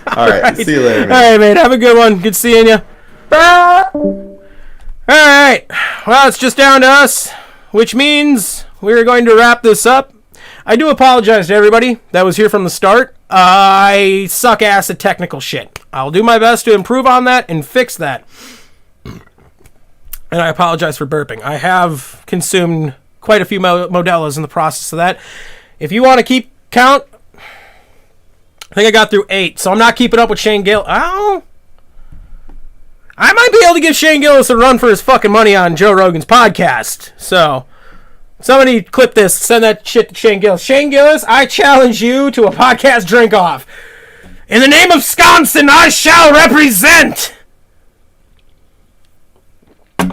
Alright, see you later, man. Alright, man, have a good one. Good seeing you. Alright, well, it's just down to us, which means we're going to wrap this up. I do apologize to everybody that was here from the start. I suck ass at technical shit. I'll do my best to improve on that and fix that. And I apologize for burping. I have consumed quite a few Modelo's in the process of that. If you want to keep count, I think I got through 8, so I'm not keeping up with Shane Gill. Oh, I might be able to give Shane Gillis a run for his fucking money on Joe Rogan's podcast. So, somebody clip this, send that shit to Shane Gillis. Shane Gillis, I challenge you to a podcast drink-off. In the name of Wisconsin, I shall represent.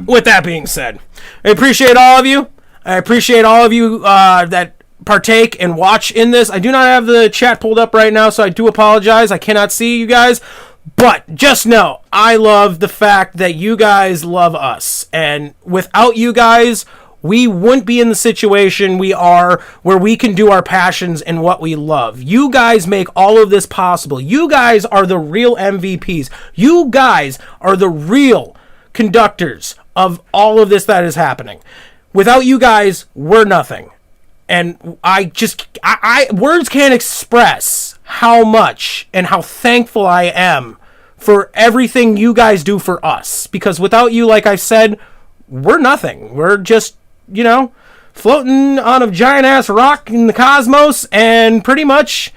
With that being said, I appreciate all of you. I appreciate all of you that partake and watch in this. I do not have the chat pulled up right now, so I do apologize. I cannot see you guys. But just know, I love the fact that you guys love us. And without you guys, we wouldn't be in the situation we are where we can do our passions and what we love. You guys make all of this possible. You guys are the real MVPs. You guys are the real conductors of all of this that is happening. Without you guys, we're nothing. And I words can't express how much and how thankful I am for everything you guys do for us. Because without you, like I said, we're nothing. We're just, floating on a giant-ass rock in the cosmos, and pretty much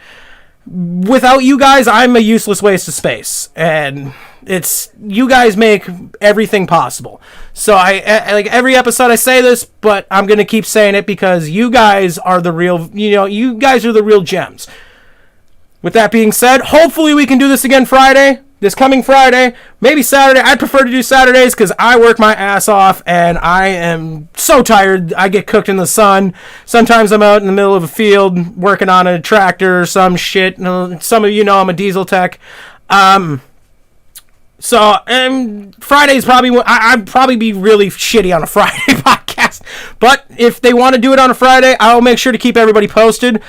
without you guys, I'm a useless waste of space. And you guys make everything possible. So I like every episode I say this, but I'm going to keep saying it because you guys are the real, you guys are the real gems. With that being said, hopefully we can do this again Friday. this coming Friday, maybe Saturday. I'd prefer to do Saturdays because I work my ass off and I am so tired. I get cooked in the sun. Sometimes I'm out in the middle of a field working on a tractor or some shit. Some of you know I'm a diesel tech. So Friday's probably, I'd probably be really shitty on a Friday podcast. But if they want to do it on a Friday, I'll make sure to keep everybody posted.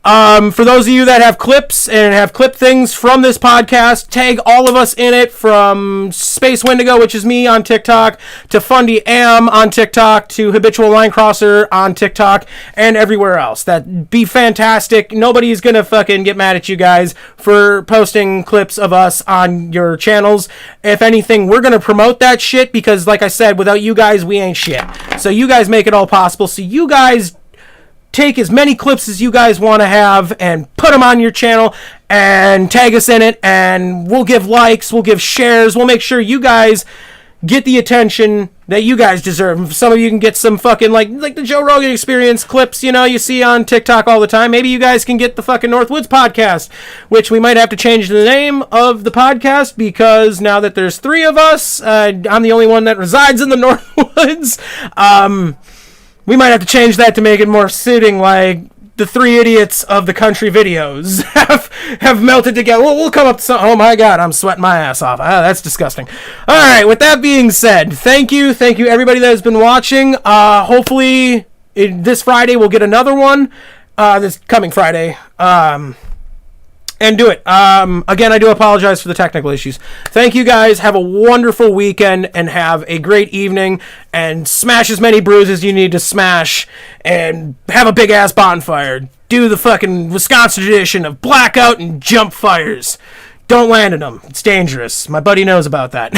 For those of you that have clips and have clip things from this podcast, tag all of us in it, from Space Wendigo, which is me on TikTok, to Fundy Am on TikTok, to Habitual Linecrosser on TikTok, and everywhere else. That'd be fantastic. Nobody's gonna fucking get mad at you guys for posting clips of us on your channels. If anything, we're gonna promote that shit because, like I said, without you guys, we ain't shit. So you guys make it all possible. So you guys take as many clips as you guys want to have and put them on your channel and tag us in it, and we'll give likes, we'll give shares, we'll make sure you guys get the attention that you guys deserve. Some of you can get some fucking like the Joe Rogan Experience clips, you know, you see on TikTok all the time. Maybe you guys can get the fucking Northwoods podcast, which we might have to change the name of the podcast because now that there's 3 of us, I'm the only one that resides in the Northwoods. We might have to change that to make it more suiting, like the 3 idiots of the country videos have melted together. We'll come up to some. Oh my god, I'm sweating my ass off. That's disgusting. All right, with that being said, thank you everybody that has been watching. Hopefully this Friday we'll get another one. This coming Friday. And do it. Again, I do apologize for the technical issues. Thank you guys. Have a wonderful weekend and have a great evening. And smash as many brews as you need to smash. And have a big ass bonfire. Do the fucking Wisconsin tradition of blackout and jump fires. Don't land in them. It's dangerous. My buddy knows about that.